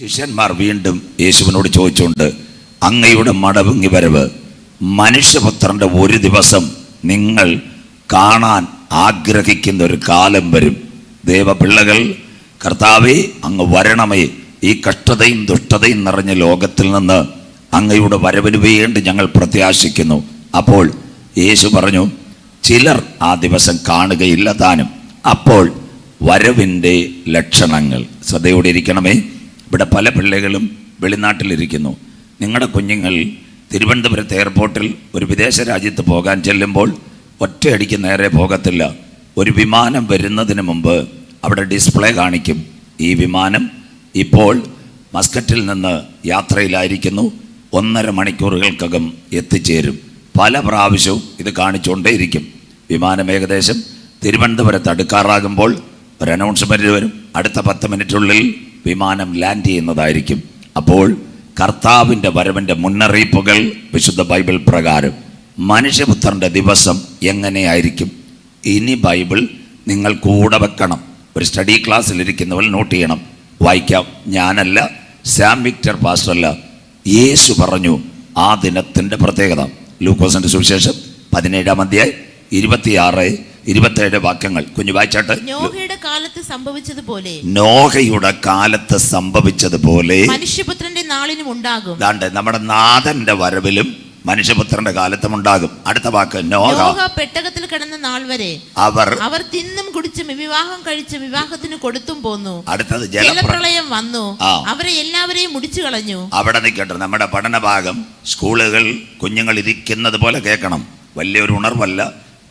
ശിഷ്യന്മാർ വീണ്ടും യേശുവിനോട് ചോദിച്ചുകൊണ്ട്, അങ്ങയുടെ മടങ്ങി വരവ് മനുഷ്യപുത്രന്റെ ഒരു ദിവസം നിങ്ങൾ കാണാൻ ആഗ്രഹിക്കുന്ന ഒരു കാലം വരും. ദേവപിള്ളകൾ, കർത്താവേ അങ്ങ് വരണമേ, ഈ കഷ്ടതയും ദുഷ്ടതയും നിറഞ്ഞ ലോകത്തിൽ നിന്ന് അങ്ങയുടെ വരവിന് വേണ്ടി ഞങ്ങൾ പ്രത്യാശിക്കുന്നു. അപ്പോൾ യേശു പറഞ്ഞു, ചിലർ ആ ദിവസം കാണുകയില്ല താനും. അപ്പോൾ വരവിൻ്റെ ലക്ഷണങ്ങൾ. ശ്രദ്ധയോടെ ഇരിക്കണമേ. ഇവിടെ പല പിള്ളേകളും വെളിനാട്ടിലിരിക്കുന്നു. നിങ്ങളുടെ കുഞ്ഞുങ്ങൾ തിരുവനന്തപുരത്ത് എയർപോർട്ടിൽ ഒരു വിദേശ രാജ്യത്ത് പോകാൻ ചെല്ലുമ്പോൾ ഒറ്റയടിക്ക് നേരെ പോകത്തില്ല. ഒരു വിമാനം വരുന്നതിന് മുമ്പ് അവിടെ ഡിസ്പ്ലേ കാണിക്കും. ഈ വിമാനം ഇപ്പോൾ മസ്കറ്റിൽ നിന്ന് യാത്രയിലായിരിക്കുന്നു, 1.5 മണിക്കൂറുകൾക്കകം എത്തിച്ചേരും. പല പ്രാവശ്യവും ഇത് കാണിച്ചുകൊണ്ടേയിരിക്കും. വിമാനം ഏകദേശം തിരുവനന്തപുരത്ത് അടുക്കാറാകുമ്പോൾ ഒരു അനൗൺസ്മെൻറ്റ് വരും, അടുത്ത 10 മിനിറ്റുള്ളിൽ വിമാനം ലാൻഡ് ചെയ്യുന്നതായിരിക്കും. അപ്പോൾ കർത്താവിൻ്റെ വരവിൻ്റെ മുന്നറിയിപ്പുകൾ വിശുദ്ധ ബൈബിൾ പ്രകാരം മനുഷ്യപുത്രൻ്റെ ദിവസം എങ്ങനെയായിരിക്കും? ഇനി ബൈബിൾ നിങ്ങൾ കൂടെ വെക്കണം. ഒരു സ്റ്റഡി ക്ലാസ്സിലിരിക്കുന്നവർ നോട്ട് ചെയ്യണം. വായിക്കാം. ഞാനല്ല, സാം വിക്ടർ പാസ്റ്ററല്ല, യേശു പറഞ്ഞു ആ ദിനത്തിൻ്റെ പ്രത്യേകത. ലൂക്കോസിന്റെ സുവിശേഷം 17-ാം അധ്യായം 26-27 വാക്യങ്ങൾ കുഞ്ഞു വായിച്ചാട്ട്. നോഹയുടെ കാലത്ത് സംഭവിച്ചതുപോലെ, നോഹയുടെ കാലത്ത് സംഭവിച്ചതുപോലെ മനുഷ്യപുത്രന്റെ നാളിനും ഉണ്ടാകും. നമ്മുടെ നാഥന്റെ വരവിലും മനുഷ്യപുത്രന്റെ കാലത്തും ഉണ്ടാകും. അടുത്ത വാക്ക്, നോഹ പെട്ടകത്തിൽ കിടന്ന നാൾ വരെ അവർ തിന്നും കുടിച്ചും വിവാഹം കഴിച്ച് വിവാഹത്തിന് കൊടുത്തും പോന്നു. അടുത്തത് ജലപ്രളയം വന്നു, അവരെ എല്ലാവരെയും മുടിച്ചു കളഞ്ഞു. അവിടെ നിൽക്കട്ടെ. നമ്മുടെ പഠനഭാഗം സ്കൂളുകൾ കുഞ്ഞുങ്ങൾ ഇരിക്കുന്നത് പോലെ കേൾക്കണം. വലിയൊരു ഉണർവല്ല.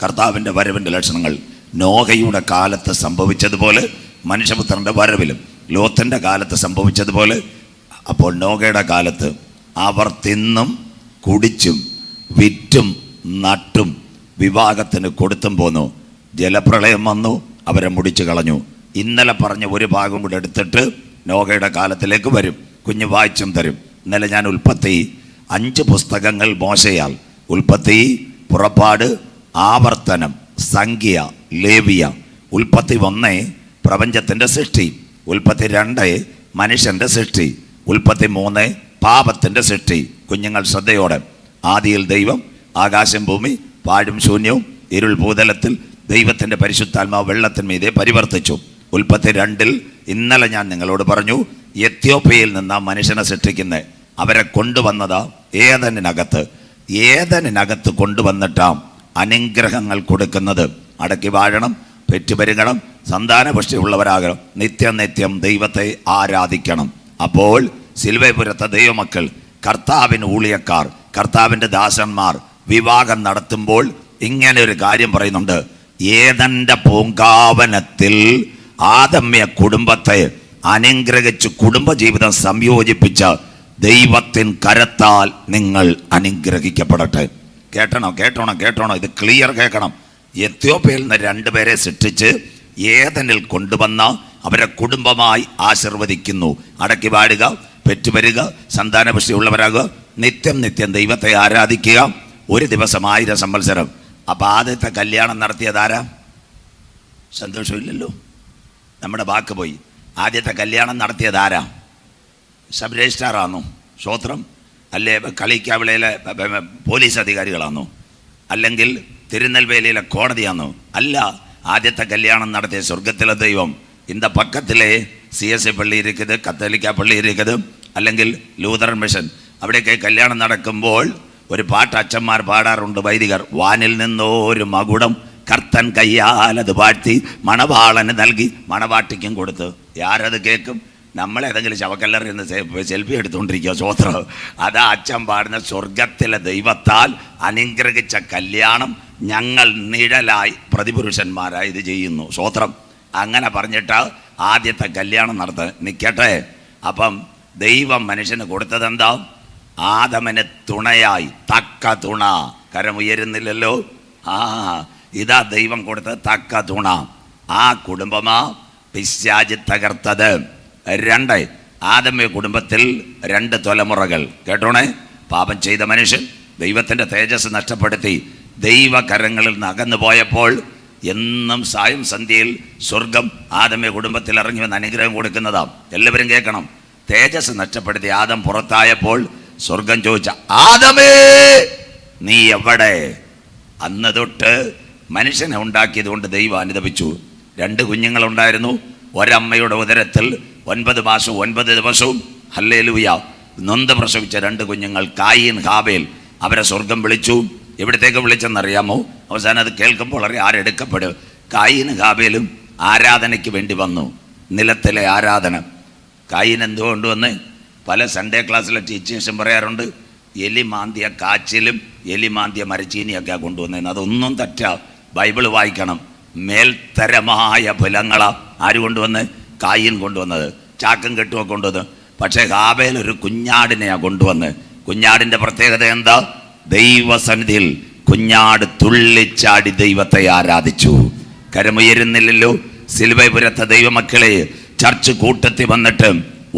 കർത്താവിൻ്റെ വരവിൻ്റെ ലക്ഷണങ്ങൾ നോഹയുടെ കാലത്ത് സംഭവിച്ചതുപോലെ മനുഷ്യപുത്രൻ്റെ വരവിലും, ലോത്തിന്റെ കാലത്ത് സംഭവിച്ചതുപോലെ. അപ്പോൾ നോഹയുടെ കാലത്ത് അവർ തിന്നും കുടിച്ചും വിറ്റും നട്ടും വിവാഹത്തിന് കൊടുത്തും പോന്നു. ജലപ്രളയം വന്നു, അവരെ മുടിച്ചു കളഞ്ഞു. ഇന്നലെ പറഞ്ഞ ഒരു ഭാഗം കൂടെ എടുത്തിട്ട് നോഹയുടെ കാലത്തിലേക്ക് വരും. കുഞ്ഞ് വായിച്ചും തരും. ഇന്നലെ ഞാൻ ഉൽപ്പത്തി 5 പുസ്തകങ്ങൾ മോശയാൽ, ഉൽപ്പത്തി, പുറപ്പാട്, ആവർത്തനം, സംഖ്യ, ലേവിയ. ഉൽപ്പത്തി 1 പ്രപഞ്ചത്തിൻ്റെ സൃഷ്ടി, ഉൽപ്പത്തി 2 മനുഷ്യൻ്റെ സൃഷ്ടി, ഉൽപ്പത്തി 3 പാപത്തിൻ്റെ സൃഷ്ടി. കുഞ്ഞുങ്ങൾ ശ്രദ്ധയോടെ. ആദിയിൽ ദൈവം ആകാശം ഭൂമി പാഴും ശൂന്യവും ഇരുൾ ഭൂതലത്തിൽ ദൈവത്തിൻ്റെ പരിശുദ്ധാത്മാവ് വെള്ളത്തിന്മീതെ പരിവർത്തിച്ചു. ഉൽപ്പത്തി 2 ഇന്നലെ ഞാൻ നിങ്ങളോട് പറഞ്ഞു, എത്യോപ്യയിൽ നിന്ന് മനുഷ്യനെ സൃഷ്ടിക്കുന്നത്. അവരെ കൊണ്ടുവന്നതാ ഏതനിനകത്ത് കൊണ്ടുവന്നിട്ടാം അനുഗ്രഹങ്ങൾ കൊടുക്കുന്നത്. അടക്കി വാഴണം, പെറ്റുപെരുകണം, സന്താനപുഷ്ടിയുള്ളവരാകണം, നിത്യം ദൈവത്തെ ആരാധിക്കണം. അപ്പോൾ സിൽവേപുരത്തെ ദൈവമക്കൾ, കർത്താവിന് ഊളിയക്കാർ, കർത്താവിൻ്റെ ദാസന്മാർ വിവാഹം നടത്തുമ്പോൾ ഇങ്ങനെ ഒരു കാര്യം പറയുന്നുണ്ട്. ഏദന്റെ പൂങ്കാവനത്തിൽ ആദമ്യ കുടുംബത്തെ അനുഗ്രഹിച്ച് കുടുംബജീവിതം സംയോജിപ്പിച്ച ദൈവത്തിൻ കരത്താൽ നിങ്ങൾ അനുഗ്രഹിക്കപ്പെടട്ടെ. കേട്ടോണം. ഇത് ക്ലിയർ കേൾക്കണം. എത്യോപ്യയിൽ നിന്ന് 2 പേരെ സൃഷ്ടിച്ച് ഏദനിൽ കൊണ്ടുവന്ന അവരെ കുടുംബമായി ആശീർവദിക്കുന്നു. അടക്കി വാഴുക, പെറ്റുവരിക, സന്താനപുഷ്ടിയുള്ളവരാകുക, നിത്യം ദൈവത്തെ ആരാധിക്കുക. ഒരു ദിവസം 1000 സംവത്സരം. അപ്പം ആദ്യത്തെ കല്യാണം നടത്തിയതാരാ? സന്തോഷമില്ലല്ലോ, നമ്മുടെ വാക്ക് പോയി. ആദ്യത്തെ കല്യാണം നടത്തിയതാരാ? സബ് രജിസ്ട്രാറാണോ? സ്വോത്രം. അല്ലേ കളിക്കാവിളയിലെ പോലീസ് അധികാരികളാണോ? അല്ലെങ്കിൽ തിരുനെൽവേലിയിലെ കോടതിയാണോ? അല്ല. ആദ്യത്തെ കല്യാണം നടത്തിയ സ്വർഗത്തിലെ ദൈവം. இந்த பக்கத்திலே CSI പള്ളി ഇരിക്കുന്നത്, കത്തോലിക്ക പള്ളി ഇരിക്കുന്നത്, അല്ലെങ്കിൽ ലൂതറൻ മിഷൻ. അവിടെയൊക്കെ കല്യാണം നടക്കുമ്പോൾ ഒരു പാട്ട് അച്ഛന്മാർ പാടാറുണ്ട്, വൈദികർ. വാനിൽ നിന്നോ ഒരു മകുടം കർത്തൻ കയ്യാലത് വാഴ്ത്തി മണവാളന് നൽകി മണവാട്ടിക്കും കൊടുത്ത്. ആരത് കേൾക്കും? നമ്മളേതെങ്കിലും ശവക്കല്ലറിൽ നിന്ന് സെൽഫി എടുത്തുകൊണ്ടിരിക്കുക. സ്വോത്രം. അതാ അച്ഛൻ പാടുന്ന സ്വർഗത്തിലെ ദൈവത്താൽ അനുഗ്രഹിച്ച കല്യാണം ഞങ്ങൾ നിഴലായി പ്രതിപുരുഷന്മാരായി ഇത് ചെയ്യുന്നു. സ്വോത്രം. അങ്ങനെ പറഞ്ഞിട്ട് ആദ്യത്തെ കല്യാണം നടത്താൻ നിൽക്കട്ടെ. അപ്പം ദൈവം മനുഷ്യന് കൊടുത്തത് എന്താ? ആദമന് തുണയായി തക്ക തുണ. കരമുയരുന്നില്ലല്ലോ. ഇതാ ദൈവം കൊടുത്തത് തക്ക തുണ. ആ കുടുംബമാ പിശാച് തകർത്തത്. 2 ആദമ്യ കുടുംബത്തിൽ 2 തലമുറകൾ. കേട്ടോണേ. പാപം ചെയ്ത മനുഷ്യൻ ദൈവത്തിൻ്റെ തേജസ് നഷ്ടപ്പെടുത്തി ദൈവകരങ്ങളിൽ നിന്ന് അകന്നു പോയപ്പോൾ എന്നും സായം സന്ധ്യയിൽ സ്വർഗം ആദമ്യ കുടുംബത്തിൽ ഇറങ്ങി വന്ന് അനുഗ്രഹം കൊടുക്കുന്നതാ. എല്ലാവരും കേൾക്കണം. തേജസ് നഷ്ടപ്പെടുത്തി ആദം പുറത്തായപ്പോൾ സ്വർഗം ചോദിച്ച, ആദമേ നീ എവിടെ? അന്ന് തൊട്ട് മനുഷ്യനെ ഉണ്ടാക്കിയത് കൊണ്ട് ദൈവം അനുതപിച്ചു. 2 കുഞ്ഞുങ്ങളുണ്ടായിരുന്നു. ഒരമ്മയുടെ ഉദരത്തിൽ 9 മാസവും 9 ദിവസവും ഹല്ലേലൂയ നൊന്ത് പ്രസവിച്ച 2 കുഞ്ഞുങ്ങൾ, കായീൻ ഹാബേൽ. അവരെ സ്വർഗം വിളിച്ചു. എവിടത്തേക്ക് വിളിച്ചെന്നറിയാമോ? അവസാനം അത് കേൾക്കുമ്പോൾ ആരെടുക്കപ്പെടും? കായീൻ ഹാബേലും ആരാധനയ്ക്ക് വേണ്ടി വന്നു. നിലത്തിലെ ആരാധന. കായീൻ എന്തുകൊണ്ടുവന്ന് പല സൺഡേ ക്ലാസ്സിലെ ടീച്ചേഴ്സും പറയാറുണ്ട്, എലി മാന്തിയ കാച്ചിലും എലി മാന്തിയ മരച്ചീനിയൊക്കെ കൊണ്ടുവന്നതെന്ന്. അതൊന്നും തെറ്റാ. ബൈബിള് വായിക്കണം. മേൽത്തരമായ ഫലങ്ങളാ ആര് കൊണ്ടുവന്ന്? കായീൻ കൊണ്ടുവന്നത്. ചാക്കും കെട്ടുമൊക്കെ കൊണ്ടുവന്ന്. പക്ഷേ ഹാബേൽ ഒരു കുഞ്ഞാടിനെയാണ് കൊണ്ടുവന്ന്. കുഞ്ഞാടിൻ്റെ പ്രത്യേകത എന്താ? ദൈവസന്നിധിയിൽ കുഞ്ഞാട് തുള്ളിച്ചാടി ദൈവത്തെ ആരാധിച്ചു. കരമുയരുന്നില്ലല്ലോ. സിലുവപുരത്തെ ദൈവമക്കളെ, ചർച്ച് കൂട്ടത്തിൽ വന്നിട്ട്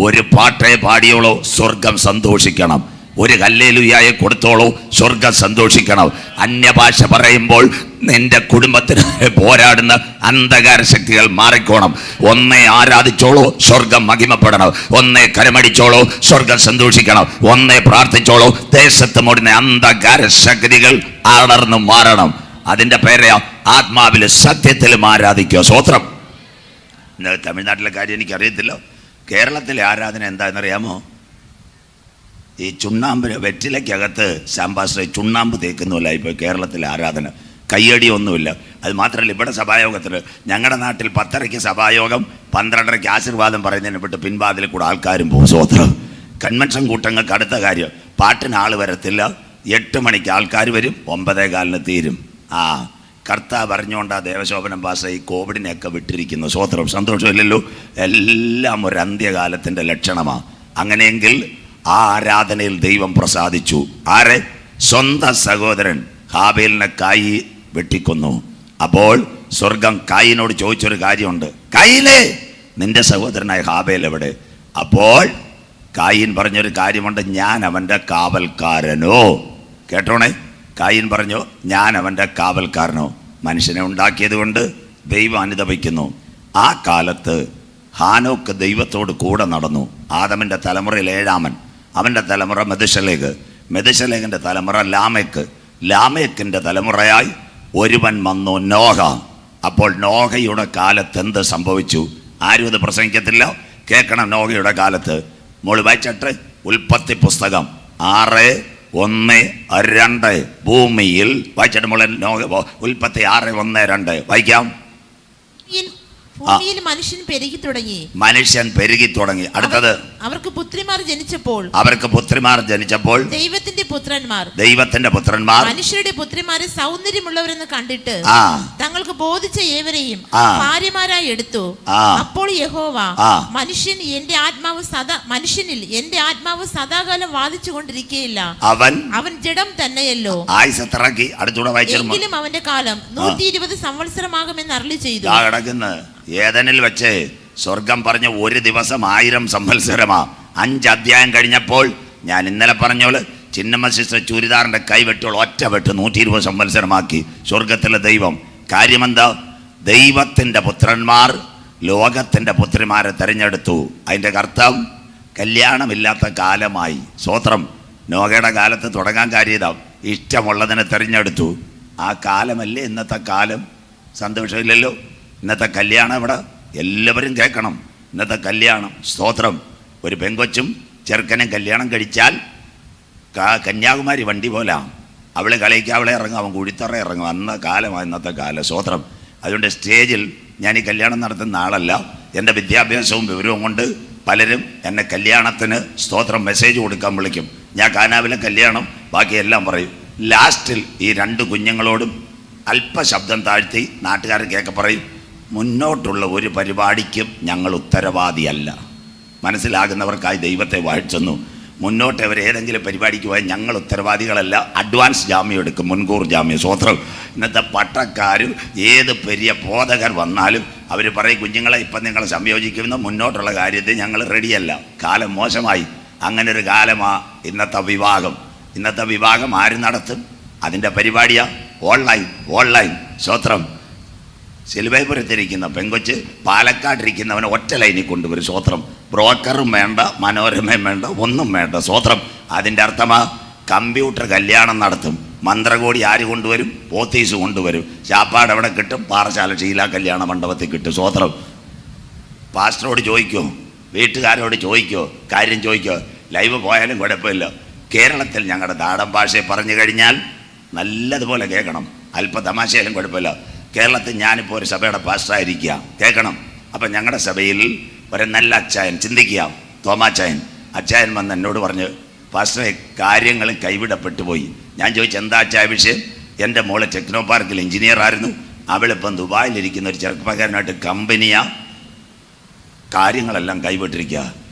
ഒരു പാട്ടേ പാടിയോളോ സ്വർഗം സന്തോഷിക്കണം. ഒരു ഹല്ലേലൂയായെ കൊടുത്തോളൂ സ്വർഗം സന്തോഷിക്കണം. അന്യഭാഷ പറയുമ്പോൾ നിന്റെ കുടുംബത്തിന് പോരാടുന്ന അന്ധകാര ശക്തികൾ മാറിക്കോണം. ഒന്നേ ആരാധിച്ചോളൂ സ്വർഗം മഹിമപ്പെടണം. ഒന്നേ കരമടിച്ചോളൂ സ്വർഗം സന്തോഷിക്കണം. ഒന്നേ പ്രാർത്ഥിച്ചോളൂ ദേശത്ത് മൂടുന്ന അന്ധകാര ശക്തികൾ അടർന്നു മാറണം. അതിൻ്റെ പേരെ ആത്മാവിലും സത്യത്തിലും ആരാധിക്കുക. സ്വോത്രം. തമിഴ്നാട്ടിലെ കാര്യം എനിക്കറിയത്തില്ല. കേരളത്തിലെ ആരാധന എന്താണെന്നറിയാമോ? ഈ ചുണ്ണാമ്പ് വെറ്റിലയ്ക്കകത്ത് ശാമ്പാശ്രയ ചുണ്ണാമ്പ് തേക്കുന്നില്ല ഇപ്പോൾ കേരളത്തിലെ ആരാധന. കയ്യടിയൊന്നുമില്ല. അത് മാത്രമല്ല, ഇവിടെ സഭായോഗത്തിൽ ഞങ്ങളുടെ നാട്ടിൽ 10:30 സഭായോഗം, 12:30 ആശീർവാദം പറയുന്നതിനെ വിട്ട് പിൻവാതിൽ കൂടെ ആൾക്കാരും പോകും. സ്വോത്രം. കൺവെൻഷൻ കൂട്ടങ്ങൾക്ക് അടുത്ത കാര്യം, പാട്ടിന് ആൾ വരത്തില്ല. 8 മണിക്ക് ആൾക്കാർ വരും, 9:15 തീരും. കർത്താവ് പറഞ്ഞുകൊണ്ടാ ദേവശോഭനം പാസ ഈ കോവിഡിനെയൊക്കെ വിട്ടിരിക്കുന്നു. സ്വോത്രം. സന്തോഷമില്ലല്ലോ. എല്ലാം ഒരു അന്ത്യകാലത്തിൻ്റെ ലക്ഷണമാണ്. അങ്ങനെയെങ്കിൽ ആ ആരാധനയിൽ ദൈവം പ്രസാദിച്ചു. ആരെ? സ്വന്തം സഹോദരൻ ഹാബേലിനെ കായി വെട്ടിക്കൊന്നു. അപ്പോൾ സ്വർഗം കായിനോട് ചോദിച്ചൊരു കാര്യമുണ്ട്, കായിനേ നിന്റെ സഹോദരനായ ഹാബേൽ എവിടെ? അപ്പോൾ കായിൻ പറഞ്ഞൊരു കാര്യമുണ്ട്, ഞാൻ അവൻ്റെ കാവൽക്കാരനോ. കേട്ടോണേ, കായിൻ പറഞ്ഞു, ഞാൻ അവൻ്റെ കാവൽക്കാരനോ. മനുഷ്യനെ ഉണ്ടാക്കിയത് കൊണ്ട് ദൈവം അനുതപിക്കുന്നു. ആ കാലത്ത് ഹാനോക്ക് ദൈവത്തോട് കൂടെ നടന്നു. ആദമിൻ്റെ തലമുറയിൽ 7-ാമൻ. അവൻ്റെ തലമുറ മെതുശലേഖ്. മെതുശലേഖിൻ്റെ തലമുറ ലാമെക്ക്. ലാമെക്കിൻ്റെ തലമുറയായി ഒരുവൻ വന്നു, നോഹ. അപ്പോൾ നോഹയുടെ കാലത്ത് എന്ത് സംഭവിച്ചു? ആരും ഇത് പ്രസംഗിക്കത്തില്ല, കേൾക്കണം. നോഹയുടെ കാലത്ത് മോള് വായിച്ചിട്ട് ഉൽപ്പത്തി പുസ്തകം 6:1-2 ഭൂമിയിൽ വായിച്ചിട്ട് മോളെ ഉൽപ്പത്തി 6:1-2 വായിക്കാം. ഭൂമിയിൽ മനുഷ്യൻ പെരുകി തുടങ്ങി. അടുത്തത്, അവർക്ക് പുത്രിമാർ ജനിച്ചപ്പോൾ ദൈവത്തിന്റെ പുത്രന്മാർ മനുഷ്യരുടെ പുത്രിമാരെ സൗന്ദര്യമുള്ളവരെന്ന് കണ്ടിട്ട് തങ്ങൾക്ക് ബോധിച്ച ഏവരെയും ഭാര്യമാരായി എടുത്തു. അപ്പോൾ യഹോവ, മനുഷ്യനിൽ എന്റെ ആത്മാവ് സദാകാലം വാദിച്ചു കൊണ്ടിരിക്കുകയില്ല. അവൻ ജഡം തന്നെയല്ലോ. എങ്കിലും അവന്റെ കാലം 120 സംവത്സരമാകുമെന്ന് അരുളി ചെയ്തു. ഏദനിൽ വെച്ച് സ്വർഗം പറഞ്ഞ ഒരു ദിവസം 1000 സംവത്സരമാ. 5 അധ്യായം കഴിഞ്ഞപ്പോൾ ഞാൻ ഇന്നലെ പറഞ്ഞോള് ചിന്നമ്മ സിസ്റ്റർ ചൂരിദാറിന്റെ കൈവെട്ടുകൾ ഒറ്റ വെട്ട് 120 സംവത്സരമാക്കി സ്വർഗത്തിലെ ദൈവം. കാര്യമെന്താ? ദൈവത്തിന്റെ പുത്രന്മാർ ലോകത്തിന്റെ പുത്രിമാരെ തെരഞ്ഞെടുത്തു. അതിന്റെ അർത്ഥം കല്യാണമില്ലാത്ത കാലമായി. സ്വോത്രം. നോഹയുടെ കാലത്ത് തുടങ്ങാൻ കാര്യം ഇഷ്ടമുള്ളതിനെ തെരഞ്ഞെടുത്തു. ആ കാലമല്ലേ ഇന്നത്തെ കാലം. സന്തോഷമില്ലല്ലോ. ഇന്നത്തെ കല്യാണം ഇവിടെ എല്ലാവരും കേൾക്കണം. ഇന്നത്തെ കല്യാണം, സ്തോത്രം, ഒരു പെങ്കൊച്ചും ചെറുക്കനും കല്യാണം കഴിച്ചാൽ കന്യാകുമാരി വണ്ടി പോലെ അവളെ കളിക്കുക, അവളെ ഇറങ്ങും, അവൻ കുഴിത്തറ ഇറങ്ങും. അന്ന കാലമാണ് ഇന്നത്തെ കാലം. സ്തോത്രം. അതുകൊണ്ട് സ്റ്റേജിൽ ഞാൻ ഈ കല്യാണം നടത്തുന്ന ആളല്ല. എൻ്റെ വിദ്യാഭ്യാസവും വിവരവും കൊണ്ട് പലരും എന്നെ കല്യാണത്തിന് സ്തോത്രം മെസ്സേജ് കൊടുക്കാൻ വിളിക്കും. ഞാൻ കാനാവിലെ കല്യാണം ബാക്കിയെല്ലാം പറയും. ലാസ്റ്റിൽ ഈ 2 കുഞ്ഞുങ്ങളോടും അല്പശബ്ദം താഴ്ത്തി നാട്ടുകാർ കേൾക്ക പറയും, മുന്നോട്ടുള്ള ഒരു പരിപാടിക്കും ഞങ്ങൾ ഉത്തരവാദിയല്ല. മനസ്സിലാകുന്നവർക്കായി ദൈവത്തെ വാഴ്ത്തുന്നു. മുന്നോട്ട് അവർ ഏതെങ്കിലും പരിപാടിക്ക് പോയാൽ ഞങ്ങൾ ഉത്തരവാദികളല്ല. അഡ്വാൻസ് ജാമ്യം എടുക്കും, മുൻകൂർ ജാമ്യം. സ്വോത്രം. ഇന്നത്തെ പട്ടക്കാരും ഏത് പെരിയ ബോധകർ വന്നാലും അവർ പറയും, കുഞ്ഞുങ്ങളെ ഇപ്പം നിങ്ങൾ സംയോജിക്കുന്ന മുന്നോട്ടുള്ള കാര്യത്തിൽ ഞങ്ങൾ റെഡിയല്ല. കാലം മോശമായി. അങ്ങനെ ഒരു കാലമാണ് ഇന്നത്തെ വിവാഹം. ഇന്നത്തെ വിവാഹം ആര് നടത്തും? അതിൻ്റെ പരിപാടിയാ ഓൺലൈൻ. സ്വോത്രം. സിലുവൈപുരത്തിരിക്കുന്ന പെങ്കൊച്ച് പാലക്കാട്ടിരിക്കുന്നവനെ ഒറ്റ ലൈനിൽ കൊണ്ടുവരും. സ്വോത്രം. ബ്രോക്കറും വേണ്ട, മനോരമയും വേണ്ട, ഒന്നും വേണ്ട. സ്വോത്രം. അതിൻ്റെ അർത്ഥമാ കമ്പ്യൂട്ടർ കല്യാണം നടത്തും. മന്ത്രകോടി ആര് കൊണ്ടുവരും? പോത്തീസ് കൊണ്ടുവരും. ചാപ്പാട് എവിടെ കിട്ടും? പാറശാല ഷീല കല്യാണ മണ്ഡപത്തിൽ കിട്ടും. സ്വോത്രം. പാസ്റ്ററോട് ചോദിക്കോ, വീട്ടുകാരോട് ചോദിക്കോ, കാര്യം ചോദിക്കോ. ലൈവ് പോയാലും കുഴപ്പമില്ല. കേരളത്തിൽ ഞങ്ങളുടെ നാടൻ ഭാഷയെ പറഞ്ഞു കഴിഞ്ഞാൽ നല്ലതുപോലെ കേൾക്കണം. അല്പ തമാശയായാലും കുഴപ്പമില്ല. കേരളത്തിൽ ഞാനിപ്പോൾ ഒരു സഭയുടെ പാസ്റ്ററായിരിക്കുക, കേൾക്കണം. അപ്പം ഞങ്ങളുടെ സഭയിൽ ഒരു നല്ല അച്ചായൻ, ചിന്തിക്കുക, തോമാച്ചായൻ അച്ചായൻ വന്ന് എന്നോട് പറഞ്ഞ്, പാസ്റ്ററെ കാര്യങ്ങളും കൈവിടപ്പെട്ടു പോയി. ഞാൻ ചോദിച്ചു, എന്താ അച്ചായ വിഷയം? എൻ്റെ മോള് ടെക്നോ പാർക്കിൽ എഞ്ചിനീയർ ആയിരുന്നു. അവളിപ്പം ദുബായിലിരിക്കുന്ന ഒരു ചെറുപ്പക്കാരനായിട്ട് കമ്പനിയാണ്, കാര്യങ്ങളെല്ലാം കൈവിട്ടിരിക്കുക.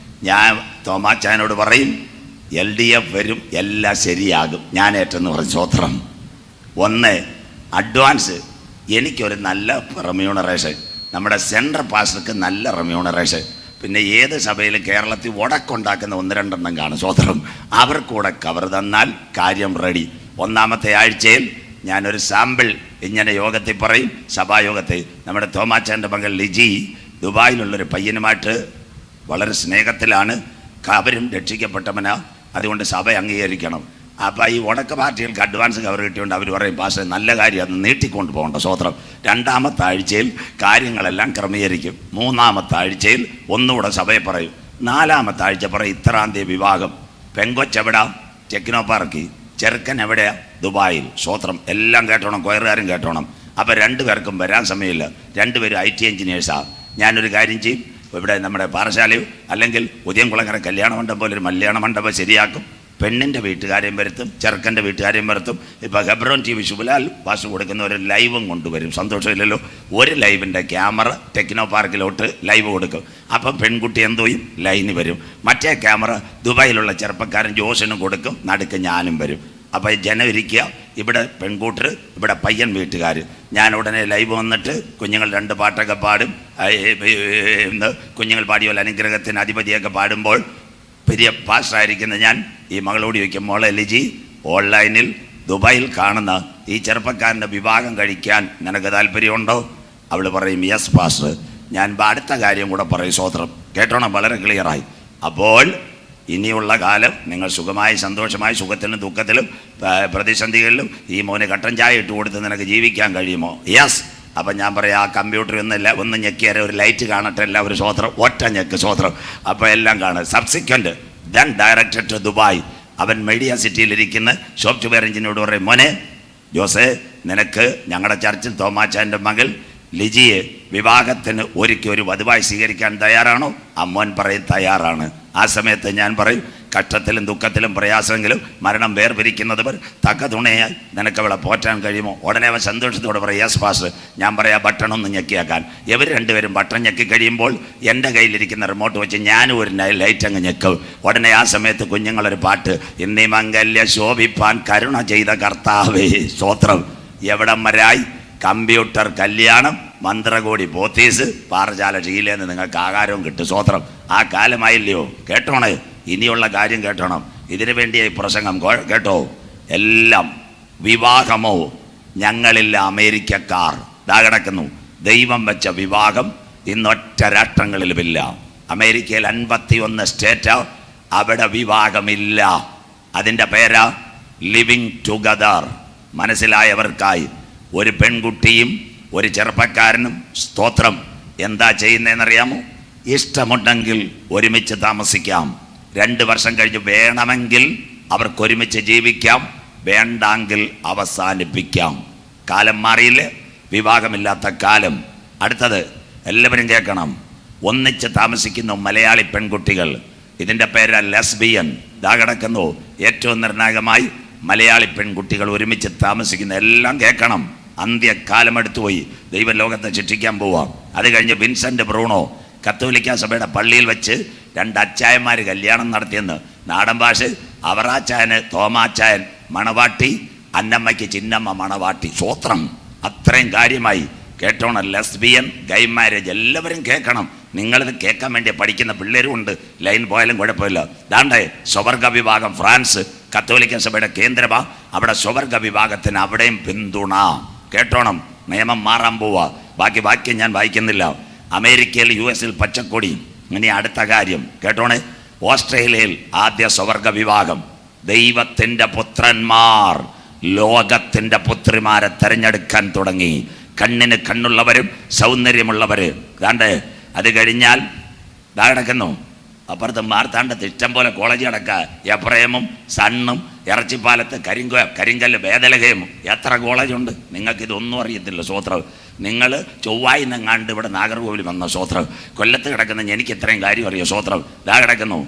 ഞാൻ തോമാച്ചായനോട് പറയും, LDF വരും, എല്ലാം ശരിയാകും, ഞാൻ ഏറ്റെന്ന് പറഞ്ഞു. സ്വോത്രം. ഒന്ന്, അഡ്വാൻസ്. എനിക്കൊരു നല്ല റെമ്യൂണറേഷൻ, നമ്മുടെ സെൻട്രൽ പാസ്റ്റർക്ക് നല്ല റെമ്യൂണറേഷൻ. പിന്നെ ഏത് സഭയിലും കേരളത്തിൽ ഉടക്കുണ്ടാക്കുന്ന 1-2 കാണും. സ്വോത്രം. അവർക്കൂടെ കവർ തന്നാൽ കാര്യം റെഡി. ഒന്നാമത്തെ ആഴ്ചയിൽ ഞാനൊരു സാമ്പിൾ ഇങ്ങനെ യോഗത്തിൽ പറയും, സഭായോഗത്തിൽ. നമ്മുടെ തോമാച്ചാൻ്റെ മകൾ ലിജി ദുബായിലുള്ളൊരു പയ്യനുമായിട്ട് വളരെ സ്നേഹത്തിലാണ്. അവരും രക്ഷിക്കപ്പെട്ടവനാ, അതുകൊണ്ട് സഭ അംഗീകരിക്കണം. അപ്പോൾ ഈ ഉടക്ക പാർട്ടികൾക്ക് അഡ്വാൻസ് കവർ കിട്ടിയോണ്ട് അവർ പറയും, പാസ്റ്റർ നല്ല കാര്യം, അത് നീട്ടിക്കൊണ്ട് പോകേണ്ട. സ്വോത്രം. 2ാമത്തെ ആഴ്ചയിൽ കാര്യങ്ങളെല്ലാം ക്രമീകരിക്കും. 3ാമത്തെ ആഴ്ചയിൽ ഒന്നുകൂടെ സഭയെ പറയും. 4ാമത്തെ ആഴ്ച പറയും, ഇത്രാം തീയതി വിവാഹം. പെങ്കൊച്ചെവിടാ? ടെക്നോ പാർക്കിൽ. ചെറുക്കൻ എവിടെയാ? ദുബായിൽ. സ്വോത്രം. എല്ലാം കേട്ടോണം, കൊയറുകാരും കേട്ടോണം. അപ്പോൾ 2 പേർക്കും വരാൻ സമയമില്ല. 2 പേരും IT എഞ്ചിനീയേഴ്സാണ്. ഞാനൊരു കാര്യം ചെയ്യും, ഇവിടെ നമ്മുടെ പാറശാലയോ അല്ലെങ്കിൽ ഉദയംകുളങ്ങര കല്യാണ മണ്ഡപം പോലെ ഒരു കല്യാണ മണ്ഡപം ശരിയാക്കും. പെണ്ണിൻ്റെ വീട്ടുകാരെയും വരുത്തും, ചെറുക്കൻ്റെ വീട്ടുകാരെയും വരുത്തും. ഇപ്പോൾ ഹെബ്രോൻ TV ശുഭലാൽ പാസ് കൊടുക്കുന്ന ഒരു ലൈവും കൊണ്ടുവരും. സന്തോഷമില്ലല്ലോ? ഒരു ലൈവിൻ്റെ ക്യാമറ ടെക്നോ പാർക്കിലോട്ട് ലൈവ് കൊടുക്കും. അപ്പം പെൺകുട്ടി എന്തോ ചെയ്യും? ലൈന് വരും. മറ്റേ ക്യാമറ ദുബായിലുള്ള ചെറുപ്പക്കാരൻ ജോസിനും കൊടുക്കും, നടുക്ക് ഞാനും വരും. അപ്പോൾ ജനം ഇരിക്കുക, ഇവിടെ പെൺകൂട്ടർ, ഇവിടെ പയ്യൻ വീട്ടുകാർ. ഞാൻ ഉടനെ ലൈവ് വന്നിട്ട് കുഞ്ഞുങ്ങൾ 2 പാട്ടൊക്കെ പാടും. കുഞ്ഞുങ്ങൾ പാടിയ പോലെ അനുഗ്രഹത്തിന് അധിപതിയൊക്കെ പാടുമ്പോൾ പെരിയ പാസ്റ്ററായിരിക്കുന്ന ഞാൻ ഈ മകളോട് ചോദിക്കും, മോളെ ലിജി, ഓൺലൈനിൽ ദുബായിൽ കാണുന്ന ഈ ചെറുപ്പക്കാരൻ്റെ വിവാഹം കഴിക്കാൻ നിനക്ക് താല്പര്യമുണ്ടോ? അവൾ പറയും, യെസ് പാസ്റ്റർ. ഞാൻ അടുത്ത കാര്യം കൂടെ പറയും. സ്വോത്രം. കേട്ടോണം, വളരെ ക്ലിയറായി. അപ്പോൾ ഇനിയുള്ള കാലം നിങ്ങൾ സുഖമായി സന്തോഷമായി സുഖത്തിലും ദുഃഖത്തിലും പ്രതിസന്ധികളിലും ഈ മോനെ കട്ടൻ ചായ ഇട്ട് കൊടുത്ത് നിനക്ക് ജീവിക്കാൻ കഴിയുമോ? യെസ്. അപ്പം ഞാൻ പറയാം, ആ കമ്പ്യൂട്ടർ ഒന്ന് ഞെക്കിയാൽ ഒരു ലൈറ്റ് കാണട്ടെ, എല്ലാവരും സ്വോത്രം, ഒറ്റ ഞെക്ക് സ്വോത്രം. അപ്പോൾ എല്ലാം കാണും. Subsequent then directed to Dubai. അവൻ മീഡിയ സിറ്റിയിലിരിക്കുന്ന സോഫ്റ്റ്വെയർ എഞ്ചിനീയറോട് പറയും, മോനെ ജോസേ, നിനക്ക് ഞങ്ങളുടെ ചർച്ചിൽ തോമാച്ചാൻ്റെ മകൾ ലിജിയെ വിവാഹത്തിന് ഒരു വധുവായി സ്വീകരിക്കാൻ തയ്യാറാണോ? അമ്മോൻ പറയും, തയ്യാറാണ്. ആ സമയത്ത് ഞാൻ പറയും, കഷ്ടത്തിലും ദുഃഖത്തിലും പ്രയാസമെങ്കിലും മരണം വേർപിരിക്കുന്നത് തക്ക തുണയായി നിനക്ക് അവളെ പോറ്റാൻ കഴിയുമോ? ഉടനെ അവൻ സന്തോഷത്തോടെ പറയും, യെസ് പാസ്റ്റർ. ഞാൻ പറയാം, ബട്ടണൊന്ന് ഞെക്കിയാക്കാൻ. ഇവർ 2 പേരും ബട്ടൺ ഞെക്കി കഴിയുമ്പോൾ എൻ്റെ കയ്യിലിരിക്കുന്ന റിമോട്ട് വെച്ച് ഞാനും ഒരു ലൈറ്റ് അങ്ങ് ഞെക്കും. ഉടനെ ആ സമയത്ത് കുഞ്ഞുങ്ങളൊരു പാട്ട്, ഇന്നീ മംഗല്യ ശോഭിപ്പാൻ കരുണ ചെയ്ത കർത്താവേ. സ്തോത്രം. എവിടം വരായി? കമ്പ്യൂട്ടർ കല്യാണം, മന്ത്രകോടി പോത്തീസ്, പാറശാല ഷീലേന്ന് നിങ്ങൾക്ക് ആഹാരവും കിട്ടും. സ്തോത്രം. ആ കാലമായില്ലയോ? കേട്ടോണേ, ഇനിയുള്ള കാര്യം കേട്ടോണം. ഇതിനു വേണ്ടിയ പ്രസംഗം കേട്ടോ. എല്ലാം വിവാഹമോ? ഞങ്ങളില്ല അമേരിക്കക്കാർ. ദാ കിടക്കുന്നു. ദൈവം വെച്ച വിവാഹം ഇന്നൊറ്റ രാഷ്ട്രങ്ങളിലുമില്ല. അമേരിക്കയിൽ 51 സ്റ്റേറ്റാ, അവിടെ വിവാഹമില്ല. അതിൻ്റെ പേരാ ലിവിങ് ടുഗദർ. മനസ്സിലായവർക്കായി. ഒരു പെൺകുട്ടിയും ഒരു ചെറുപ്പക്കാരനും, സ്തോത്രം, എന്താ ചെയ്യുന്നതെന്നറിയാമോ? ഇഷ്ടമുണ്ടെങ്കിൽ ഒരുമിച്ച് താമസിക്കാം. 2 വർഷം കഴിഞ്ഞ് വേണമെങ്കിൽ അവർക്കൊരുമിച്ച് ജീവിക്കാം, വേണ്ടെങ്കിൽ അവസാനിപ്പിക്കാം. കാലം മാറിയില്ലേ? വിവാഹമില്ലാത്ത കാലം. അടുത്തത് എല്ലാവരും കേൾക്കണം. ഒന്നിച്ച് താമസിക്കുന്നു മലയാളി പെൺകുട്ടികൾ. ഇതിൻ്റെ പേര് ലെസ്ബിയൻ. ദാ കിടക്കുന്നു. ഏറ്റവും നിർണായകമായി മലയാളി പെൺകുട്ടികൾ ഒരുമിച്ച് താമസിക്കുന്ന എല്ലാം കേൾക്കണം. അന്ത്യകാലം എടുത്തുപോയി. ദൈവം ലോകത്തെ ശിക്ഷിക്കാൻ പോവാം. അത് കഴിഞ്ഞ് വിൻസെൻ്റ് ബ്രൂണോ കത്തോലിക്ക സഭയുടെ പള്ളിയിൽ വെച്ച് 2 അച്ചായന്മാർ കല്യാണം നടത്തിയെന്ന്. നാടൻ ഭാഷ അവറാച്ചായന് തോമാച്ചായൻ മണവാട്ടി, അന്നമ്മയ്ക്ക് ചിന്നമ്മ മണവാട്ടി. സ്വോത്രം. അത്രയും കാര്യമായി. കേട്ടോണം. ലെസ്ബിയൻ ഗൈ മാരേജ്. എല്ലാവരും കേൾക്കണം. നിങ്ങളിത് കേൾക്കാൻ വേണ്ടി പഠിക്കുന്ന പിള്ളേരും ഉണ്ട്. ലൈൻ പോയാലും കുഴപ്പമില്ല. ദാണ്ടേ സ്വവർഗ വിഭാഗം ഫ്രാൻസ് കത്തോലിക്ക സഭയുടെ കേന്ദ്രമാണ്. അവിടെ സ്വവർഗ വിഭാഗത്തിന് അവിടെയും പിന്തുണ. കേട്ടോണം. നിയമം മാറാൻ പോവാ. ബാക്കി വാക്യം ഞാൻ വായിക്കുന്നില്ല. അമേരിക്കയിൽ US പച്ചക്കൊടി. ഇനി അടുത്ത കാര്യം കേട്ടോണേ. ഓസ്ട്രേലിയയിൽ ആദ്യ സ്വർഗ വിവാഹം. ദൈവത്തിൻ്റെ പുത്രന്മാർ ലോകത്തിൻ്റെ പുത്രിമാരെ തിരഞ്ഞെടുക്കാൻ തുടങ്ങി. കണ്ണിന് കണ്ണുള്ളവരും സൗന്ദര്യമുള്ളവർ. കണ്ട് അത് കഴിഞ്ഞാൽ ദാ കിടക്കുന്നു അപ്പുറത്ത് മാർത്താണ്ടത്ത് ഇഷ്ടം പോലെ കോളേജ് കിടക്കുക. എബ്രഹമും സണ്ണും ഇറച്ചിപ്പാലത്ത് കരിങ്കല്ല് വേദലകയും എത്ര കോളേജുണ്ട്. നിങ്ങൾക്കിതൊന്നും അറിയത്തില്ല. സ്വോത്രം. നിങ്ങൾ ചൊവ്വായി നിങ്ങാണ്ട് ഇവിടെ നാഗർകോവിൽ വന്ന സ്വോത്രം. കൊല്ലത്ത് കിടക്കുന്ന എനിക്ക് ഇത്രയും കാര്യം അറിയാം. സ്വോത്രം. ദാ കിടക്കുന്നു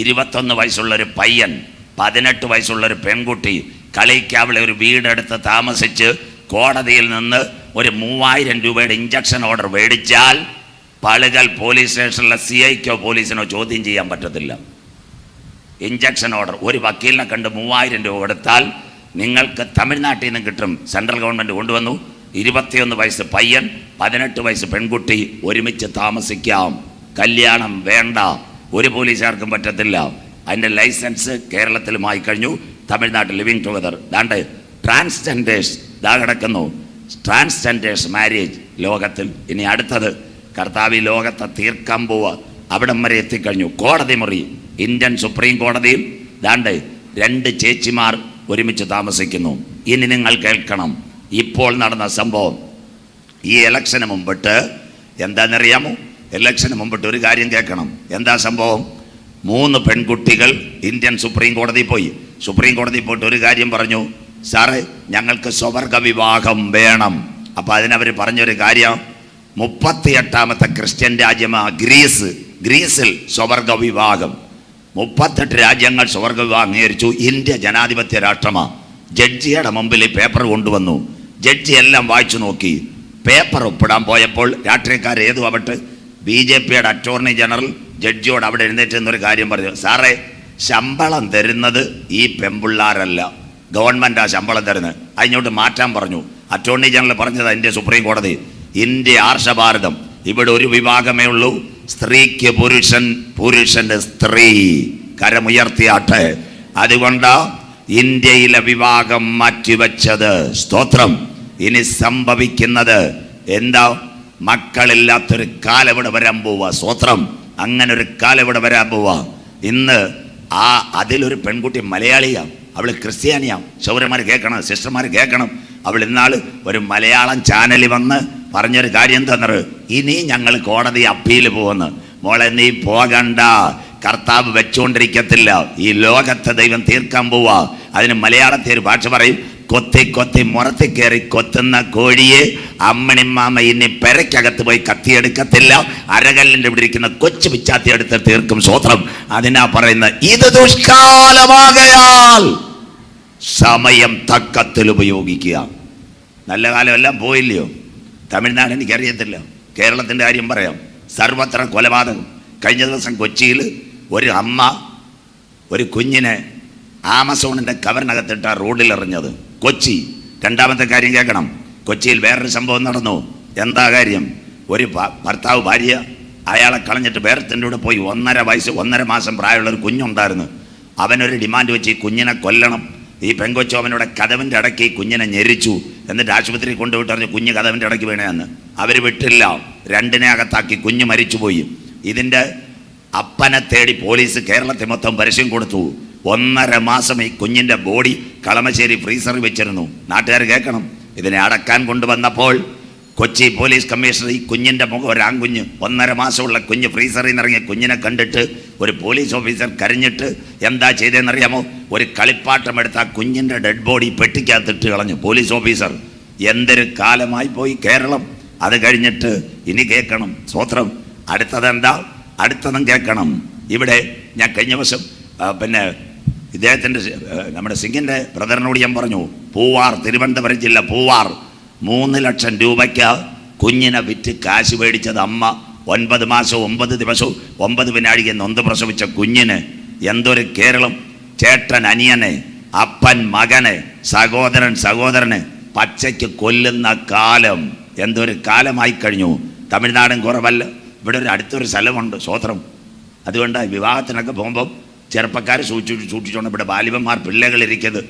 21 വയസ്സുള്ളൊരു പയ്യൻ, 18 വയസ്സുള്ളൊരു പെൺകുട്ടി കളിക്കാവിളെ ഒരു വീടെടുത്ത് താമസിച്ച് കോടതിയിൽ നിന്ന് ഒരു 3000 രൂപയുടെ ഇഞ്ചക്ഷൻ ഓർഡർ മേടിച്ചാൽ പളുകൽ പോലീസ് സ്റ്റേഷനിലെ CIക്കോ പോലീസിനോ ചോദ്യം ചെയ്യാൻ പറ്റത്തില്ല. ഇഞ്ചക്ഷൻ ഓർഡർ ഒരു വക്കീലിനെ കണ്ട് 3000 രൂപ കൊടുത്താൽ നിങ്ങൾക്ക് തമിഴ്നാട്ടിൽ നിന്ന് കിട്ടും. സെൻട്രൽ ഗവൺമെൻറ് കൊണ്ടുവന്നു. 21 വയസ്സ് പയ്യൻ, 18 വയസ്സ് പെൺകുട്ടി ഒരുമിച്ച് താമസിക്കാം. കല്യാണം വേണ്ട. ഒരു പോലീസുകാർക്കും പറ്റത്തില്ല. അതിൻ്റെ ലൈസൻസ് കേരളത്തിലുമായി കഴിഞ്ഞു. തമിഴ്നാട്ടിൽ ലിവിങ് ടുഗദർ. ദാണ്ട് ട്രാൻസ്ജെൻഡേഴ്സ് ദാ കിടക്കുന്നു. ട്രാൻസ്ജെൻഡേഴ്സ് മാരേജ് ലോകത്തിൽ. ഇനി അടുത്തത് കർത്താവ് ലോകത്തെ തീർക്കാൻ പോവുക. അവിടം വരെ എത്തിക്കഴിഞ്ഞു. കോടതി മുറി ഇന്ത്യൻ സുപ്രീം കോടതിയിൽ ദാണ്ട് 2 ചേച്ചിമാർ ഒരുമിച്ച് താമസിക്കുന്നു. ഇനി നിങ്ങൾ കേൾക്കണം ഇപ്പോൾ നടന്ന സംഭവം. ഈ ഇലക്ഷന് മുമ്പിട്ട് എന്താണെന്നറിയാമോ? ഇലക്ഷന് മുമ്പിട്ട് ഒരു കാര്യം കേൾക്കണം. എന്താ സംഭവം? 3 പെൺകുട്ടികൾ ഇന്ത്യൻ സുപ്രീം കോടതിയിൽ പോയി. സുപ്രീം കോടതിയിൽ പോയിട്ട് ഒരു കാര്യം പറഞ്ഞു. സാറേ, ഞങ്ങൾക്ക് സ്വർഗ വിവാഹം വേണം. അപ്പോൾ അതിനവർ പറഞ്ഞൊരു കാര്യം, 38ാമത്തെ ക്രിസ്ത്യൻ രാജ്യമാണ് ഗ്രീസ്. ഗ്രീസിൽ സ്വർഗ വിവാഹം. 38 രാജ്യങ്ങൾ സ്വർഗ വിവാഹം അംഗീകരിച്ചു. ഇന്ത്യ ജനാധിപത്യ രാഷ്ട്രമാണ്. ജഡ്ജിയുടെ മുമ്പിൽ ഈ പേപ്പർ കൊണ്ടുവന്നു. ജഡ്ജി എല്ലാം വായിച്ചു നോക്കി. പേപ്പർ ഒപ്പിടാൻ പോയപ്പോൾ രാഷ്ട്രീയക്കാർ ഏതുമാവട്ടെ BJPയുടെ അറ്റോർണി ജനറൽ ജഡ്ജിയോട് അവിടെ എഴുന്നേറ്റ് എന്നൊരു കാര്യം പറഞ്ഞു. സാറേ, ശമ്പളം തരുന്നത് ഈ പെമ്പിള്ളാരല്ല, ഗവൺമെൻറ്റാണ് ശമ്പളം തരുന്നത്. അതിനോട്ട് മാറ്റാൻ പറഞ്ഞു. അറ്റോർണി ജനറൽ പറഞ്ഞത് ഇന്ത്യ സുപ്രീം കോടതി, ഇന്ത്യ ആർഷഭാരതം, ഇവിടെ ഒരു വിഭാഗമേ ഉള്ളൂ, സ്ത്രീക്ക് പുരുഷൻ, പുരുഷന് സ്ത്രീ. കരമുയർത്തിയാട്ടെ. അതുകൊണ്ട് ഇന്ത്യയിലെ വിവാഹം മാറ്റിവെച്ചത്. സ്തോത്രം. ഇനി സംഭവിക്കുന്നത് എന്താ? മക്കളില്ലാത്തൊരു കാലം ഇവിടെ വരാൻ പോവുക. സ്തോത്രം. അങ്ങനെ ഒരു കാലം ഇവിടെ വരാൻ പോവുക. ഇന്ന് അതിലൊരു പെൺകുട്ടി മലയാളിയാണ്, അവൾ ക്രിസ്ത്യാനിയാണ്. ശൗര്യന്മാർ കേൾക്കണം, സിസ്റ്റർമാർ കേൾക്കണം. അവൾ ഇന്നാൾ ഒരു മലയാളം ചാനലിൽ വന്ന് പറഞ്ഞൊരു കാര്യം തന്നത്, ഇനി ഞങ്ങൾ കോടതി അപ്പീൽ പോകുന്നു. മോളെ, നീ പോകണ്ട, കർത്താവ് വെച്ചുകൊണ്ടിരിക്കത്തില്ല. ഈ ലോകത്തെ ദൈവം തീർക്കാൻ പോവാ. അതിന് മലയാളത്തിൽ ഒരു ഭാഷ പറയും, കൊത്തി കൊത്തി മുറത്തി കയറി കൊത്തുന്ന കോഴിയെ അമ്മണിമാമ ഇനി പെരയ്ക്കകത്ത് പോയി കത്തിയെടുക്കത്തില്ല, അരകല്ലിൻ്റെ ഇവിടെ ഇരിക്കുന്ന കൊച്ചു പിച്ചാത്തി എടുത്ത് തീർക്കും. സ്വോത്രം. അതിനാ പറയുന്നത്, ഇത് ദുഷ്കാലമാകയാൽ സമയം തക്കത്തിൽ ഉപയോഗിക്കുക. നല്ല കാലമെല്ലാം പോയില്ലയോ? തമിഴ്നാട് എനിക്കറിയത്തില്ല, കേരളത്തിൻ്റെ കാര്യം പറയാം. സർവത്ര കൊലപാതകം. കഴിഞ്ഞ ദിവസം കൊച്ചിയിൽ ഒരു അമ്മ ഒരു കുഞ്ഞിനെ ആമസോണിൻ്റെ കവറിനകത്തിട്ട റോഡിൽ എറിഞ്ഞത്. കൊച്ചി. രണ്ടാമത്തെ കാര്യം കേൾക്കണം. കൊച്ചിയിൽ വേറൊരു സംഭവം നടന്നു. എന്താ കാര്യം? ഒരു ഭർത്താവ് ഭാര്യ അയാളെ കളഞ്ഞിട്ട് വേറത്തിൻ്റെ കൂടെ പോയി. 1.5 മാസം പ്രായമുള്ളൊരു കുഞ്ഞുണ്ടായിരുന്നു. അവനൊരു ഡിമാൻഡ് വെച്ച് ഈ കുഞ്ഞിനെ കൊല്ലണം. ഈ പെങ്കൊച്ചു അവനോട് കതവിൻ്റെ ഇടയ്ക്ക് ഈ കുഞ്ഞിനെ ഞെരിച്ചു. എന്നിട്ട് ആശുപത്രിയിൽ കൊണ്ടുപോയിട്ട് പറഞ്ഞു കുഞ്ഞ് കതവിൻ്റെ ഇടയ്ക്ക് വീണതെന്ന്. അവർ വിട്ടില്ല. 2 അകത്താക്കി. കുഞ്ഞ് മരിച്ചുപോയി. ഇതിൻ്റെ അപ്പനെ തേടി പോലീസ് കേരളത്തിൽ മൊത്തം പരസ്യം കൊടുത്തു. 1.5 മാസം ഈ കുഞ്ഞിൻ്റെ ബോഡി കളമശ്ശേരി ഫ്രീസറിൽ വെച്ചിരുന്നു. നാട്ടുകാർ കേൾക്കണം. ഇതിനെ അടക്കാൻ കൊണ്ടുവന്നപ്പോൾ കൊച്ചി പോലീസ് കമ്മീഷണർ ഈ കുഞ്ഞിൻ്റെ മുഖം, ഒരു ആൺകുഞ്ഞ്, 1.5 മാസമുള്ള കുഞ്ഞ് ഫ്രീസറിൽ നിന്ന് ഇറങ്ങിയ കുഞ്ഞിനെ കണ്ടിട്ട് ഒരു പോലീസ് ഓഫീസർ കരഞ്ഞിട്ട് എന്താ ചെയ്തതെന്നറിയാമോ? ഒരു കളിപ്പാട്ടം എടുത്ത് ആ കുഞ്ഞിൻ്റെ ഡെഡ് ബോഡി പെട്ടിക്കകത്തിട്ട് കളഞ്ഞു പോലീസ് ഓഫീസർ. എന്തൊരു കാലമായി പോയി കേരളം. അത് കഴിഞ്ഞിട്ട് ഇനി കേൾക്കണം. സ്വോത്രം. അടുത്തതെന്താ? അടുത്തതും കേൾക്കണം. ഇവിടെ ഞാൻ കഴിഞ്ഞ ദിവസം പിന്നെ ഇദ്ദേഹത്തിൻ്റെ നമ്മുടെ സിംഗിൻ്റെ ബ്രദറിനോട് ഞാൻ പറഞ്ഞു, പൂവാർ, തിരുവനന്തപുരം ജില്ല പൂവാർ, 3 ലക്ഷം രൂപയ്ക്ക് കുഞ്ഞിനെ വിറ്റ് കാശ് മേടിച്ചത് അമ്മ. 9 മാസവും 9 ദിവസവും 9 വിനാഴിക നൊന്ത് പ്രസവിച്ച കുഞ്ഞിന്. എന്തൊരു കേരളം. ചേട്ടൻ അനിയനെ, അപ്പൻ മകനെ, സഹോദരൻ സഹോദരനെ പച്ചയ്ക്ക് കൊല്ലുന്ന കാലം. എന്തൊരു കാലമായി കഴിഞ്ഞു. തമിഴ്നാടും കുറവല്ല. ഇവിടെ ഒരു അടുത്തൊരു സ്ഥലമുണ്ട്. സ്വോത്രം. അതുകൊണ്ട് വിവാഹത്തിനൊക്കെ പോകുമ്പം ചെറുപ്പക്കാർ സൂക്ഷിച്ചോണ്ട്. ഇവിടെ ബാലിബന്മാർ പിള്ളേകളിരിക്കുന്നത്.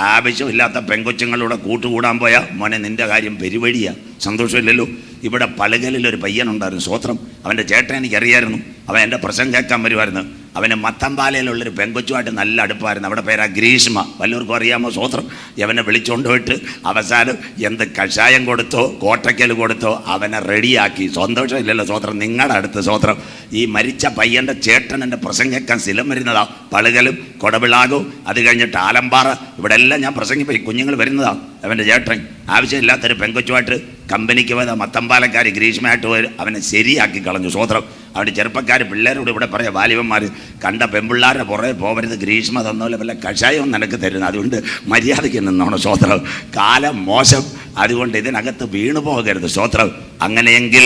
ആവശ്യമില്ലാത്ത പെങ്കൊച്ചുങ്ങളുടെ കൂട്ടുകൂടാൻ പോയാൽ മോനെ നിൻ്റെ കാര്യം പെരുവഴിയാണ്. സന്തോഷമില്ലല്ലോ. ഇവിടെ പളുകലിൽ ഒരു പയ്യനുണ്ടായിരുന്നു, സ്വോത്രം. അവൻ്റെ ചേട്ടൻ എനിക്കറിയായിരുന്നു. അവൻ എൻ്റെ പ്രസംഗം കേൾക്കാൻ വരുമായിരുന്നു. അവന് മത്തമ്പാലയിലുള്ളൊരു പെങ്കൊച്ചുമായിട്ട് നല്ല അടുപ്പായിരുന്നു. അവിടെ പേരാ ഗ്രീഷ്മ, വല്ലവർക്കും അറിയാമോ? സ്വോത്രം. അവനെ വിളിച്ചുകൊണ്ട് പോയിട്ട് അവസാനം എന്ത് കഷായം കൊടുത്തോ കോട്ടയ്ക്കൽ കൊടുത്തോ അവനെ റെഡിയാക്കി. സന്തോഷമില്ലല്ലോ സ്വോത്രം നിങ്ങളുടെ അടുത്ത് സ്വോത്രം. ഈ മരിച്ച പയ്യൻ്റെ ചേട്ടൻ എൻ്റെ പ്രസംഗം കേൾക്കാൻ സ്ഥലം വരുന്നതാ. പളുകലും കൊടവിളാകും, അത് കഴിഞ്ഞിട്ട് ആലമ്പാറ, ഇവിടെ എല്ലാം ഞാൻ പ്രസംഗിപ്പോയി കുഞ്ഞുങ്ങൾ വരുന്നതാ. അവൻ്റെ ചേട്ടൻ ആവശ്യമില്ലാത്തൊരു പെങ്കൊച്ചുമായിട്ട് കമ്പനിക്ക് പോയത് മത്തമ്പാലക്കാർ ഗ്രീഷ്മയായിട്ട് പോയി അവനെ ശരിയാക്കി കളഞ്ഞു സ്വോത്രം. അവൻ്റെ ചെറുപ്പക്കാർ പിള്ളേരോട് ഇവിടെ പറയാം, വാലിബന്മാർ കണ്ട പെൺപിള്ളാരുടെ പുറകെ പോകരുത്, ഗ്രീഷ്മ തന്നോലെ വല്ല കഷായവും നിനക്ക് തരുന്നു, അതുകൊണ്ട് മര്യാദയ്ക്ക് നിന്നോണം സ്വോത്രം. കാലം മോശം, അതുകൊണ്ട് ഇതിനകത്ത് വീണു പോകരുത് സ്വോത്രം. അങ്ങനെയെങ്കിൽ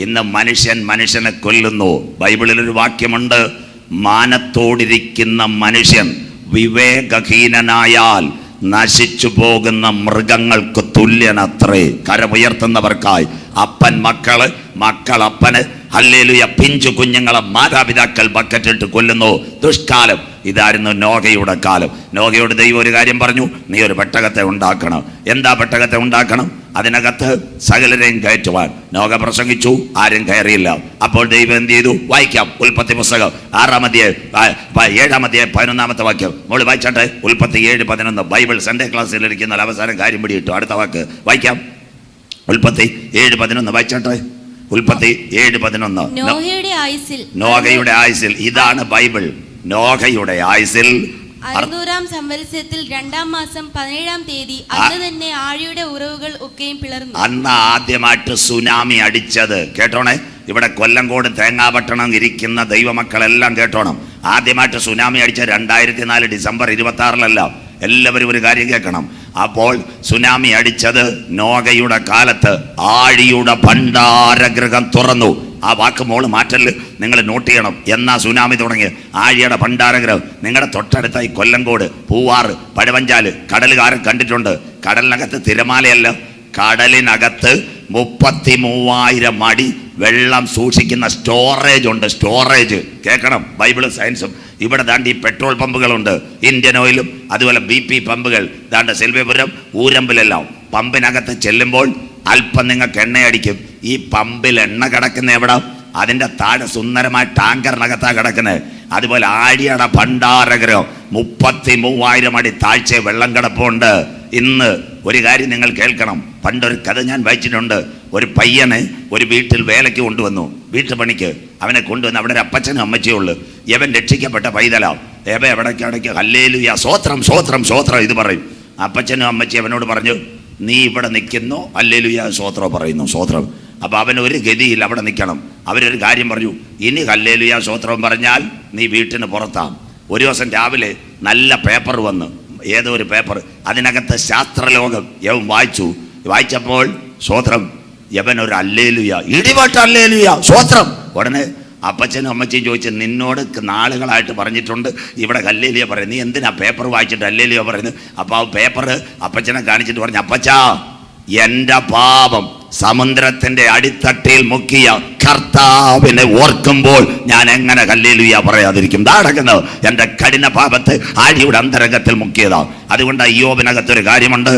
ഇന്ന് മനുഷ്യനെ കൊല്ലുന്നു. ബൈബിളിലൊരു വാക്യമുണ്ട്, മാനത്തോടിരിക്കുന്ന മനുഷ്യൻ വിവേകഹീനനായാൽ നശിച്ചു പോകുന്ന മൃഗങ്ങൾക്ക് തുല്യനത്രേ. കരമുയർത്തുന്നവർക്കായി അപ്പൻ മക്കള്, മക്കൾ അപ്പന്, ഹല്ലേലൂയ, പിഞ്ചു കുഞ്ഞുങ്ങളെ മാതാപിതാക്കൾ ബക്കറ്റിട്ട് കൊല്ലുന്നു. ദുഷ്കാലം ഇതായിരുന്നു നോഹയുടെ കാലം. നോഹയോട് ദൈവം ഒരു കാര്യം പറഞ്ഞു, നീ ഒരു പെട്ടകത്തെ ഉണ്ടാക്കണം. എന്താ പെട്ടകത്തെ ഉണ്ടാക്കണം? അതിനകത്ത് സകലരെയും കയറ്റുവാൻ. നോഹ പ്രസംഗിച്ചു, ആരും കയറിയില്ല. അപ്പോൾ ദൈവം എന്ത് ചെയ്തു? വായിക്കാം, ഉൽപ്പത്തി പുസ്തകം 6-ാം അധ്യായം 7-ാം അധ്യായം 11-ാമത്തെ വാക്യം മോള് വായിച്ചാട്ടെ. ഉൽപ്പത്തി 7:11. ബൈബിൾ സൺഡേ ക്ലാസ്സിൽ ഇരിക്കുന്ന അവസാനം കാര്യം പിടിയിട്ടു. അടുത്ത വാക്ക് വായിക്കാം, ഉൽപ്പത്തി 7:11 വായിച്ചാട്ടെ. ഉൽപ്പത്തി 7:11. നോഹയുടെ ആയുസിൽ, ഇതാണ് ബൈബിൾ. നോഹയുടെ ആയുസിൽ 600-ാം സംവത്സരത്തിൽ 2-ാം മാസം 17-ാം തീയതി അന്ന് തന്നെ ആഴിയുടെ ഉറവുകൾ ഒക്കെയും പിളർന്നു. അന്ന് ആദ്യമായിട്ട് സുനാമി അടിച്ചത്. കേട്ടോണേ, ഇവിടെ കൊല്ലങ്കോട് തേങ്ങാപട്ടണം ഇരിക്കുന്ന ദൈവമക്കളെല്ലാം കേട്ടോണം. ആദ്യമായിട്ട് സുനാമി അടിച്ച 2004 ഡിസംബർ 26-ലല്ല. എല്ലാവരും ഒരു കാര്യം കേൾക്കണം. അപ്പോൾ സുനാമി അടിച്ചത് നോഹയുടെ കാലത്ത് ആഴിയുടെ ഭണ്ഡാരഗൃഹം തുറന്നു. ആ വാക്ക് മോള് മാറ്റല്, നിങ്ങൾ നോട്ട് ചെയ്യണം. എന്നാ സുനാമി തുടങ്ങി? ആഴിയുടെ ഭണ്ഡാരഗൃഹം. നിങ്ങളുടെ തൊട്ടടുത്തായി കൊല്ലങ്കോട്, പൂവാറ്, പഴവഞ്ചാല് കടലുകാരൻ കണ്ടിട്ടുണ്ട്. കടലിനകത്ത് തിരമാലയല്ല, കടലിനകത്ത് 33,000 അടി വെള്ളം സൂക്ഷിക്കുന്ന സ്റ്റോറേജ് ഉണ്ട്. സ്റ്റോറേജ് കേൾക്കണം, ബൈബിളും സയൻസും. ഇവിടെ ദാണ്ട് ഈ പെട്രോൾ പമ്പുകളുണ്ട്, ഇന്ത്യൻ ഓയിലും അതുപോലെ BP പമ്പുകൾ. ദാണ്ട് സെൽവപുരം, ഊരമ്പിലെല്ലാം പമ്പിനകത്ത് ചെല്ലുമ്പോൾ അല്പം നിങ്ങൾക്ക് എണ്ണയടിക്കും. ഈ പമ്പിൽ എണ്ണ കിടക്കുന്ന എവിടെ? അതിൻ്റെ താഴെ സുന്ദരമായ ടാങ്കറിനകത്താണ് കിടക്കുന്നത്. അതുപോലെ ആഴിയുടെ ഭണ്ഡാരഗൃഹം 33,000 അടി താഴ്ച വെള്ളം കിടപ്പുണ്ട്. ഇന്ന് ഒരു കാര്യം നിങ്ങൾ കേൾക്കണം. പണ്ടൊരു കഥ ഞാൻ വായിച്ചിട്ടുണ്ട്. ഒരു പയ്യനെ ഒരു വീട്ടിൽ വേലയ്ക്ക് കൊണ്ടുവന്നു, വീട്ടുപണിക്ക്. അവനെ കൊണ്ടുവന്ന് അവിടെ ഒരു അപ്പച്ചനും അമ്മച്ചിയും ഉള്ളു. യവൻ രക്ഷിക്കപ്പെട്ട പൈതലാവും. എവിടേക്ക് ഹല്ലേലൂയ, സ്വോത്രം സ്വോത്രം സ്വോത്രം ഇത് പറയും. അപ്പച്ചനും അമ്മച്ചി അവനോട് പറഞ്ഞു, നീ ഇവിടെ നിൽക്കുന്നു, ഹല്ലേലൂയ സ്വോത്രം പറയുന്നു, സ്വോത്രം. അപ്പോൾ അവൻ ഒരു ഗതിയിൽ അവിടെ നിൽക്കണം. അവരൊരു കാര്യം പറഞ്ഞു, ഇനി ഹല്ലേലൂയ സ്വോത്രം പറഞ്ഞാൽ നീ വീട്ടിന് പുറത്താം. ഒരു ദിവസം രാവിലെ നല്ല പേപ്പർ വന്ന്, ഏതോ ഒരു പേപ്പർ, അതിനകത്ത് ശാസ്ത്രലോകം യവൻ വായിച്ചപ്പോൾ സ്വോത്രം, യവൻ ഒരു ഹല്ലേലൂയ, ഇടിവട്ട ഹല്ലേലൂയ സ്വോത്രം. ഉടനെ അപ്പച്ചനും അമ്മച്ചിയും ചോദിച്ചു, നിന്നോട് നാളുകളായിട്ട് പറഞ്ഞിട്ടുണ്ട് ഇവിടെ ഹല്ലേലൂയ പറയും, നീ എന്തിനാ പേപ്പർ വായിച്ചിട്ട് ഹല്ലേലൂയ പറയുന്നത്? അപ്പോൾ ആ പേപ്പർ അപ്പച്ചനെ കാണിച്ചിട്ട് പറഞ്ഞു, അപ്പച്ചാ, എൻ്റെ പാപം സമുദ്രത്തിന്റെ അടിത്തട്ടിൽ മുക്കിയ കർത്താവിനെ ഓർക്കുമ്പോൾ ഞാൻ എങ്ങനെ ഹല്ലേലൂയ പറയാതിരിക്കും? നടക്കുന്നത് എൻ്റെ കഠിന പാപത്തെ ആഴിയുടെ അന്തരംഗത്തിൽ മുക്കിയതാ. അതുകൊണ്ട് അയ്യോബിനകത്തൊരു കാര്യമുണ്ട്,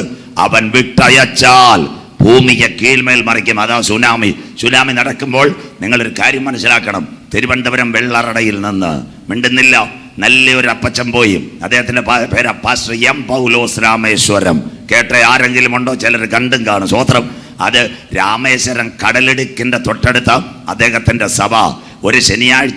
അവൻ വിട്ടയച്ചാൽ ഭൂമിയെ കീഴ്മേൽ മറിക്കും. അതാ സുനാമി. സുനാമി നടക്കുമ്പോൾ നിങ്ങളൊരു കാര്യം മനസ്സിലാക്കണം. തിരുവനന്തപുരം വെള്ളറടയിൽ നിന്ന് മിണ്ടുന്നില്ല, നല്ലൊരു അപ്പച്ചൻ പോയി. അദ്ദേഹത്തിൻ്റെ പേര് പാസ്റ്റർ M. പൗലോസ് രാമേശ്വരം. കേട്ട ആരെങ്കിലും ഉണ്ടോ? ചിലർ കണ്ടും കാണും, സ്വോത്രം. അത് രാമേശ്വരം കടലിടുക്കിൻ്റെ തൊട്ടടുത്ത അദ്ദേഹത്തിൻ്റെ സഭ. ഒരു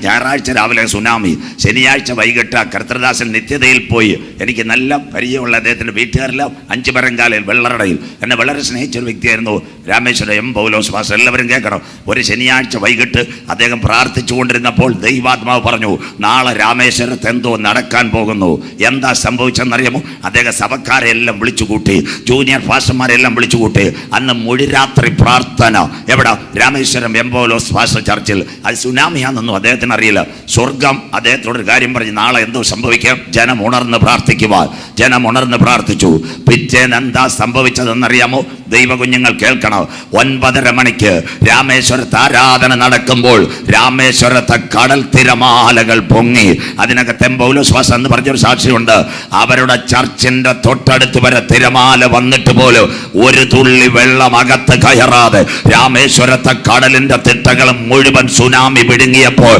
ഞായറാഴ്ച രാവിലെ സുനാമി, ശനിയാഴ്ച വൈകിട്ട് കർത്തൃദാസൻ നിത്യതയിൽ പോയി. എനിക്ക് നല്ല പരിചയമുള്ള അദ്ദേഹത്തിൻ്റെ വീട്ടുകാരെല്ലാം 5 മരങ്കാലയിൽ വെള്ളറടയിൽ എന്നെ വളരെ സ്നേഹിച്ചൊരു വ്യക്തിയായിരുന്നു രാമേശ്വരം M. പൗലോസ് പാസ്റ്റർ. എല്ലാവരും കേൾക്കണം. ഒരു ശനിയാഴ്ച വൈകിട്ട് അദ്ദേഹം പ്രാർത്ഥിച്ചു കൊണ്ടിരുന്നപ്പോൾ ദൈവാത്മാവ് പറഞ്ഞു, നാളെ രാമേശ്വരത്ത് എന്തോ നടക്കാൻ പോകുന്നു. എന്താ സംഭവിച്ചെന്നറിയാമോ? അദ്ദേഹം സഭക്കാരെ എല്ലാം വിളിച്ചു കൂട്ടി, ജൂനിയർ പാസ്റ്റർമാരെല്ലാം വിളിച്ചു കൂട്ടി. അന്ന് മുഴുരാത്രി പ്രാർത്ഥന. എവിടെ? രാമേശ്വരം M. പൗലോസ് പാസ്റ്റർ ചർച്ചിൽ. അത് സുനാമി സുനാമിയാണെന്നൊന്നും അദ്ദേഹത്തിന് അറിയില്ല. സ്വർഗം അദ്ദേഹത്തോടൊരു കാര്യം പറഞ്ഞ് നാളെ എന്തോ സംഭവിക്കാം, ജനം ഉണർന്ന് പ്രാർത്ഥിക്കുവാൻ. ജനം ഉണർന്ന് പ്രാർത്ഥിച്ചു. പിറ്റേന്ന് എന്താ സംഭവിച്ചതെന്നറിയാമോ? ദൈവകുഞ്ഞുങ്ങൾ കേൾക്കണം. 9:30 മണിക്ക് രാമേശ്വരത്ത് ആരാധന നടക്കുമ്പോൾ രാമേശ്വരത്തെ കടൽ തിരമാലകൾ പൊങ്ങി. അതിനകത്ത് പൗലോസ് എന്ന് പറഞ്ഞൊരു സാക്ഷിയുണ്ട്. അവരുടെ ചർച്ചിന്റെ തൊട്ടടുത്ത് വരെ തിരമാല വന്നിട്ട് പോലും ഒരു തുള്ളി വെള്ളം അകത്ത് കയറാതെ രാമേശ്വരത്തെ കടലിന്റെ തിട്ടകളും മുഴുവൻ സുനാമി വിഴുങ്ങിയപ്പോൾ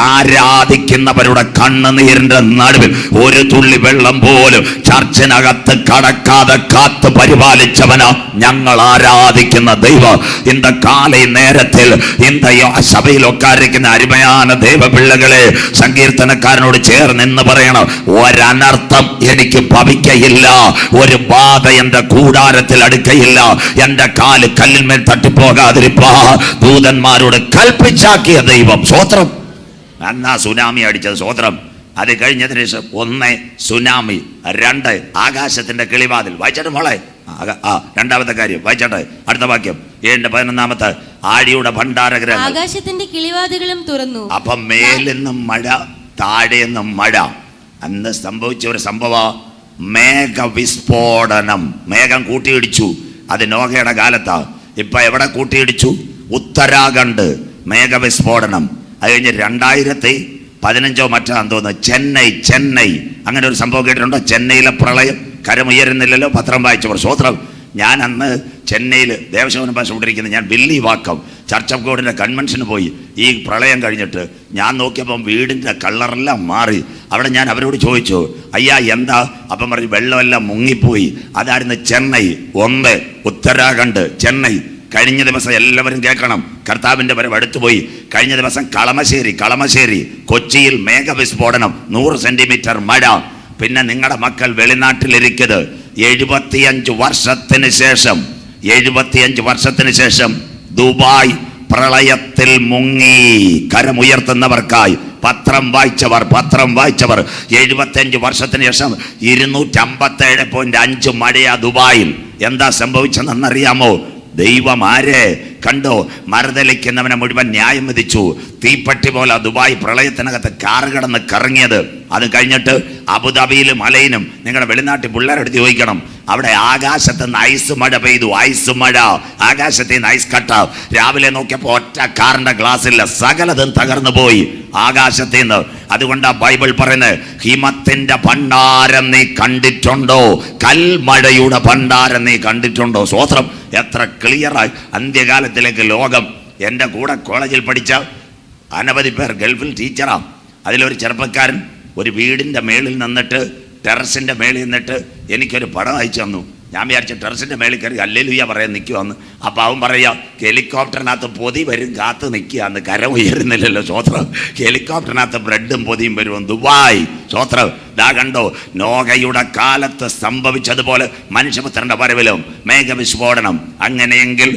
ആരാധിക്കുന്നവരുടെ കണ്ണുനീരിന്റെ നടുവിൽ ഒരു തുള്ളി വെള്ളം പോലും ചർച്ചിനകത്ത് കടക്കാതെ കാത്ത് പരിപാലിച്ചവനാ ഞങ്ങൾ ആരാധിക്കുന്ന ദൈവം. இந்த காலை நேரத்தில் இந்த സഭയിൽ ഉட்காരിക്കുന്ന അരുമயான ദൈവപിള്ളകളെ, സങ്കീർത്തനക്കാരനോട് ചേർന്ന് എന്ന് പറയണം, ഒരനർത്ഥം എനിക്ക് ഭവിക്കയില്ല, ഒരു ബാധ എന്റെ കൂടാരത്തിൽ അടുക്കയില്ല, എന്റെ കാല് കല്ലിന്മേൽ തട്ടിപ്പോകാതിരിപ്പാ ദൂതന്മാരോട് കൽപ്പിച്ചാക്കിയ ദൈവം. സ്വോത്രം. എന്നാ സുനാമി അടിച്ചത്. സ്വോത്രം. അത് കഴിഞ്ഞതിന് ശേഷം 1 സുനാമി, 2 ആകാശത്തിന്റെ കിളിവാതിൽ. വായിച്ചോട്ടെ മോളെ. രണ്ടാമത്തെ കാര്യം വായിച്ചോട്ടെ, അടുത്ത വാക്യം 7:11 ആഴിയുടെ ഭണ്ഡാരഗ്രഹം. ആകാശത്തിന്റെ കിളിവാതിലും തുറന്നു. അപ്പൊ മേലിന്നും മഴ, താഴെന്നും മഴ. അന്ന് സംഭവിച്ച ഒരു സംഭവം മേഘവിസ്ഫോടനം. മേഘം കൂട്ടിയിടിച്ചു. അത് നോഹയുടെ കാലത്താ. ഇപ്പൊ എവിടെ കൂട്ടിയിടിച്ചു? ഉത്തരാഖണ്ഡ് മേഘവിസ്ഫോടനം. അത് കഴിഞ്ഞ് 2015 മറ്റാന്ന് തോന്നുന്നു ചെന്നൈ അങ്ങനെ ഒരു സംഭവം കേട്ടിട്ടുണ്ടോ? ചെന്നൈയിലെ പ്രളയം. കരമുയരുന്നില്ലല്ലോ. പത്രം വായിച്ചവർ. സ്വോത്രം. ഞാൻ അന്ന് ചെന്നൈയിൽ ദേവശോഭന ഭാഷ കൊണ്ടിരിക്കുന്നത്, ഞാൻ വില്ലിവാക്കം ചർച്ച് ഓഫ് ഗോഡിൻ്റെ കൺവെൻഷന് പോയി. ഈ പ്രളയം കഴിഞ്ഞിട്ട് ഞാൻ നോക്കിയപ്പം വീടിൻ്റെ കളറെല്ലാം മാറി. അവിടെ ഞാൻ അവരോട് ചോദിച്ചു, അയ്യാ എന്താ? അപ്പം പറഞ്ഞു വെള്ളമെല്ലാം മുങ്ങിപ്പോയി. അതായിരുന്നു ചെന്നൈ. 1 ഉത്തരാഖണ്ഡ്, ചെന്നൈ. കഴിഞ്ഞ ദിവസം എല്ലാവരും കേൾക്കണം, കർത്താവിൻ്റെ വരവ് അടുത്തുപോയി. കഴിഞ്ഞ ദിവസം കളമശ്ശേരി കൊച്ചിയിൽ മേഘവിസ്ഫോടനം, 100 സെന്റിമീറ്റർ മഴ. പിന്നെ നിങ്ങളുടെ മക്കൾ വെളിനാട്ടിലിരിക്കുന്നത് 75 വർഷത്തിന് ശേഷം ദുബായ് പ്രളയത്തിൽ മുങ്ങി. കരമുയർത്തുന്നവർക്കായി പത്രം വായിച്ചവർ 75 വർഷത്തിന് ശേഷം 257.5 മഴയാ ദുബായിൽ. എന്താ സംഭവിച്ചതെന്നറിയാമോ? ദൈവം ആരെ കണ്ടോ? മറുതലിക്കുന്നവനെ മുഴുവൻ ന്യായം വിധിച്ചു. തീപ്പട്ടി പോലെ ദുബായ് പ്രളയത്തിനകത്ത് കാറ് കിടന്ന് കറങ്ങിയത്. അത് കഴിഞ്ഞിട്ട് അബുദാബിയിലും മലയിലും നിങ്ങളുടെ വെളിനാട്ടിൽ പിള്ളേരെടുത്ത് ചോദിക്കണം, അവിടെ ആകാശത്ത് നിന്ന് ഐസ് മഴ പെയ്തു. ഐസ് മഴ, ആകാശത്തിൽ നിന്ന് ഐസ് കട്ട. രാവിലെ നോക്കിയപ്പോൾ ഒറ്റ കാറിന്റെ ഗ്ലാസ് ഇല്ല, സകലതും തകർന്നു പോയി ആകാശത്തിൽ നിന്ന്. അതുകൊണ്ടാ ബൈബിൾ പറയുന്നത്, ഹിമത്തിന്റെ ഭണ്ഡാരം നീ കണ്ടിട്ടുണ്ടോ? കൽമഴയുടെ ഭണ്ഡാരം നീ കണ്ടിട്ടുണ്ടോ? സ്വോത്രം. എത്ര ക്ലിയറായി അന്ത്യകാലത്തിലേക്ക് ലോകം. എൻ്റെ കൂടെ കോളേജിൽ പഠിച്ച അനവധി പേർ ഗൾഫിൽ ടീച്ചറാണ്. അതിലൊരു ചെറുപ്പക്കാരൻ ഒരു വീടിൻ്റെ മേളിൽ നിന്നിട്ട്, ടെറസിൻ്റെ മേളിൽ നിന്നിട്ട് എനിക്കൊരു പടം അയച്ചു തന്നു. ഞാൻ വിചാരിച്ച ടെറസിൻ്റെ മേളിൽ കയറി ഹല്ലേലൂയ പറയാൻ നിൽക്കുവാന്ന്. അപ്പോൾ അവൻ പറയാം, ഹെലികോപ്റ്ററിനകത്ത് പൊതി വരും കാത്ത് നിൽക്കുകയെന്ന്. കര ഉയരുന്നില്ലല്ലോ. സ്വോത്രം. ഹെലികോപ്റ്ററിനകത്ത് ബ്രെഡും പൊതിയും വരുമെന്ന്. ദുബായ്. സ്വോത്രം. ദാ കണ്ടോ, നോഹയുടെ കാലത്ത് സംഭവിച്ചതുപോലെ മനുഷ്യപുത്രന്റെ വരവിലും മേഘവിസ്ഫോടനം. അങ്ങനെയെങ്കിൽ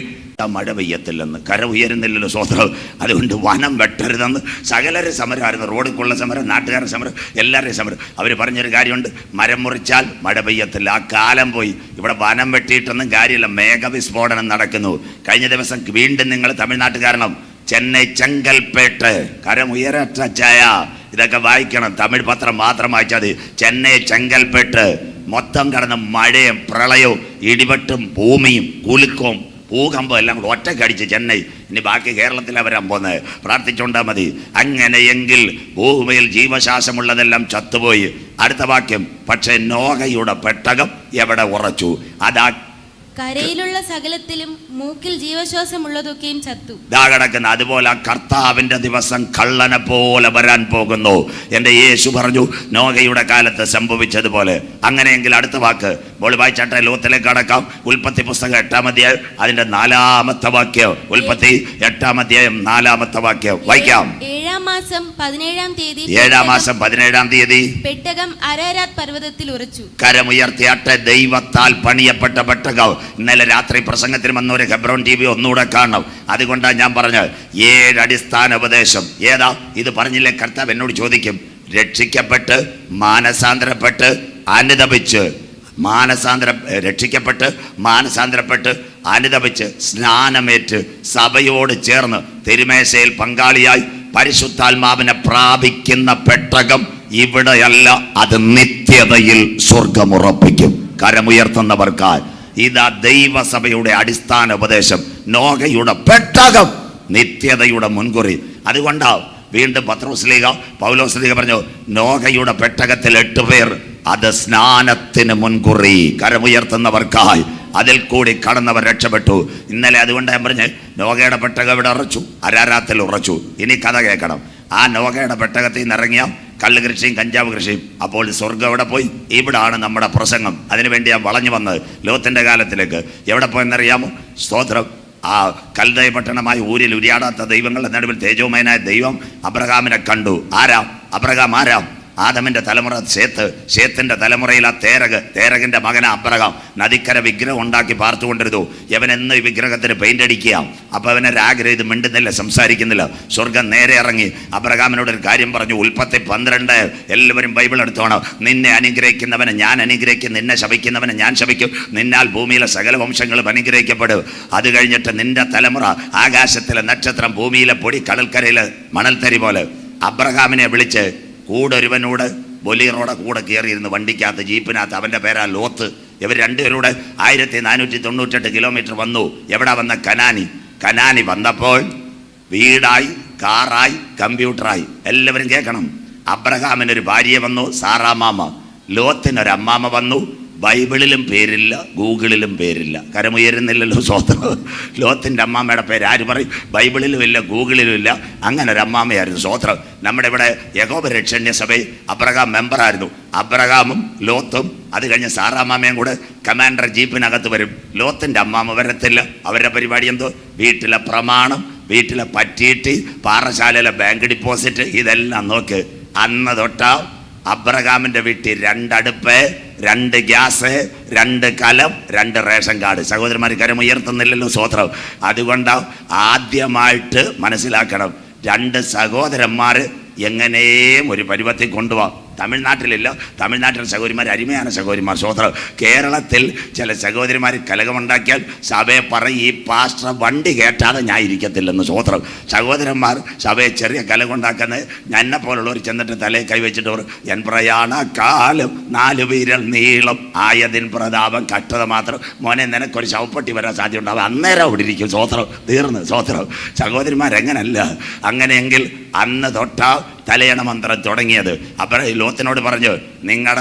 മഴ പെയ്യത്തില്ലെന്ന്. കര ഉയരുന്നില്ലല്ലോ. സ്വോത്രം. അതുകൊണ്ട് വനം വെട്ടരുതെന്ന് സകലരെ സമരമായിരുന്നു. റോഡിക്കുള്ള സമരം, നാട്ടുകാരുടെ സമരം, എല്ലാവരുടെയും സമരം. അവർ പറഞ്ഞൊരു കാര്യമുണ്ട്, മരം മുറിച്ചാൽ മഴ പെയ്യത്തില്ല. ആ കാലം പോയി. ഇവിടെ വനം വെട്ടിയിട്ടൊന്നും കാര്യമില്ല. മേഘവിസ്ഫോടനം നടക്കുന്നു. കഴിഞ്ഞ ദിവസം വീണ്ടും നിങ്ങൾ തമിഴ്നാട്ടുകാരണം, ചെന്നൈ ചെങ്കൽപ്പേട്ട് കരമുയരറ്റ ചായ. ഇതൊക്കെ വായിക്കണം. തമിഴ് പത്രം മാത്രം വായിച്ചാൽ മതി. ചെന്നൈ ചെങ്കൽപ്പേട്ട് മൊത്തം കടന്ന് മഴയും പ്രളയവും ഇടിവെട്ടും ഭൂമിയും കുലുക്കവും ഭൂകമ്പം എല്ലാം കൂടെ ഒറ്റക്കടിച്ച് ചെന്നൈ. ഇനി ബാക്കി കേരളത്തിലാണ് വരാൻ പോകുന്നത്. പ്രാർത്ഥിച്ചുകൊണ്ടാൽ മതി. അങ്ങനെയെങ്കിൽ ഭൂമിയിൽ ജീവശ്വാസമുള്ളതെല്ലാം ചത്തുപോയി. അടുത്ത വാക്യം, പക്ഷേ നോഹയുടെ പെട്ടകം എവിടെ ഉറച്ചു? അതാ കരയിലുള്ള സകലത്തിലും മൂക്കിൽ ജീവശ്വാസമുള്ളതൊക്കെയും ചത്തു. ദാ കിടക്കുന്ന. അതുപോലെ കർത്താവിന്റെ ദിവസം കള്ളനെ പോലെ വരാൻ പോകുന്നു. എൻ്റെ യേശു പറഞ്ഞു, നോഹയുടെ കാലത്ത് സംഭവിച്ചതുപോലെ. അങ്ങനെയെങ്കിൽ അടുത്ത വാക്ക് ബോൾ വായിച്ചാട്ടെ. ലോകത്തിലേക്ക് കടക്കാം. ഉൽപ്പത്തി പുസ്തകം 8-ാം അധ്യായം അതിന്റെ 4-ാമത്തെ വാക്യം. ഉൽപ്പത്തി 8-ാം അധ്യായം 4-ാമത്തെ വാക്യം വായിക്കാം. 7-ാം മാസം 17-ാം തീയതി പെട്ടകം അരാരാത്ത് പർവ്വതത്തിൽ ഉറച്ചു. കരമുയർത്തിയാട്ടെ. ദൈവത്താൽ പണിയപ്പെട്ട പെട്ടകം. ഇന്നലെ രാത്രി പ്രസംഗത്തിന് വന്നവര് ഹെബ്രോൻ TV ഒന്നുകൂടെ കാണണം. അതുകൊണ്ടാണ് ഞാൻ പറഞ്ഞത് 7 അടിസ്ഥാന ഉപദേശം. ഏതാ ഇത്? പറഞ്ഞില്ലേ? കർത്താവ് എന്നോട് ചോദിക്കും, രക്ഷിക്കപ്പെട്ട് മാനസാന്തരപ്പെട്ട് അനുതപിച്ച്, രക്ഷിക്കപ്പെട്ട് മാനസാന്തരപ്പെട്ട് അനുതപിച്ച് സ്നാനമേറ്റ് സഭയോട് ചേർന്ന് തിരുമേശയിൽ പങ്കാളിയായി പരിശുദ്ധാത്മാവിനെ പ്രാപിക്കുന്ന പെട്ടകം ഇവിടെയല്ല, അത് നിത്യതയിൽ സ്വർഗമുറപ്പിക്കും. കരമുയർത്തുന്നവർക്കായി ഇതാ ദൈവസഭയുടെ അടിസ്ഥാന ഉപദേശം. നോഹയുടെ പെട്ടകം നിത്യതയുടെ മുൻകുറി. അതുകൊണ്ടാവും വീണ്ടും പത്രോസ്ലീഹ പൗലോസ്ലീഹ പറഞ്ഞു, നോഹയുടെ പെട്ടകത്തിൽ 8 പേർ, അത് സ്നാനത്തിന് മുൻകുറി. കരമുയർത്തുന്നവർക്കായി അതിൽ കൂടി കടന്നവർ രക്ഷപ്പെട്ടു. ഇന്നലെ അതുകൊണ്ട് ഞാൻ പറഞ്ഞ് നോഹയുടെ പെട്ടകം ഇവിടെ ഉറച്ചു, അരാരാത്തിൽ ഉറച്ചു. ഇനി കഥ കേൾക്കണം. ആ നോഹയുടെ പെട്ടകത്തിൽ നിന്ന് ഇറങ്ങിയ കള്ള് കൃഷിയും കഞ്ചാവ് കൃഷിയും. അപ്പോൾ സ്വർഗം എവിടെ പോയി? ഇവിടാണ് നമ്മുടെ പ്രസംഗം. അതിനുവേണ്ടി ഞാൻ വളഞ്ഞു വന്നത് ലോത്തിന്റെ കാലത്തിലേക്ക്. എവിടെ പോയെന്നറിയാമോ? സ്തോത്രം. ആ കൽദയ പട്ടണമായ ഊരിൽ ഉരിയാടാത്ത ദൈവങ്ങളുടെ നടുവിൽ തേജോമയനായ ദൈവം അബ്രഹാമിനെ കണ്ടു. ആരാ അബ്രഹാം? ആരാ? ആദമിന്റെ തലമുറ ശേത്ത്, ശേത്തിന്റെ തലമുറയിൽ ആ തേരകിന്റെ മകന അബ്രഹാം നദിക്കര വിഗ്രഹം ഉണ്ടാക്കി പാർത്തുകൊണ്ടിരുന്നു. യവനെന്ന് ഈ വിഗ്രഹത്തിന് പെയിന്റ് അടിക്കുക. അപ്പൊ അവനെ ആഗ്രഹം ഇത് മിണ്ടുന്നില്ല, സംസാരിക്കുന്നില്ല. സ്വർഗം നേരെ ഇറങ്ങി അബ്രഹാമിനോട് ഒരു കാര്യം പറഞ്ഞു. ഉൽപ്പത്തി 12. എല്ലാവരും ബൈബിൾ എടുത്തോണം. നിന്നെ അനുഗ്രഹിക്കുന്നവനെ ഞാൻ അനുഗ്രഹിക്കും, നിന്നെ ശപിക്കുന്നവനെ ഞാൻ ശപിക്കും. നിന്നാൽ ഭൂമിയിലെ സകല വംശങ്ങളും അനുഗ്രഹിക്കപ്പെടും. അത് കഴിഞ്ഞിട്ട് നിന്റെ തലമുറ ആകാശത്തിലെ നക്ഷത്രം, ഭൂമിയിലെ പൊടി, കടൽക്കരയിലെ മണൽത്തരി പോലെ. അബ്രഹാമിനെ വിളിച്ച് കൂടെ ഒരുവനോട് ബൊലീറോടെ കൂടെ കയറിയിരുന്ന് വണ്ടിക്കകത്ത്, ജീപ്പിനകത്ത്. അവൻ്റെ പേരാ ലോത്ത്. ഇവർ രണ്ടുപേരൂടെ 1498 കിലോമീറ്റർ വന്നു. എവിടെ വന്ന? കനാനി വന്നപ്പോൾ വീടായി, കാറായി, കമ്പ്യൂട്ടറായി. എല്ലാവരും കേൾക്കണം. അബ്രഹാമിനൊരു ഭാര്യ വന്നു, സാറാമാമ. ലോത്തിനൊരു അമ്മാമ വന്നു. ബൈബിളിലും പേരില്ല, ഗൂഗിളിലും പേരില്ല. കരമുയരുന്നില്ലല്ലോ. സ്വന്തം ലോത്തിൻ്റെ അമ്മാമ്മയുടെ പേര് ആര് പറയും? ബൈബിളിലും ഇല്ല, ഗൂഗിളിലും ഇല്ല. അങ്ങനെ ഒരു അമ്മാമ്മയായിരുന്നു. സ്വോത്രം. നമ്മുടെ ഇവിടെ യഹോവ രക്ഷണ്യ സഭയിൽ അബ്രഹാം മെമ്പറായിരുന്നു. അബ്രഹാമും ലോത്തും അത് കഴിഞ്ഞ് സാറാമാമയും കൂടെ കമാൻഡർ ജീപ്പിനകത്ത് വരും. ലോത്തിൻ്റെ അമ്മാമ്മ വരത്തില്ല. അവരുടെ പരിപാടി എന്തോ? വീട്ടിലെ പ്രമാണം, വീട്ടിലെ പറ്റീട്ടി, പാറശാലയിലെ ബാങ്ക് ഡിപ്പോസിറ്റ്, ഇതെല്ലാം നോക്ക്. അന്ന് തൊട്ടാ അബ്രഹാമിന്റെ വീട്ടിൽ 2 അടുപ്പ്, 2 ഗ്യാസ്, 2 കലം, 2 റേഷൻ കാർഡ്. സഹോദരന്മാർ കരമുയർത്തുന്നില്ലല്ലോ. സ്വോത്രം. അതുകൊണ്ട് ആദ്യമായിട്ട് മനസ്സിലാക്കണം, 2 സഹോദരന്മാർ എങ്ങനെയും ഒരു പരുവത്തിൽ കൊണ്ടുപോകാം. തമിഴ്നാട്ടിലില്ല. തമിഴ്നാട്ടിലെ സഹോദരിമാർ അരുമയാണ് സഹോദരിമാർ. സ്വോത്രം. കേരളത്തിൽ ചില സഹോദരിമാർ കലകമുണ്ടാക്കിയാൽ സഭയെ പറയും, ഈ പാസ്റ്റർ വണ്ടി കേട്ടാതെ ഞാൻ ഇരിക്കത്തില്ലെന്ന്. സ്വോത്രം. സഹോദരന്മാർ സഭയെ ചെറിയ കലകുണ്ടാക്കുന്നത് എന്നെ പോലുള്ളവർ ചെന്നിട്ട് തലയിൽ കൈവച്ചിട്ട് പറയും, എൻ പ്രയാണ കാലം 4 വിരൽ നീളം ആയതിൻ പ്രതാപം കട്ടത മാത്രം. മോനെ, നിനക്കൊരു ശവപ്പെട്ടി വരാൻ സാധ്യത ഉണ്ടാവും. അന്നേരം അവിടെ ഇരിക്കും. സ്വോത്രം. തീർന്ന്. സ്വോത്രം. സഹോദരിമാരെങ്ങനല്ല. അങ്ങനെയെങ്കിൽ അന്ന് തൊട്ടാ തലയണ മന്ത്രം തുടങ്ങിയത്. അപ്പോൾ ലോത്തിനോട് പറഞ്ഞു,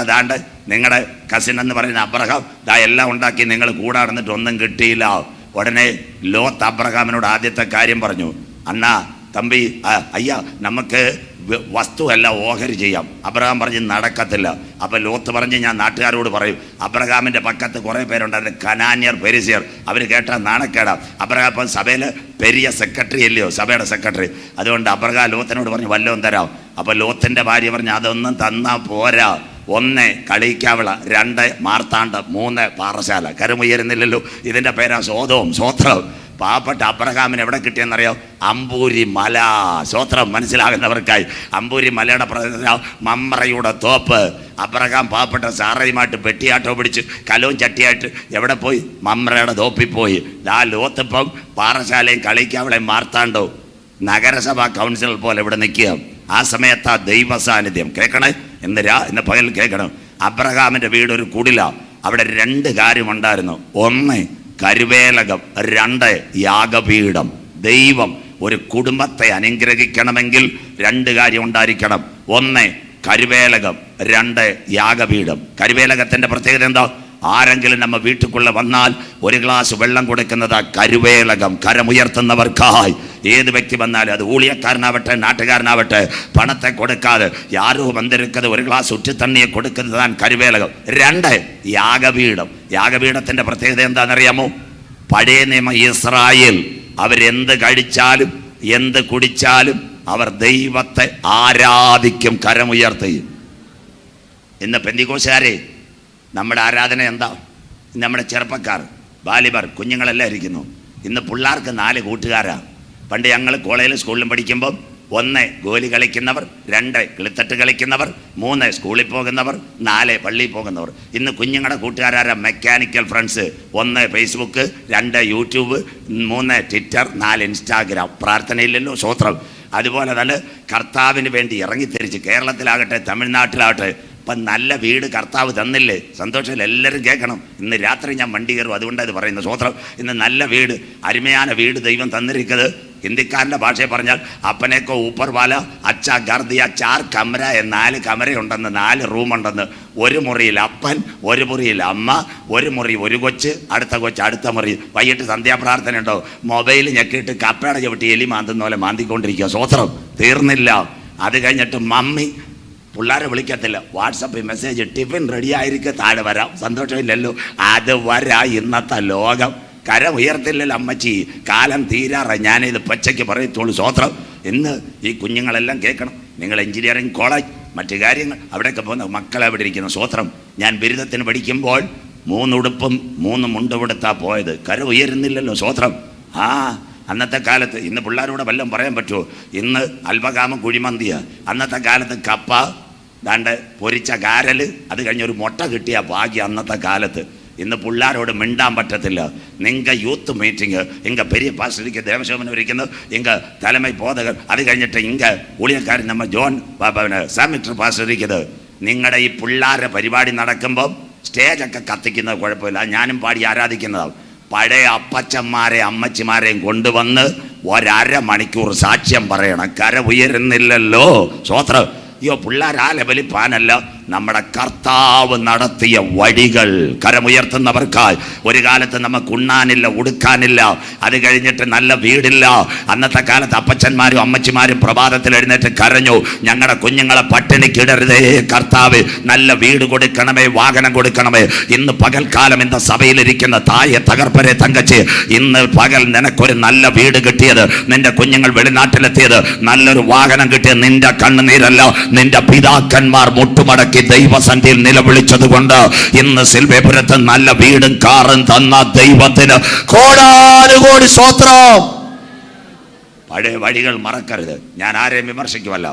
നിങ്ങളുടെ കസിൻ എന്ന് പറയുന്ന അബ്രഹാം എല്ലാം ഉണ്ടാക്കി, നിങ്ങൾ കൂടെ നടന്നിട്ട് ഒന്നും കിട്ടിയില്ല. ഉടനെ ലോത്ത് അബ്രഹാമിനോട് ആദ്യത്തെ കാര്യം പറഞ്ഞു, അണ്ണാ തമ്പി, അയ്യ, നമുക്ക് വസ്തുവല്ല ഓഹരി ചെയ്യാം. അബ്രഹാം പറഞ്ഞ് നടക്കത്തില്ല. അപ്പം ലോത്ത് പറഞ്ഞ്, ഞാൻ നാട്ടുകാരോട് പറയും. അബ്രഹാമിൻ്റെ പക്കത്ത് കുറേ പേരുണ്ടായിരുന്നു, കനാന്യർ, പെരിസിയർ. അവർ കേട്ടാൽ നാണക്കേടാം. അബ്രഹാം ഇപ്പം സഭയിൽ പെരിയ സെക്രട്ടറി അല്ലയോ, സഭയുടെ സെക്രട്ടറി. അതുകൊണ്ട് അബ്രഹാം ലോത്തിനോട് പറഞ്ഞു, വല്ലതും തരാം. അപ്പം ലോത്തിൻ്റെ ഭാര്യ പറഞ്ഞു, അതൊന്നും തന്നാൽ പോരാ. 1 കളിക്കാവിള, 2 മാർത്താണ്ഡ, 3 പാറശാല. കരമുയരുന്നില്ലല്ലോ. ഇതിൻ്റെ പേരാ സോതോം. സ്വോത്രം. പാവപ്പെട്ട അബ്രഹാമിന് എവിടെ കിട്ടിയെന്നറിയാം? അമ്പൂരി മല. സ്വോത്രം. മനസ്സിലാകുന്നവർക്കായി അമ്പൂരി മലയുടെ മമ്രയുടെ തോപ്പ്. അബ്രഹാം പാവപ്പെട്ട സാറയുമായിട്ട് പെട്ടിയാട്ടോ പിടിച്ച് കലവും ചട്ടിയായിട്ട് എവിടെ പോയി? മമ്രയുടെ തോപ്പിൽ പോയി. ലോത്തിപ്പം പാറശാലയും കളിക്കാവിളയും മാർത്താണ്ടോ നഗരസഭാ കൗൺസിലർ പോലെ ഇവിടെ നിൽക്കുക. ആ സമയത്ത് ആ ദൈവ സാന്നിധ്യം കേൾക്കണേ. ഇന്ന് പകൽ കേൾക്കണം. അബ്രഹാമിൻ്റെ വീടൊരു കുടില. അവിടെ 2 കാര്യമുണ്ടായിരുന്നു. 1 കരുവേലകം, 2 യാഗപീഠം. ദൈവം ഒരു കുടുംബത്തെ അനുഗ്രഹിക്കണമെങ്കിൽ 2 കാര്യം ഉണ്ടായിരിക്കണം. 1 കരുവേലകം, 2 യാഗപീഠം. കരുവേലകത്തിന്റെ പ്രത്യേകത എന്താ? ആരെങ്കിലും നമ്മ വീട്ടിൽക്കുള്ള വന്നാൽ 1 ഗ്ലാസ് വെള്ളം കൊടുക്കുന്നത് കരുവേലകം. കരമുയർത്തുന്നവർക്കായി ഏത് വ്യക്തി വന്നാലും, അത് ഊളിയക്കാരനാവട്ടെ, നാട്ടുകാരനാവട്ടെ, പണത്തെ കൊടുക്കാതെ യാരോ വന്നിരിക്കുന്നത് 1 ഗ്ലാസ് ഉച്ചത്തണ്ണിയെ കൊടുക്കുന്നതാണ് കരുവേലകം. 2 യാഗപീഠം. യാഗപീഠത്തിന്റെ പ്രത്യേകത എന്താണെന്നറിയാമോ? പഴയ നിയമ ഇസ്രായേൽ അവരെന്ത് കഴിച്ചാലും എന്ത് കുടിച്ചാലും അവർ ദൈവത്തെ ആരാധിക്കും. കരമുയർത്തി. ഇന്ന് പെന്തിക്കോസുകാരെ നമ്മുടെ ആരാധന എന്താ? നമ്മുടെ ചെറുപ്പക്കാർ, ബാലിബർ, കുഞ്ഞുങ്ങളെല്ലാം ഇരിക്കുന്നു. ഇന്ന് പിള്ളേർക്ക് 4 കൂട്ടുകാരാ. പണ്ട് ഞങ്ങൾ കോളേജിലും സ്കൂളിലും പഠിക്കുമ്പം 1 ഗോലി കളിക്കുന്നവർ, 2 കിളിത്തട്ട് കളിക്കുന്നവർ, 3 സ്കൂളിൽ പോകുന്നവർ, 4 പള്ളിയിൽ പോകുന്നവർ. ഇന്ന് കുഞ്ഞുങ്ങളുടെ കൂട്ടുകാരാരാ? Mechanical friends. 1 Facebook, 2 YouTube, 3 Twitter, 4 Instagram. പ്രാർത്ഥനയില്ലല്ലോ. സ്വോത്രം. അതുപോലെ തന്നെ കർത്താവിന് വേണ്ടി ഇറങ്ങിത്തിരിച്ച് കേരളത്തിലാകട്ടെ തമിഴ്നാട്ടിലാകട്ടെ ഇപ്പം നല്ല വീട് കർത്താവ് തന്നില്ലേ, സന്തോഷമില്ല. എല്ലാവരും കേൾക്കണം. ഇന്ന് രാത്രി ഞാൻ വണ്ടി കയറും, അതുകൊണ്ടാണ് ഇത് പറയുന്നത്. സ്വോത്രം. ഇന്ന് നല്ല വീട്, അരുമயான വീട് ദൈവം തന്നിരിക്കുന്നത്. ഹിന്ദിക്കാരൻ്റെ ഭാഷയെ പറഞ്ഞാൽ അപ്പനേക്കോ ഊപ്പർ വാല അച്ഛ ഗർദിയ 4 കമര, 4 കമരയുണ്ടെന്ന്, 4 റൂമുണ്ടെന്ന്. ഒരു മുറിയിൽ അപ്പൻ, ഒരു മുറിയിൽ അമ്മ, ഒരു മുറി ഒരു കൊച്ച്, അടുത്ത കൊച്ച് അടുത്ത മുറി. വൈകിട്ട് സന്ധ്യാപ്രാർത്ഥന ഉണ്ടോ, മൊബൈൽ ഞെക്കിയിട്ട് കപ്പയുടെ ചവിട്ടി എലി മാന്തുന്ന പോലെ മാന്തിക്കൊണ്ടിരിക്കുക. സ്വോത്രം. തീർന്നില്ല. അത് കഴിഞ്ഞിട്ട് മമ്മി പിള്ളേരെ വിളിക്കത്തില്ല, വാട്സപ്പിൽ മെസ്സേജ്, ടിഫിൻ റെഡി ആയിരിക്കും, താഴെ വരാം. സന്തോഷമില്ലല്ലോ. അത് വരാ ഇന്നത്തെ ലോകം. കര ഉയർത്തില്ലല്ലോ അമ്മച്ചി, കാലം തീരാറ. ഞാനിത് പച്ചയ്ക്ക് പറയത്തുള്ളൂ. സ്വോത്രം. ഇന്ന് ഈ കുഞ്ഞുങ്ങളെല്ലാം കേൾക്കണം. നിങ്ങൾ എഞ്ചിനീയറിംഗ് കോളേജ്, മറ്റു കാര്യങ്ങൾ, അവിടെയൊക്കെ പോകുന്ന മക്കളെ അവിടെ ഇരിക്കുന്ന. സ്വോത്രം. ഞാൻ ബിരുദത്തിന് പഠിക്കുമ്പോൾ 3 ഉടുപ്പും 3 മുണ്ടുമെടുത്താ പോയത്. കര ഉയരുന്നില്ലല്ലോ. സ്വോത്രം. അന്നത്തെ കാലത്ത്, ഇന്ന് പിള്ളേരോട് വല്ലതും പറയാൻ പറ്റുമോ? ഇന്ന് അൽബകാമം കുഴിമന്തിയ, അന്നത്തെ കാലത്ത് കപ്പ, ദാണ്ട് പൊരിച്ച കാരല്, അത് കഴിഞ്ഞൊരു മുട്ട കിട്ടിയ ഭാഗ്യം അന്നത്തെ കാലത്ത്. ഇന്ന് പിള്ളേരോട് മിണ്ടാൻ പറ്റത്തില്ല. നിങ്ങൾ യൂത്ത് മീറ്റിംഗ്, ഇങ്ങ പെരിയ പാസ്റ്ററിക്ക് ദേവശോഭനം ഇരിക്കുന്നത്, ഇങ്ങ തലമൈ ബോധകർ, അത് കഴിഞ്ഞിട്ട് ഇങ്ങ ഊഴിയക്കാരൻ നമ്മ ജോൺ സാമിറ്റർ പാസ്റ്റർ ഇരിക്കുന്നത്. നിങ്ങളുടെ ഈ പിള്ളേരുടെ പരിപാടി നടക്കുമ്പം സ്റ്റേജൊക്കെ കത്തിക്കുന്നത് കുഴപ്പമില്ല, ഞാനും പാടി ആരാധിക്കുന്നതാണ്. പഴയ അപ്പച്ചന്മാരെ അമ്മച്ചിമാരെയും കൊണ്ടുവന്ന് 1.5 മണിക്കൂർ സാക്ഷ്യം പറയണം. കര ഉയരുന്നില്ലല്ലോ. സ്വോത്രം. അയ്യോ, പിള്ളേർ ആ ലെവലിൽ പാനല്ല. നമ്മുടെ കർത്താവ് നടത്തിയ വഴികൾ കരമുയർത്തുന്നവർക്കായി. ഒരു കാലത്ത് നമുക്ക് ഉണ്ണാനില്ല, ഉടുക്കാനില്ല, അത് കഴിഞ്ഞിട്ട് നല്ല വീടില്ല. അന്നത്തെ കാലത്ത് അപ്പച്ചന്മാരും അമ്മച്ചിമാരും പ്രഭാതത്തിൽ എഴുന്നേറ്റ് കരഞ്ഞു, ഞങ്ങളുടെ കുഞ്ഞുങ്ങളെ പട്ടിണിക്കിടരുതേ കർത്താവ്, നല്ല വീട് കൊടുക്കണമേ, വാഹനം കൊടുക്കണമേ. ഇന്ന് പകൽക്കാലം ഇന്ന് സഭയിലിരിക്കുന്ന തായെ തകർപ്പരെ തങ്കച്ചി, ഇന്ന് പകൽ നിനക്കൊരു നല്ല വീട് കിട്ടിയത്, നിന്റെ കുഞ്ഞുങ്ങൾ വെളിനാട്ടിലെത്തിയത്, നല്ലൊരു വാഹനം കിട്ടിയത് നിന്റെ കണ്ണുനീരല്ല, നിന്റെ പിതാക്കന്മാർ മുട്ടുമടക്കി ദൈവസന്നിധിയിൽ നിലവിളിച്ചത് കൊണ്ട് ഇന്ന് സിൽവേപുരത്ത് നല്ല വീടും കാറും തന്ന ദൈവത്തിന് കോടാനുകോടി സ്തോത്രം. പഴയ വഴികൾ മറക്കരുത്. ഞാൻ ആരെയും വിമർശിക്കുമല്ല.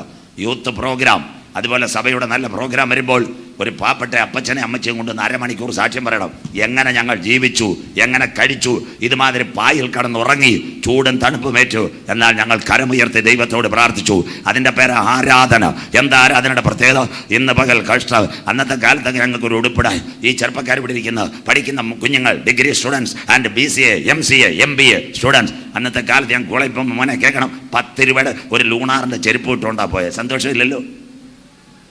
യൂത്ത് പ്രോഗ്രാം, അതുപോലെ സഭയുടെ നല്ല പ്രോഗ്രാം വരുമ്പോൾ ഒരു പാവപ്പെട്ട അപ്പച്ചനെ അമ്മച്ചയും കൊണ്ട് 1/2 മണിക്കൂർ സാക്ഷ്യം പറയണം. എങ്ങനെ ഞങ്ങൾ ജീവിച്ചു, എങ്ങനെ കഴിച്ചു, ഇതുമാതിരി പായിൽ കടന്നുറങ്ങി, ചൂടും തണുപ്പുമേറ്റു, എന്നാൽ ഞങ്ങൾ കരമുയർത്തി ദൈവത്തോട് പ്രാർത്ഥിച്ചു. അതിൻ്റെ പേര് ആരാധന. എന്താ ആരാധനയുടെ പ്രത്യേകത? ഇന്ന് പകൽ കഷ്ടം. അന്നത്തെ കാലത്ത് ഞങ്ങൾക്ക് ഒരു ഉടുപ്പിടായി. ഈ ചെറുപ്പക്കാർ ഇവിടെ ഇരിക്കുന്ന പഠിക്കുന്ന കുഞ്ഞുങ്ങൾ, degree students and BCA MCA MBA students. അന്നത്തെ കാലത്ത് ഞാൻ കുളയിപ്പം മോനെ കേൾക്കണം, 10 രൂപയുടെ ഒരു ലൂണാറിൻ്റെ ചെരുപ്പ് ഇട്ടുകൊണ്ടാ പോയത്. സന്തോഷമില്ലല്ലോ.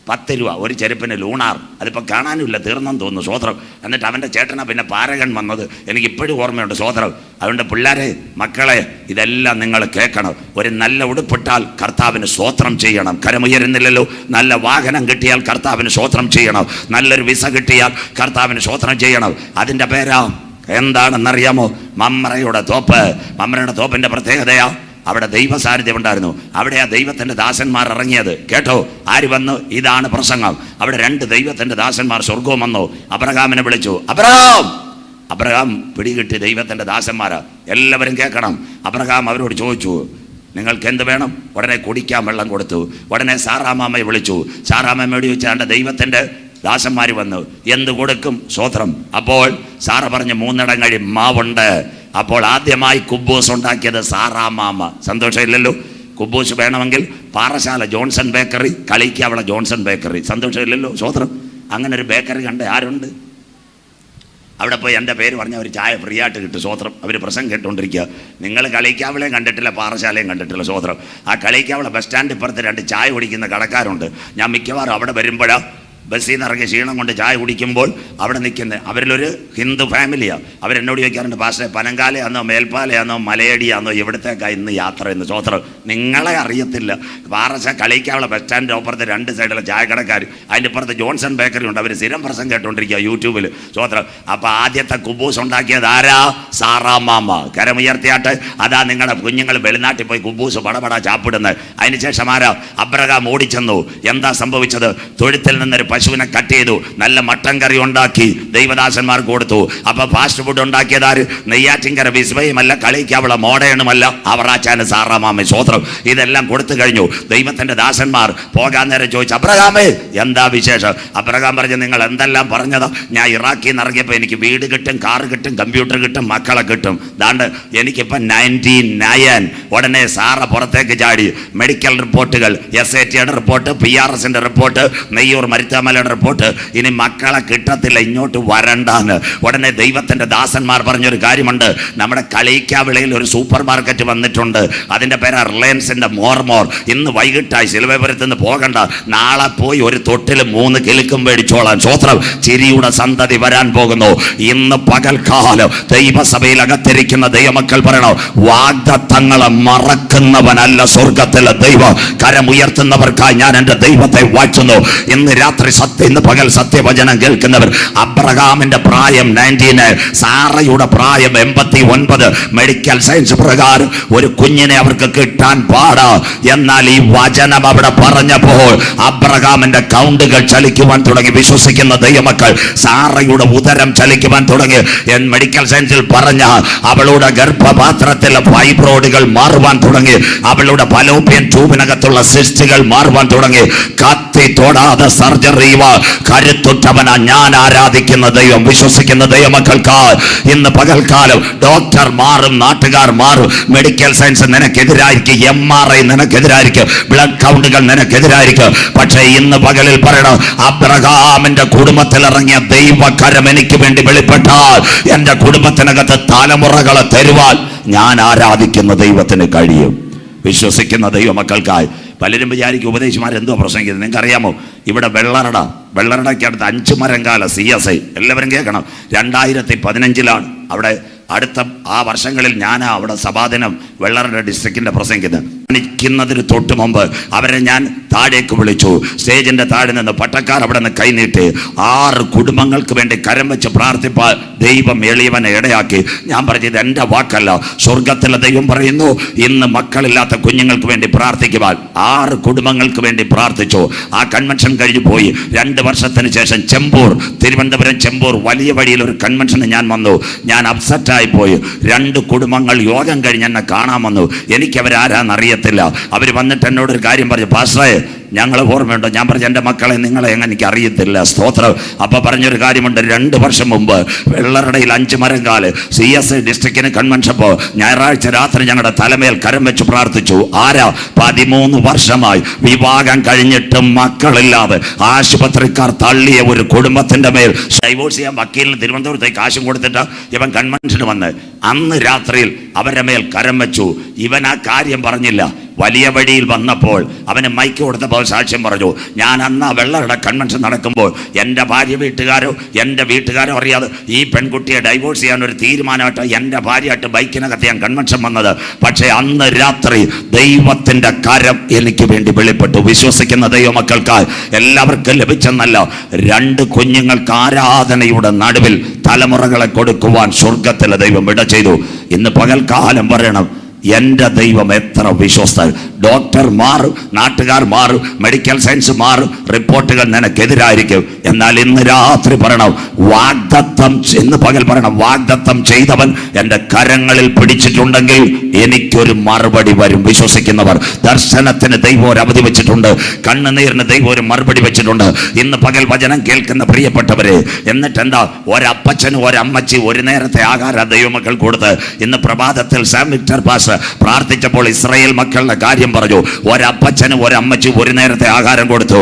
10 രൂപ ഒരു ചെരുപ്പിന് ലൂണാർ. അതിപ്പോൾ കാണാനുമില്ല, തീർന്നെന്ന് തോന്നുന്നു. സ്വോത്രം. എന്നിട്ട് അവൻ്റെ ചേട്ടനാ പിന്നെ പാരകൻ വന്നത്, എനിക്ക് ഇപ്പോഴും ഓർമ്മയുണ്ട്. സ്വോത്രം. അതുകൊണ്ട് പിള്ളേരെ, മക്കളെ, ഇതെല്ലാം നിങ്ങൾ കേൾക്കണം. ഒരു നല്ല ഉടുപ്പിട്ടാൽ കർത്താവിന് സ്വോത്രം ചെയ്യണം. കരമുയരുന്നില്ലല്ലോ. നല്ല വാഹനം കിട്ടിയാൽ കർത്താവിന് സ്വോത്രം ചെയ്യണം. നല്ലൊരു വിസ കിട്ടിയാൽ കർത്താവിന് സ്വോത്രം ചെയ്യണം. അതിൻ്റെ പേരാ എന്താണെന്നറിയാമോ? മമ്രയുടെ തോപ്പ്. മമ്രയുടെ തോപ്പിൻ്റെ പ്രത്യേകതയാ, അവിടെ ദൈവ സാന്നിധ്യം ഉണ്ടായിരുന്നു. അവിടെയാ ദൈവത്തിൻ്റെ ദാസന്മാർ ഇറങ്ങിയത്. കേട്ടോ, ആര് വന്നു? ഇതാണ് പ്രസംഗം. അവിടെ 2 ദൈവത്തിൻ്റെ ദാസന്മാർ സ്വർഗവും വന്നു. അബ്രഹാമിനെ വിളിച്ചു. അബ്രഹാം പിടികിട്ടി ദൈവത്തിൻ്റെ ദാസന്മാരാ. എല്ലാവരും കേൾക്കണം. അബ്രഹാം അവരോട് ചോദിച്ചു, നിങ്ങൾക്ക് എന്ത് വേണം? ഉടനെ കുടിക്കാൻ വെള്ളം കൊടുത്തു. ഉടനെ സാറാമാമയെ വിളിച്ചു. സാറാമാമയോട് ചോദിച്ചാണ്ട് ദൈവത്തിൻ്റെ ദാസന്മാർ വന്നു, എന്ത് കൊടുക്കും? സ്വോത്രം. അപ്പോൾ സാറ പറഞ്ഞ് 3 ഇടങ്ങഴി മാവുണ്ട്. അപ്പോൾ ആദ്യമായി കുബൂസ് ഉണ്ടാക്കിയത് സാറാമാമ. സന്തോഷമില്ലല്ലോ. കുബൂസ് വേണമെങ്കിൽ പാറശാല ജോൺസൺ ബേക്കറി, കളിക്കാവള ജോൺസൺ ബേക്കറി. സന്തോഷമില്ലല്ലോ. സ്വോത്രം. അങ്ങനെ ഒരു ബേക്കറി കണ്ട് ആരുണ്ട്? അവിടെ പോയി എൻ്റെ പേര് പറഞ്ഞ ഒരു ചായ ഫ്രീ ആയിട്ട് കിട്ടും. സ്വോത്രം. അവർ പ്രസംഗം കേട്ടുകൊണ്ടിരിക്കുക. നിങ്ങൾ കളിക്കാവളയും കണ്ടിട്ടില്ല, പാറശാലയും കണ്ടിട്ടില്ല. സ്വോത്രം. ആ കളിക്കാവള ബസ് സ്റ്റാൻഡ് ഇപ്പുറത്ത് 2 ചായ കുടിക്കുന്ന കടക്കാരുണ്ട്. ഞാൻ മിക്കവാറും അവിടെ വരുമ്പോഴാണ് ബസ്സിൽ നിന്ന് ഇറങ്ങി ക്ഷീണം കൊണ്ട് ചായ കുടിക്കുമ്പോൾ അവിടെ നിൽക്കുന്നത് അവരിലൊരു ഹിന്ദു ഫാമിലിയാണ്. അവരെന്നോട് ചോദിക്കാറുണ്ട്, പാസ്റ്റേ പനങ്കാലയാന്നോ മേൽപ്പാലയാന്നോ മലയടിയാന്നോ എവിടത്തേക്കാണ് ഇന്ന് യാത്ര എന്ന്. സ്വോത്രം. നിങ്ങളെ അറിയത്തില്ല. കളിക്കാവുള്ള ബസ് സ്റ്റാൻഡിൻ്റെ അപ്പുറത്ത് 2 സൈഡിലെ ചായക്കടക്കാർ, അതിൻ്റെ അപ്പുറത്ത് ജോൺസൺ ബേക്കറി ഉണ്ട്. അവർ സ്ഥിരം പ്രസംഗം കേട്ടോണ്ടിരിക്കുക യൂട്യൂബിൽ. സ്വോത്രം. അപ്പോൾ ആദ്യത്തെ കുബൂസ് ഉണ്ടാക്കിയത് ആരാ? സാറാമാമ. കരമുയർത്തിയാട്ട് അതാ നിങ്ങളുടെ കുഞ്ഞുങ്ങൾ വെളിനാട്ടിൽ പോയി കുബൂസ് പടപടാ ചാപ്പിടുന്നത്. അതിനുശേഷം ആരാ? അബ്രഹാം ഓടിച്ചെന്നു. എന്താ സംഭവിച്ചത്? തൊഴുത്തിൽ നിന്നൊരു പശുവിനെ കട്ട് ചെയ്തു, നല്ല മട്ടൻ കറി ഉണ്ടാക്കി ദൈവദാസന്മാർക്ക് കൊടുത്തു. അപ്പൊ ഫാസ്റ്റ് ഫുഡ് ഉണ്ടാക്കിയതാര്? നെയ്യാറ്റിൻകര വിസ്മയമല്ല, കളിക്കാവള മോഡേണുമല്ല, അവറാച്ചാന് സാറാമാമ സ്വോത്രം. ഇതെല്ലാം കൊടുത്തു കഴിഞ്ഞു. ദൈവത്തിന്റെ ദാസന്മാർ പോകാൻ നേരം ചോദിച്ചു, അബ്രഹാമേ എന്താ വിശേഷം? അബ്രഹാം പറഞ്ഞു, നിങ്ങൾ എന്തെല്ലാം പറഞ്ഞതാ? ഞാൻ ഇറാഖിൽ നിന്ന് ഇറങ്ങിയപ്പോൾ എനിക്ക് വീട് കിട്ടും, കാറ് കിട്ടും, കമ്പ്യൂട്ടർ കിട്ടും, മക്കളെ കിട്ടും. ദാണ്ട് എനിക്കിപ്പം 99. ഉടനെ സാറ പുറത്തേക്ക് ചാടി. മെഡിക്കൽ റിപ്പോർട്ടുകൾ, SATയുടെ റിപ്പോർട്ട്, PRSന്റെ റിപ്പോർട്ട്, നെയ്യൂർ മരുത്താമലയുടെ റിപ്പോർട്ട്, ഇനി മക്കളെ കിട്ടത്തില്ല, ഇങ്ങോട്ട് വരണ്ടാന്ന്. ഉടനെ ദൈവത്തിന്റെ ദാസന്മാർ പറഞ്ഞൊരു കാര്യമുണ്ട്, നമ്മുടെ കളിക്കാവിളയിൽ ഒരു സൂപ്പർ മാർക്കറ്റ് വന്നിട്ടുണ്ട്, അതിന്റെ പേര് റിലയൻസിന്റെ മോർമോർ. ഇന്ന് വൈകിട്ടായി ശിലുവപുരത്ത് നിന്ന് പോകണ്ട, നാളെ പോയി ഒരു തൊട്ടിൽ 3 കിലുക്കും മേടിച്ചോളാം. സ്വോത്രം. ചിരിയുടെ സന്തതി വരാൻ പോകുന്നു. ഇന്ന് പകൽക്കാലം ദൈവസഭയിൽ അകത്തിരിക്കുന്ന ദൈവമക്കൾ പറയണോ, വാഗ്ദത്തങ്ങളെ മറക്കുന്നവനല്ല സ്വർഗത്തിലെ ദൈവം. കരമുയർത്തുന്നവർക്കായി ഞാൻ എൻ്റെ ദൈവത്തെ വാഴ്ത്തുന്നു. ഇന്ന് രാത്രി ഇന്ന് പകൽ സത്യവചനം കേൾക്കുന്നവർ, അബ്രഹാമിന്റെ പ്രായം 99, സാറയുടെ പ്രായം 89. മെഡിക്കൽ സയൻസ് പ്രകാരം ഒരു കുഞ്ഞിനെ അവർക്ക് കിട്ടാൻ പാടാ. എന്നാൽ ഈ വചനം അവിടെ പറഞ്ഞപ്പോൾ അബ്രഹാമിന്റെ കൗണ്ടുകൾ ചലിക്കുവാൻ തുടങ്ങി. വിശ്വസിക്കുന്ന ദൈവമക്കൾ, സാറയുടെ ഉദരം ചലിക്കുവാൻ തുടങ്ങി. മെഡിക്കൽ സയൻസിൽ പറഞ്ഞ അവളുടെ ഗർഭപാത്രത്തിലെ ഫൈബ്രോയിഡുകൾ മാറുവാൻ തുടങ്ങി. അവളുടെ ഫലോപ്പിയൻ ട്യൂബിനകത്തുള്ള സിസ്റ്റുകൾ മാറുവാൻ തുടങ്ങി. കത്തി തൊടാതെ സർജറി. കരുത്തുറ്റവനാ ഞാൻ ആരാധിക്കുന്ന ദൈവം. വിശ്വസിക്കുന്ന ദൈവമക്കൾക്ക് ഇന്ന് പകൽക്കാലം ഡോക്ടർ മാറും, നാട്ടുകാർ മാറും, മെഡിക്കൽ സയൻസ് നിനക്കെതിരായിരിക്കും, MRI നിനക്കെതിരായിരിക്കും, ബ്ലഡ് കൗണ്ടുകൾ നിനക്കെതിരായിരിക്കും. പക്ഷേ ഇന്ന് പകലിൽ പറയണം, അബ്രഹാമിന്റെ കുടുംബത്തിൽ ഇറങ്ങിയ ദൈവകരം എനിക്ക് വേണ്ടി വെളിപ്പെട്ടാൽ എന്റെ കുടുംബത്തിനകത്ത് തലമുറകളെ തരുവാൻ ഞാൻ ആരാധിക്കുന്ന ദൈവത്തിന് കഴിയും. വിശ്വസിക്കുന്ന ദൈവമക്കൾക്കായി പലരും വിചാരിക്കും ഉപദേശിമാരെന്തോ പ്രസംഗിക്കുന്നത്. നിങ്ങൾക്ക് അറിയാമോ, ഇവിടെ വെള്ളറടയ്ക്ക് അടുത്ത് 5 മരം കാല CSI എല്ലാവരും കേൾക്കണം. 2015 അവിടെ അടുത്ത ആ വർഷങ്ങളിൽ ഞാൻ അവിടെ സഭാദിനം വെള്ളറട ഡിസ്ട്രിക്റ്റിന്റെ പ്രസംഗിക്കുന്നതിന് തൊട്ട് മുമ്പ് അവരെ ഞാൻ താഴേക്ക് വിളിച്ചു. സ്റ്റേജിന്റെ താഴെ നിന്ന് പട്ടക്കാർ അവിടെ നിന്ന് കൈനീട്ടി 6 കുടുംബങ്ങൾക്ക് വേണ്ടി കരം വെച്ച് പ്രാർത്ഥിപ്പാൻ ദൈവം എളിയവനെ ഇടയാക്കി. ഞാൻ പറഞ്ഞത് എൻ്റെ വാക്കല്ല, സ്വർഗത്തിലെ ദൈവം പറയുന്നു, ഇന്ന് മക്കളില്ലാത്ത കുഞ്ഞുങ്ങൾക്ക് വേണ്ടി പ്രാർത്ഥിക്കുവാൻ 6 കുടുംബങ്ങൾക്ക് വേണ്ടി പ്രാർത്ഥിച്ചു. ആ കൺവെൻഷൻ കഴിഞ്ഞു പോയി. 2 വർഷത്തിന് ശേഷം തിരുവനന്തപുരം ചെമ്പൂർ വലിയ വഴിയിൽ ഒരു കൺവെൻഷന് ഞാൻ വന്നു. ഞാൻ അപ്സെറ്റായി പോയി. 2 കുടുംബങ്ങൾ യോഗം കഴിഞ്ഞ് എന്നെ കാണാൻ വന്നു. എനിക്കവരാരാന്നറിയത്തില്ല. അവർ വന്നിട്ട് എന്നോട് ഒരു കാര്യം പറഞ്ഞു, പാസ്റ്ററേ ഞങ്ങൾ ഓർമ്മയുണ്ടോ? ഞാൻ പറഞ്ഞു, എൻ്റെ മക്കളെ നിങ്ങളെ എങ്ങനെ എനിക്ക് അറിയത്തില്ല. സ്തോത്രം. അപ്പൊ പറഞ്ഞൊരു കാര്യമുണ്ട്, 2 വർഷം മുമ്പ് വെള്ളറടയിൽ 5 മരം കാല് CSI ഡിസ്ട്രിക്റ്റിന് കൺവെൻഷൻ പോ ഞായറാഴ്ച രാത്രി ഞങ്ങളുടെ തലമേൽ കരം വെച്ച് പ്രാർത്ഥിച്ചു. 13 വർഷമായി വിവാഹം കഴിഞ്ഞിട്ടും മക്കളില്ലാതെ ആശുപത്രിക്കാർ തള്ളിയ ഒരു കുടുംബത്തിന്റെ മേൽ ഡൈവോഴ്സ് ചെയ്യാൻ വക്കീലിന് തിരുവനന്തപുരത്തേക്ക് കാശും കൊടുത്തിട്ട് ഇവൻ കൺവെൻഷന് വന്ന് അന്ന് രാത്രിയിൽ അവരുടെ മേൽ കരം വെച്ചു. ഇവൻ ആ കാര്യം പറഞ്ഞില്ല. വലിയ വഴിയിൽ വന്നപ്പോൾ അവന് മൈക്ക് കൊടുത്തപ്പോൾ സാക്ഷ്യം പറഞ്ഞു, ഞാൻ അന്ന് ആ വെള്ളറുടെ കൺവെൻഷൻ നടക്കുമ്പോൾ എൻ്റെ ഭാര്യ എൻ്റെ വീട്ടുകാരോ അറിയാതെ ഈ പെൺകുട്ടിയെ ഡൈവോഴ്സ് ചെയ്യാൻ ഒരു തീരുമാനമായിട്ട് എൻ്റെ ഭാര്യയായിട്ട് ബൈക്കിനകത്ത് ഞാൻ കൺവെൻഷൻ വന്നത്. പക്ഷേ അന്ന് രാത്രി ദൈവത്തിൻ്റെ കരം എനിക്ക് വേണ്ടി വെളിപ്പെട്ടു. വിശ്വസിക്കുന്ന ദൈവമക്കൾക്കായി എല്ലാവർക്കും ലഭിച്ചെന്നല്ല, 2 കുഞ്ഞുങ്ങൾക്ക് ആരാധനയുടെ നടുവിൽ തലമുറകളെ കൊടുക്കുവാൻ സ്വർഗത്തിലെ ദൈവം ഇട ചെയ്തു. ഇന്ന് പകൽക്കാലം പറയണം, എൻ്റെ ദൈവം എത്ര വിശ്വസ്തൻ. ഡോക്ടർ മാറും, നാട്ടുകാർ മാറും, മെഡിക്കൽ സയൻസ് മാറും, റിപ്പോർട്ടുകൾ നിനക്കെതിരായിരിക്കും. എന്നാൽ ഇന്ന് രാത്രി പറയണം, ഇന്ന് പകൽ പറയണം, വാഗ്ദത്തം ചെയ്തവൻ എൻ്റെ കരങ്ങളിൽ പിടിച്ചിട്ടുണ്ടെങ്കിൽ എനിക്കൊരു മറുപടി വരും. വിശ്വസിക്കുന്നവർ, ദർശനത്തിന് ദൈവം ഒരു അവധി വെച്ചിട്ടുണ്ട്, കണ്ണുനീരിന് ദൈവം ഒരു മറുപടി വെച്ചിട്ടുണ്ട്. ഇന്ന് പകൽ വചനം കേൾക്കുന്ന പ്രിയപ്പെട്ടവരെ, എന്നിട്ട് എന്താ, ഒരപ്പച്ചനും ഒരമ്മച്ചി ഒരു നേരത്തെ ആഹാര ദൈവമക്കൾ കൊടുത്ത് ഇന്ന് പ്രഭാതത്തിൽ സാം വിക്ടർ പാസ് പ്രാർത്ഥിച്ചപ്പോൾ ഇസ്രായേൽ മക്കളുടെ കാര്യം പറഞ്ഞു. ഒരപ്പച്ചനും ഒരമ്മച്ചി ഒരു നേരത്തെ ആഹാരം കൊടുത്തു.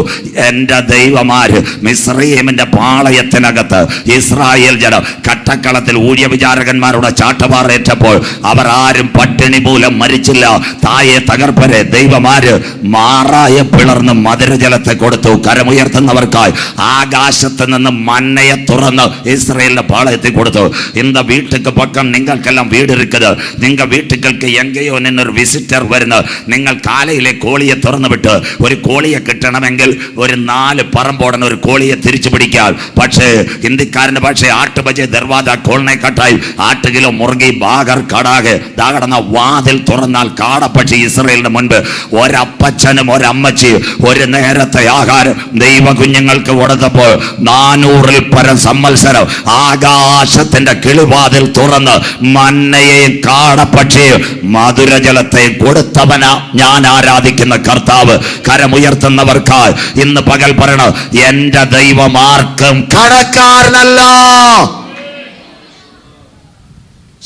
എൻ്റെ ദൈവമാര് മിസ്രയീമിന്റെ പാളയത്തിനകത്ത് ഇസ്രായേൽ ജനം കട്ടക്കളത്തിൽ ഊഴിയ വിചാരകന്മാരുടെ ചാട്ടവാറേറ്റപ്പോൾ അവർ ആരും പട്ടിണി മൂലം മരിച്ചില്ല. തായെ തകർപ്പരെ ദൈവമാര് മാറായ പിളർന്ന് മധുരജലത്തെ കൊടുത്തു. കരമുയർത്തുന്നവർക്കായി ആകാശത്ത് നിന്ന് മന്നയെ തുറന്ന് ഇസ്രായേലിന്റെ പാളയത്തിൽ കൊടുത്തു. இந்த வீட்டுக்கு பக்கம் നിങ്ങൾക്കെല്ലാം വീട് இருக்குது, നിങ്ങൾ വീട്ടുകൾക്ക് എങ്കയോ നിന്നൊരു വിസിറ്റർ വരുന്നു, നിങ്ങൾ കാലയിലെ കോളിയെ തുറന്നു വിട്ട് ഒരു കോളിയെ കിട്ടണമെങ്കിൽ ഒരു 4 പറമ്പോടൻ ഒരു കോളിയെ തിരിച്ചു പിടിക്കാൻ. പക്ഷേ ഹിന്ദിക്കാരന്റെ ഭാഷ 8 ബജെ ദർവാദ കോളിനെ കട്ടായി 8 കിലോ മുറുകി ബാഗർ കടാകെ ദാകടന്ന വാതിൽ തുറന്നാൽ കാടപ്പക്ഷി ഇസ്രയേലിന് മുൻപ് ഒരപ്പച്ചനും ഒരമ്മച്ചിയും ഒരു നേരത്തെ ആഹാരം ദൈവ കുഞ്ഞുങ്ങൾക്ക് കൊടുത്തപ്പോൾ 400-ൽ പരം സംവത്സരം ആകാശത്തിന്റെ കിളിവാതിൽ തുറന്ന് മന്നയെയും കാടപ്പക്ഷിയും മധുരജലത്തെയും കൊടുത്തവനാ ഞാൻ ആരാധിക്കുന്ന കർത്താവ്. കരമുയർത്തുന്നവർക്കായി ഇന്ന് പകൽ പറയണം, എന്റെ ദൈവം ആർക്കും കടക്കാരനല്ല.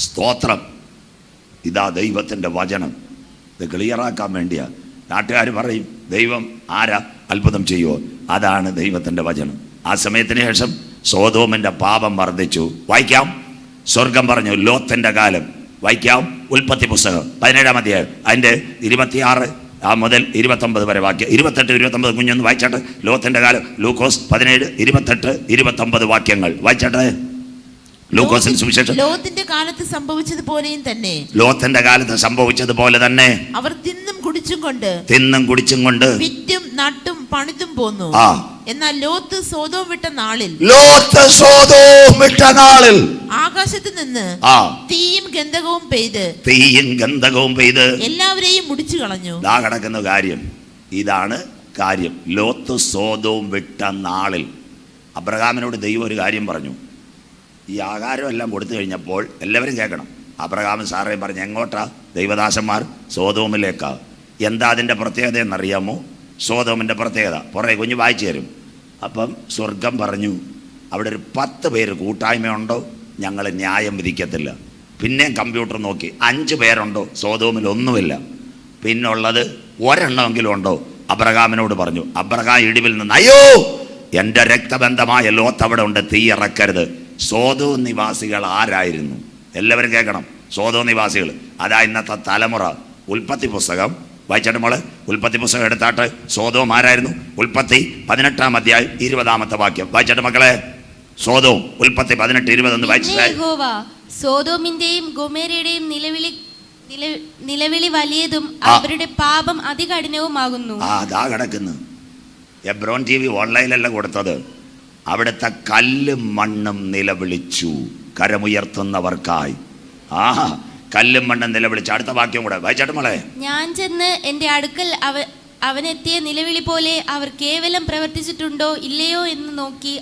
സ്തോത്രം. ഇതാ ദൈവത്തിന്റെ വചനം. ഇത് ക്ലിയറാക്കാൻ വേണ്ടിയാ. നാട്ടുകാർ പറയും ദൈവം ആരാ അത്ഭുതം ചെയ്യുമോ? അതാണ് ദൈവത്തിന്റെ വചനം. ആ സമയത്തിന് ശേഷം സോദോമിന്റെ പാപം വർദ്ധിച്ചു. വായിക്കാം. സ്വർഗം പറഞ്ഞു ലോത്തിന്റെ കാലം. വായിക്കാം. ഉൽപ്പത്തി പുസ്തകം 17-ാം അധ്യായം അതിന്റെ 26 മുതൽ 29 വരെ വാക്യം. 28, 29 കുഞ്ഞൊന്ന് വായിച്ചാട്ടെ. ലോത്തിന്റെ കാലം. ലൂക്കോസ് 17, 28, 29 വാക്യങ്ങൾ വായിച്ചാട്ടെ. ലൂക്കോസിന്റെ സുവിശേഷം. ലോത്തിന്റെ കാലത്ത് സംഭവിച്ചതുപോലെയും തന്നെ, ലോത്തിന്റെ കാലത്ത് സംഭവിച്ചതുപോലെ തന്നെ അവർ തിന്നും കുടിച്ചും കൊണ്ട് വിറ്റും നട്ടും പണിതും പോന്നു. എന്നാൽ ലോത്ത് സോദോം വിട്ട നാളിൽ ആകാശത്ത് നിന്ന് തീയും ഗന്ധകവും പെയ്ത് എല്ലാവരെയും മുടിച്ചു കളഞ്ഞു. കിടക്കുന്ന കാര്യം ഇതാണ് കാര്യം. ലോത്ത് സോദോം വിട്ട നാളിൽ അബ്രഹാമിനോട് ദൈവം ഒരു കാര്യം പറഞ്ഞു. ഈ ആഹാരം എല്ലാം കൊടുത്തു കഴിഞ്ഞപ്പോൾ എല്ലാവരും കേൾക്കണം. അബ്രഹാമും സാറേയും പറഞ്ഞു, എങ്ങോട്ടാ? ദൈവദാസന്മാർ സോദോമിലേക്കാ. എന്താ അതിൻ്റെ പ്രത്യേകത എന്നറിയാമോ? സോദോമിൻ്റെ പ്രത്യേകത പുറകെ കുഞ്ഞ് വായിച്ചു തരും. അപ്പം സ്വർഗം പറഞ്ഞു, അവിടെ ഒരു 10 പേര് കൂട്ടായ്മയുണ്ടോ ഞങ്ങൾ ന്യായം വിധിക്കത്തില്ല. പിന്നെ കമ്പ്യൂട്ടർ നോക്കി 5 പേരുണ്ടോ? സോദോമിൽ ഒന്നുമില്ല. പിന്നുള്ളത് ഒരെണ്ണമെങ്കിലും ഉണ്ടോ? അബ്രഹാമിനോട് പറഞ്ഞു. അബ്രഹാം ഇടിവിൽ നിന്ന്, അയ്യോ എൻ്റെ രക്തബന്ധമായ ലോത്ത് അവിടെ ഉണ്ട്, തീ ഇറക്കരുത്. സോദോ നിവാസികൾ ആരായിരുന്നു? എല്ലാവരും കേൾക്കണം. സോദോ നിവാസികൾ അതാ ഇന്നത്തെ തലമുറ. ഉൽപ്പത്തി പുസ്തകം വായിച്ചിട്ട് മോളെ, ഉൽപ്പത്തി പുസ്തകം എടുത്താട്ട്. സോദോം ആരായിരുന്നു? ഉൽപ്പത്തി 18-ാം അധ്യായം 20-ാമത്തെ വാക്യം വായിച്ചിട്ട് മക്കളെ. സോദോം ഉൽപ്പത്തി 18-21 വായിച്ചേ. സോദോമിന്റെയും ഗൊമോരയുടെയും നിലവിളി വലിയതും അവരുടെ പാപം അതികഠിനവുമാകുന്നു. അതാ കിടക്കുന്നു. എബ്രോൺ TV ഓൺലൈനിലല്ല കൊടുത്തത്. അവിടുത്തെ കല്ലും മണ്ണും നിലവിളിച്ചു കരമുയർത്തുന്നവർക്കായി. കല്ലും മണ്ണും നിലവിളിച്ചു. അടുത്ത വാക്യം കൂടെ വായിച്ചാട്ട് മോളെ. ഞാൻ ചെന്ന് എന്റെ അടുക്കൽ അവനെത്തിയ നിലവിളി പോലെ അവർ കേവലം പ്രവർത്തിച്ചിട്ടുണ്ടോ ഇല്ലയോ എന്ന് നോക്കി.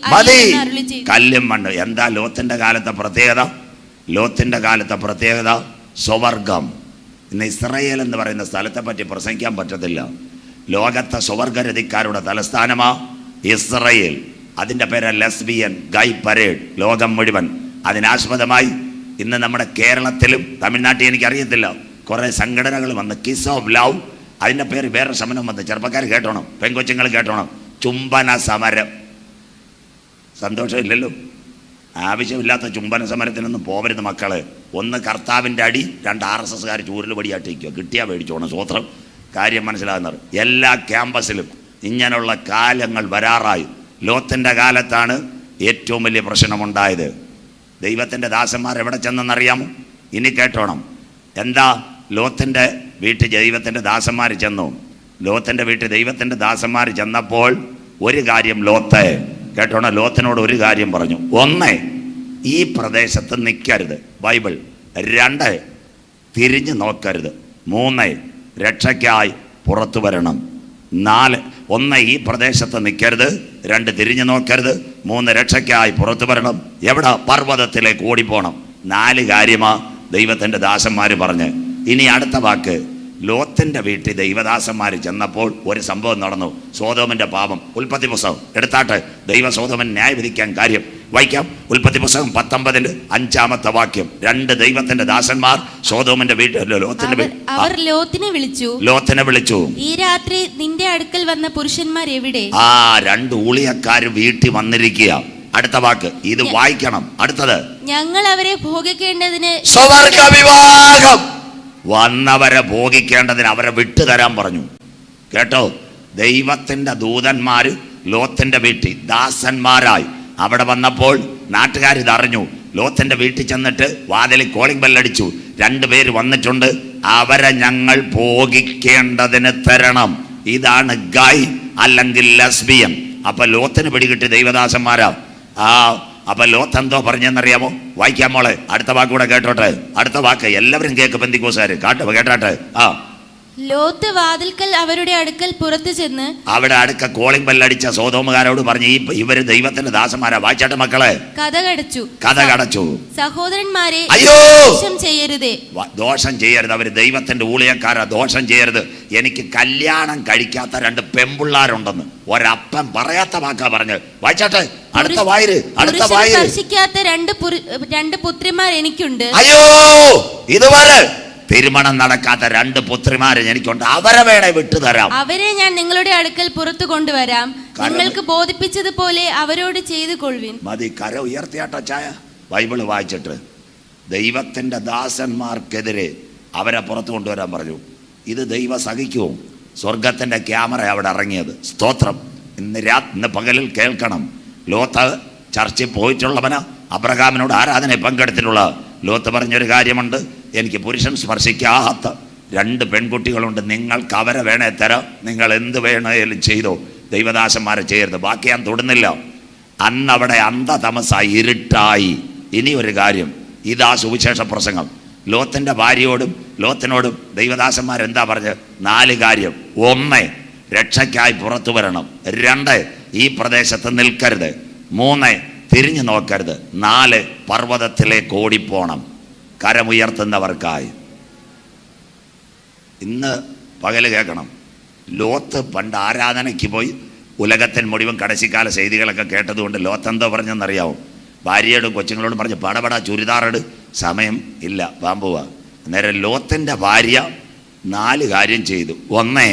കല്ലും മണ്ണ്. എന്താ ലോത്തിന്റെ കാലത്തെ പ്രത്യേകത? ലോത്തിന്റെ കാലത്തെ പ്രത്യേകത സ്വവർഗം. ഇന്ന് ഇസ്രയേൽ എന്ന് പറയുന്ന സ്ഥലത്തെ പറ്റി പ്രസംഗിക്കാൻ പറ്റത്തില്ല. ലോകത്തെ സ്വവർഗരതിക്കാരുടെ തലസ്ഥാനമാ ഇസ്രയേൽ. അതിൻ്റെ പേര് ലെസ്ബിയൻ ഗൈ പരേഡ്. ലോകം മുഴുവൻ അതിനാസ്പദമായി ഇന്ന് നമ്മുടെ കേരളത്തിലും തമിഴ്നാട്ടിൽ എനിക്കറിയത്തില്ല കുറേ സംഘടനകൾ വന്ന് കിസ് ഓഫ് ലവ്. അതിൻ്റെ പേര് വേറെ സമരം വന്ന്. ചെറുപ്പക്കാർ കേട്ടോണം, പെൺകൊച്ചുങ്ങൾ കേട്ടോണം. ചുംബന സമരം. സന്തോഷമില്ലല്ലോ. ആവശ്യമില്ലാത്ത ചുംബന സമരത്തിനൊന്നും പോവരുത് മക്കള്. ഒന്ന് കർത്താവിൻ്റെ അടി, 2 RSSകാർ ചൂരിൽ പടിയാട്ടിക്കുക. കിട്ടിയാൽ മേടിച്ചോണം. സ്വത്രം കാര്യം മനസ്സിലാകുന്നത്. എല്ലാ ക്യാമ്പസിലും ഇങ്ങനെയുള്ള കാലങ്ങൾ വരാറായി. ലോത്തിൻ്റെ കാലത്താണ് ഏറ്റവും വലിയ പ്രശ്നമുണ്ടായത്. ദൈവത്തിൻ്റെ ദാസന്മാർ എവിടെ ചെന്നെന്നറിയാമോ? ഇനി കേട്ടോണം. എന്താ? ലോത്തിൻ്റെ വീട്ടിൽ ദൈവത്തിൻ്റെ ദാസന്മാർ ചെന്നു. ലോത്തിൻ്റെ വീട്ടിൽ ദൈവത്തിൻ്റെ ദാസന്മാർ ചെന്നപ്പോൾ ഒരു കാര്യം ലോത്ത് കേട്ടോണം. ലോത്തിനോട് ഒരു കാര്യം പറഞ്ഞു. 1, ഈ പ്രദേശത്ത് നിൽക്കരുത്. ബൈബിൾ. 2, തിരിഞ്ഞു നോക്കരുത്. 3, രക്ഷയ്ക്കായി പുറത്തു വരണം. 4, 1 ഈ പ്രദേശത്ത് നിൽക്കരുത്, 2 തിരിഞ്ഞു നോക്കരുത്, 3 രക്ഷയ്ക്കായി പുറത്തു വരണം. എവിടെ? പർവ്വതത്തിലേക്ക് ഓടിപ്പോണം. 4 കാര്യമാ ദൈവത്തിൻ്റെ ദാസന്മാർ പറഞ്ഞ്. ഇനി അടുത്ത വാക്ക്. ലോത്തിൻ്റെ വീട്ടിൽ ദൈവദാസന്മാർ ചെന്നപ്പോൾ ഒരു സംഭവം നടന്നു. സോദോമിൻ്റെ പാപം. ഉൽപ്പത്തി പുസ്തകം എടുത്താട്ടെ. ദൈവ സോദോമൻ ന്യായ വിധിക്കാൻ കാര്യം വായിക്കാം. ഉൽപ്പത്തി പുസ്തകം 19 5-ാമത്തെ വാക്യം. 2 ദൈവത്തിന്റെ ദാസന്മാർ സോദോമിന്റെ വീട്ടിൽ അവർ ലോത്തിനെ വിളിച്ചു. ഈ രാത്രി നിന്റെ അടുക്കൽ വന്ന പുരുഷന്മാർ എവിടെ? 2 ഊളിയക്കാർ വീട്ടിൽ വന്നിരിക്കുക. അടുത്ത വാക്ക് ഇത് വായിക്കണം. അടുത്തത്, ഞങ്ങൾ അവരെ ഭോഗിക്കേണ്ടതിന് സ്വർഗ വിവാഹം. വന്നവരെ ഭോഗിക്കേണ്ടതിന് അവരെ വിട്ടുതരാൻ പറഞ്ഞു. കേട്ടോ? ദൈവത്തിന്റെ ദൂതന്മാര് ലോത്തിന്റെ വീട്ടിൽ ദാസന്മാരായി അവിടെ വന്നപ്പോൾ നാട്ടുകാർ ഇതറിഞ്ഞു. ലോത്തിന്റെ വീട്ടിൽ ചെന്നിട്ട് വാതിലിൽ കോളിംഗ് ബെല്ലടിച്ചു. 2 പേര് വന്നിട്ടുണ്ട്. അവരെ ഞങ്ങൾ ഭോഗിക്കേണ്ടതിന് തരണം. ഇതാണ് ഗൈ അല്ലെങ്കിൽ ലെസ്ബിയൻ. അപ്പൊ ലോത്തിന് പിടികിട്ടി ദൈവദാസന്മാരാ. അപ്പൊ ലോത്ത് എന്തോ പറഞ്ഞെന്നറിയാമോ? വായിക്കാൻ മോളെ, അടുത്ത വാക്ക് കൂടെ കേട്ടോട്ടെ. അടുത്ത വാക്ക് എല്ലാവരും കേക്ക്, പെന്തിക്കോസുകാര് കേട്ടാട്ടെ. ലോത്ത് വാതിൽക്കൽ അവരുടെ അടുക്കൽ പുറത്തു ചെന്ന് അവിടെ അടുക്ക കോളിംഗ് ബെല്ലടിച്ച സോദോമുകാരോട് പറഞ്ഞു, ഇവര് ദൈവത്തിന്റെ ദാസന്മാരാ. വായിച്ചാട്ടെ മക്കളെ. കഥ കടച്ചു. സഹോദരന്മാരെ, അയ്യോ ചെയ്യരുതേ, ദോഷം ചെയ്യരുത്. അവര് ദൈവത്തിന്റെ ഊളിയക്കാരാ, ദോഷം ചെയ്യരുത്. എനിക്ക് കല്യാണം കഴിക്കാത്ത 2 പെമ്പിള്ളാരുണ്ടെന്ന് ഒരപ്പൻ പറയാത്ത വാക്കാ പറഞ്ഞ്. വായിച്ചാട്ടെ, അടുത്ത വായിര്. സ്പർശിക്കാത്ത 2 പുത്രിമാർ എനിക്കുണ്ട്. അയ്യോ, ഇതുവരെ തിരുമണം നടക്കാത്ത 2 പുത്രിമാരെ എനിക്കുണ്ട്. അവരെ വേണേ വിട്ടുതരാം. അവരെ ഞാൻ നിങ്ങളുടെ അടുക്കൽ പുറത്തു കൊണ്ടുവരാം. നിങ്ങൾക്ക് ബോധിപ്പിച്ചതുപോലെ അവരോട് ചെയ്തു കൊള്ളുവിൻ. മതി, കര ഉയർത്തിയാട്ടോ ചായ. ബൈബിള് വായിച്ചിട്ട് ദൈവത്തിന്റെ ദാസന്മാർക്കെതിരെ അവരെ പുറത്തു കൊണ്ടുവരാൻ പറഞ്ഞു. ഇത് ദൈവം സഹിക്കുമോ? സ്വർഗത്തിന്റെ ക്യാമറ അവിടെ ഇറങ്ങിയത്. സ്തോത്രം. ഇന്ന് പകലിൽ കേൾക്കണം. ലോത്ത് ചർച്ചിൽ പോയിട്ടുള്ളവന്, അബ്രഹാമിനോട് ആരാധന പങ്കെടുത്തിട്ടുള്ള ലോത്ത് പറഞ്ഞൊരു കാര്യമുണ്ട്. എനിക്ക് പുരുഷൻ സ്പർശിക്കാത്ത 2 പെൺകുട്ടികളുണ്ട്. നിങ്ങൾക്ക് അവരെ വേണേ തരാം. നിങ്ങൾ എന്ത് വേണേലും ചെയ്തോ, ദൈവദാസന്മാരെ ചെയ്യരുത്. ബാക്കി ഞാൻ തൊടുന്നില്ല. അന്നവിടെ അന്ധതമസായി, ഇരുട്ടായി. ഇനി ഒരു കാര്യം, ഇതാ സുവിശേഷ പ്രസംഗം. ലോത്തിന്റെ ഭാര്യയോടും ലോത്തിനോടും ദൈവദാസന്മാരെന്താ പറഞ്ഞത്? 4 കാര്യം. 1, രക്ഷയ്ക്കായി പുറത്തു വരണം. 2, ഈ പ്രദേശത്ത് നിൽക്കരുത്. 3, തിരിഞ്ഞു നോക്കരുത്. 4, പർവ്വതത്തിലേക്ക് ഓടിപ്പോണം. കരമുയർത്തുന്നവർക്കായി. ഇന്ന് പകല് കേൾക്കണം. ലോത്ത് പണ്ട് ആരാധനയ്ക്ക് പോയി ഉലകത്തിൽ മുഴുവൻ കടശിക്കാല ചെയ്തികളൊക്കെ കേട്ടതുകൊണ്ട് ലോത്ത് എന്തോ പറഞ്ഞെന്നറിയാവും? ഭാര്യയോടും കൊച്ചുങ്ങളോടും പറഞ്ഞ് പടപടാ ചുരിദാറിട്, സമയം ഇല്ല, പാമ്പുവാ. അന്നേരം ലോത്തിൻ്റെ ഭാര്യ 4 കാര്യം ചെയ്തു. 1,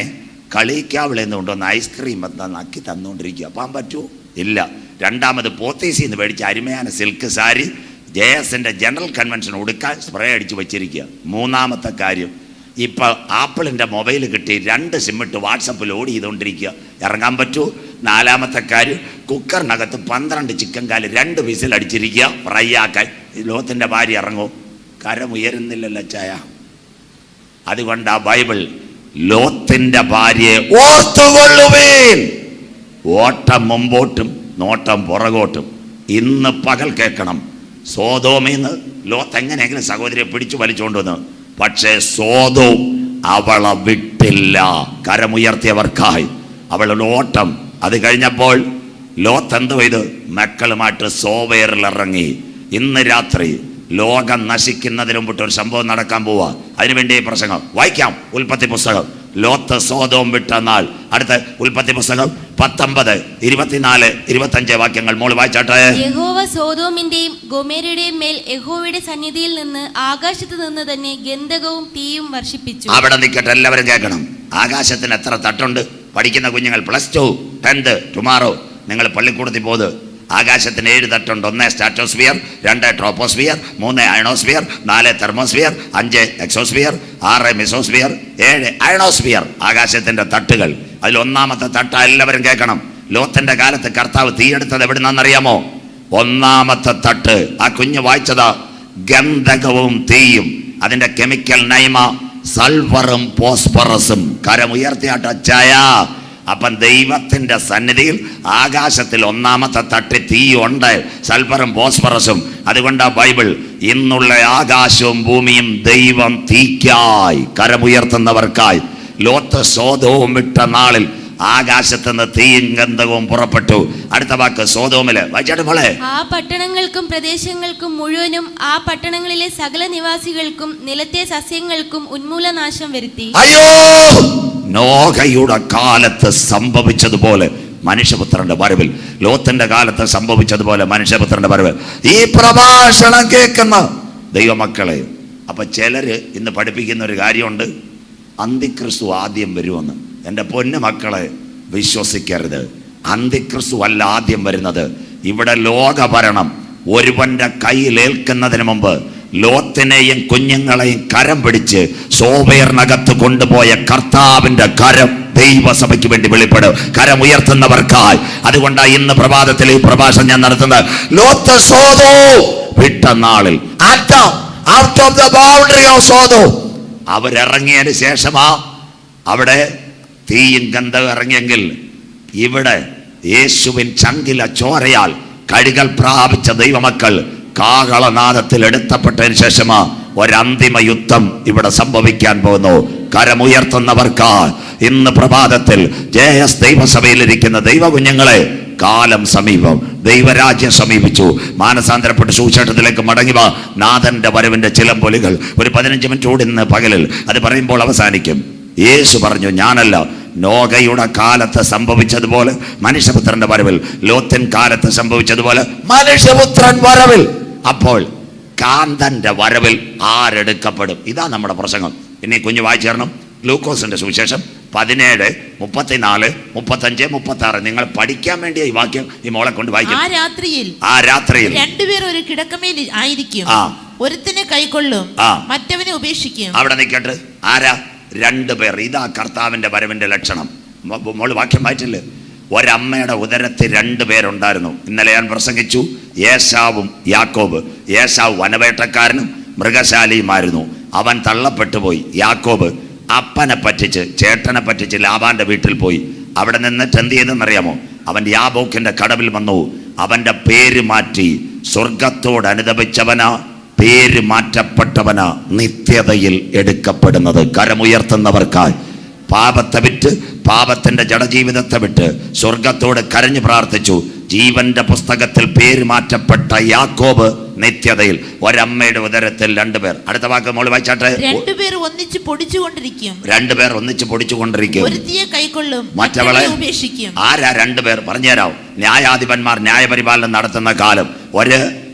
കളിക്കാവിളെന്ന് കൊണ്ടുവന്ന് ഐസ്ക്രീം നക്കി തന്നുകൊണ്ടിരിക്കുക. പാൻ പറ്റുമോ? ഇല്ല. 2, പോത്തീസിൽ നിന്ന് മേടിച്ച അരുമயான സിൽക്ക് സാരി JS-ന്റെ ജനറൽ കൺവെൻഷൻ ഉടുക്കാൻ സ്പ്രേ അടിച്ച് വെച്ചിരിക്കുക. 3-ാമത്തെ കാര്യം, ഇപ്പം ആപ്പിളിൻ്റെ മൊബൈൽ കിട്ടി 2 സിമ്മിട്ട് വാട്സപ്പിൽ ഓടി ചെയ്തുകൊണ്ടിരിക്കുക. ഇറങ്ങാൻ പറ്റൂ? 4-ാമത്തെ കാര്യം, കുക്കറിനകത്ത് 12 ചിക്കൻ കാല് 2 വിസിൽ അടിച്ചിരിക്കുക ഫ്രൈ ആക്കാൻ. ലോത്തിൻ്റെ ഭാര്യ ഇറങ്ങൂ? കരമുയരുന്നില്ലല്ലോ ചായ. അതുകൊണ്ടാ ബൈബിൾ ലോത്തിൻ്റെ ഭാര്യയെ ഓർത്തുകൊള്ളുവേൻ. ഓട്ടം മുമ്പോട്ടും നോട്ടം പുറകോട്ടും. ഇന്ന് പകൽ കേൾക്കണം. സോദോമിന്ന് ലോത്ത് എങ്ങനെയെങ്കിലും സഹോദരിയെ പിടിച്ചു വലിച്ചുകൊണ്ട് വന്നു. പക്ഷേ സോദോം അവളെ വിട്ടില്ല. കരമുയർത്തിയവർക്കായി അവളുടെ ഓട്ടം. അത് കഴിഞ്ഞപ്പോൾ ലോത്ത് എന്തോ ചെയ്ത് മക്കളുമായിട്ട് സോവേറിലിറങ്ങി. ഇന്ന് രാത്രി ലോകം നശിക്കുന്നതിന് മുമ്പിട്ട് ഒരു സംഭവം നടക്കാൻ പോവാ. അതിനുവേണ്ടി പ്രസംഗം വായിക്കാം. ഉൽപ്പത്തി പുസ്തകം. ലോത്ത് സോദോം വിട്ട നാൾ. അടുത്ത ഉൽപ്പത്തി പുസ്തകം 19, 24, 25 വാക്യങ്ങൾ മോള് വായിച്ചാട്ടെ. യഹോവ സോദോമിന്റെയും ഗൊമോരയുടെയും മേൽ യഹോവയുടെ സന്നിധിയിൽ നിന്ന് ആകാശത്ത് നിന്ന് തന്നെ ഗന്ധകവും തീയും വർഷിപ്പിച്ചു. അവിടെ നിൽക്കട്ടെ, എല്ലാവരും കേൾക്കണം. ആകാശത്തിന് എത്ര തട്ടുണ്ട്? പഠിക്കുന്ന കുഞ്ഞുങ്ങൾ +2, 10th ടുമാറോ നിങ്ങൾ പള്ളിക്കൂടത്തിൽ പോകുന്നത്. ആകാശത്തിന് 7 തട്ടുണ്ട്. 1 stratosphere, 2 troposphere, 3 ionosphere, 4 thermosphere, 5 exosphere, 6 mesosphere, 7 ionosphere. ആകാശത്തിന്റെ തട്ടുകൾ. അതിൽ 1-ാമത്തെ തട്ട എല്ലാവരും കേൾക്കണം. ലോത്തിന്റെ കാലത്ത് കർത്താവ് തീയെടുത്തത് എവിടുന്നറിയാമോ? 1-ാമത്തെ തട്ട്. ആ കുഞ്ഞ് വായിച്ചതാ. ഗന്ധകവും തീയും. അതിന്റെ കെമിക്കൽ നൈമ സൾഫറും ഫോസ്ഫറസും. കരമുയർത്തിയാട്ട ചായ. അപ്പം ദൈവത്തിന്റെ സന്നിധിയിൽ ആകാശത്തിൽ 1-ാമത്തെ തട്ടി തീയുണ്ട്, സൾഫറും ഫോസ്ഫറസും. അതുകൊണ്ടാ ബൈബിൾ ഇന്നുള്ള ആകാശവും ഭൂമിയും ദൈവം തീക്കായി, കരമുയർത്തുന്നവർക്കായി. ലോത്ത് സോദോം വിട്ട നാളിൽ ആകാശത്തുനിന്ന് തീയും ഗന്ധകവും പുറപ്പെട്ടു. അടുത്ത വാക്ക് സോദോമില് വായിച്ചാട്ട് മോളെ. ആ പട്ടണങ്ങൾക്കും പ്രദേശങ്ങൾക്കും മുഴുവനും ആ പട്ടണങ്ങളിലെ സകല നിവാസികൾക്കും നിലത്തെ സസ്യങ്ങൾക്കും ഉന്മൂലനാശം വരുത്തി. അയ്യോ, നോഹയുടെ കാലത്ത് സംഭവിച്ചതുപോലെ മനുഷ്യപുത്രന്റെ വരവിൽ, ലോത്തിന്റെ കാലത്ത് സംഭവിച്ചതുപോലെ മനുഷ്യപുത്രന്റെ വരവിൽ. ഈ പ്രഭാഷണം കേൾക്കുന്ന ദൈവമക്കളെ, അപ്പൊ ചിലര് ഇന്ന് പഠിപ്പിക്കുന്ന ഒരു കാര്യമുണ്ട്, അന്തിക്രിസ്തു ആദ്യം വരുമെന്ന്. എൻ്റെ പൊന്നു മക്കളെ, വിശ്വസിക്കരുത്. അന്തിക്രിസ്തു അല്ല ആദ്യം വരുന്നത്. ഇവിടെ ലോകഭരണം ഒരുവന്റെ കയ്യിലേൽക്കുന്നതിന് മുമ്പ് ലോത്തിനെയും കുഞ്ഞുങ്ങളെയും കരം പിടിച്ച് സോവേറിനകത്ത് കൊണ്ടുപോയ കർത്താവിന്റെ കരം ദൈവസഭയ്ക്ക് വേണ്ടി വെളിപ്പെടും. കരം ഉയർത്തുന്നവർക്കായി. അതുകൊണ്ടാണ് ഇന്ന് പ്രഭാതത്തിൽ ഈ പ്രഭാഷണം ഞാൻ നടത്തുന്നത്. ലോത്ത് സോദോം വിട്ട നാളിൽ out of the boundary of Sodom, അവരിറങ്ങിയതിന് ശേഷമാ അവിടെ തീയും ഗന്ധവും ഇറങ്ങിയെങ്കിൽ ഇവിടെ യേശുവിൻ ചങ്കില ചോരയാൽ കഴുകൽ പ്രാപിച്ച ദൈവമക്കൾ കാഹളനാദത്തിൽ എടുത്തപ്പെട്ടതിന് ശേഷമാ ഒരന്തിമ യുദ്ധം ഇവിടെ സംഭവിക്കാൻ പോകുന്നു. കരമുയർത്തുന്നവർക്ക് ഇന്ന് പ്രഭാതത്തിൽ ജയസ് ദൈവസഭയിലിരിക്കുന്ന ദൈവ കുഞ്ഞുങ്ങളെ, കാലം സമീപം, ദൈവരാജ്യം സമീപിച്ചു. മാനസാന്തരപ്പെട്ട് സുവിശേഷത്തിലേക്ക് മടങ്ങിവ. നാഥന്റെ വരവിന്റെ ചിലമ്പൊലികൾ ഒരു 15 മിനിറ്റ് കൂടി ഇന്ന് പകലിൽ അത് പറയുമ്പോൾ അവസാനിക്കും. യേശു പറഞ്ഞു, ഞാനല്ല, നോഗയുടെ കാലത്ത് സംഭവിച്ചതുപോലെ മനുഷ്യപുത്രന്റെ വരവിൽ, ലോത്തിൻ കാലത്ത് സംഭവിച്ചതുപോലെ മനുഷ്യപുത്രൻ വരവിൽ. അപ്പോൾ കാന്തന്റെ വരവിൽ ആരെടുക്കപ്പെടും? ഇതാ നമ്മുടെ പ്രസംഗം. ഇനി കുഞ്ഞു വായിച്ചു തരണം. ലൂക്കോസിന്റെ സുവിശേഷം 17, 34, 35, 36. നിങ്ങൾ പഠിക്കാൻ വേണ്ടിയ ഈ വാക്യം ഈ മോളെ കൊണ്ട് വായിക്കും. ആ രാത്രിയിൽ രണ്ടുപേർ ഒരു കിടക്കമേൽ ആയിരിക്കും. ഒരുത്തിനെ കൈക്കൊള്ളും, മറ്റവനെ ഉപേക്ഷിക്കും. അവിടെ നിൽക്കട്ടെ. ആരാ? 2 പേർ. ഇതാ കർത്താവിന്റെ വരവിന്റെ ലക്ഷണം. മോള് വാക്യം വായിച്ചില്ലേ? ഒരമ്മയുടെ ഉദരത്തിൽ 2 പേരുണ്ടായിരുന്നു. ഇന്നലെ ഞാൻ പ്രസംഗിച്ചു. ഏശാവും യാക്കോബ്. ഏശാവ് വനവേട്ടക്കാരനും മൃഗശാലിയുമായിരുന്നു. അവൻ തള്ളപ്പെട്ടു പോയി. യാക്കോബ് അപ്പനെ പറ്റിച്ച്, ചേട്ടനെ പറ്റിച്ച് ലാബാന്റെ വീട്ടിൽ പോയി. അവിടെ നിന്നിട്ട് എന്ത് ചെയ്തെന്നറിയാമോ? അവൻ യാബോക്കിന്റെ കടവിൽ വന്നു. അവന്റെ പേര് മാറ്റി. സ്വർഗത്തോട് അനുദപിച്ചവനാ, പേര് മാറ്റപ്പെട്ടവനാ നിത്യതയിൽ എടുക്കപ്പെടുന്നത്. കരമുയർത്തുന്നവർക്കായി പാപത്തെ വിറ്റ്, പാപത്തിന്റെ ജഡജീവിതത്തെ വിട്ട് സ്വർഗത്തോട് കരഞ്ഞു പ്രാർത്ഥിച്ചു. ജീവന്റെ പുസ്തകത്തിൽ പേര് മാറ്റപ്പെട്ട യാക്കോബ് നിത്യതയിൽ. ഒരമ്മയുടെ ഉദരത്തിൽ 2 പേർ. അടുത്ത വാക്ക് മോള് വായിച്ചാട്ടെ. 2 പേർ ഒന്നിച്ച് പൊടിച്ചുകൊണ്ടിരിക്കും. 2 പേർ ഒന്നിച്ച് പൊടിച്ചുകൊണ്ടിരിക്കും. ഒരുത്തിയെ കൈക്കൊള്ളും, മറ്റവളെ ഉപേക്ഷിക്കും. ആരാ 2 പേർ? പറഞ്ഞുതരാം. ന്യായാധിപന്മാർ ന്യായപരിപാലനം നടത്തുന്ന കാലം. ഒരു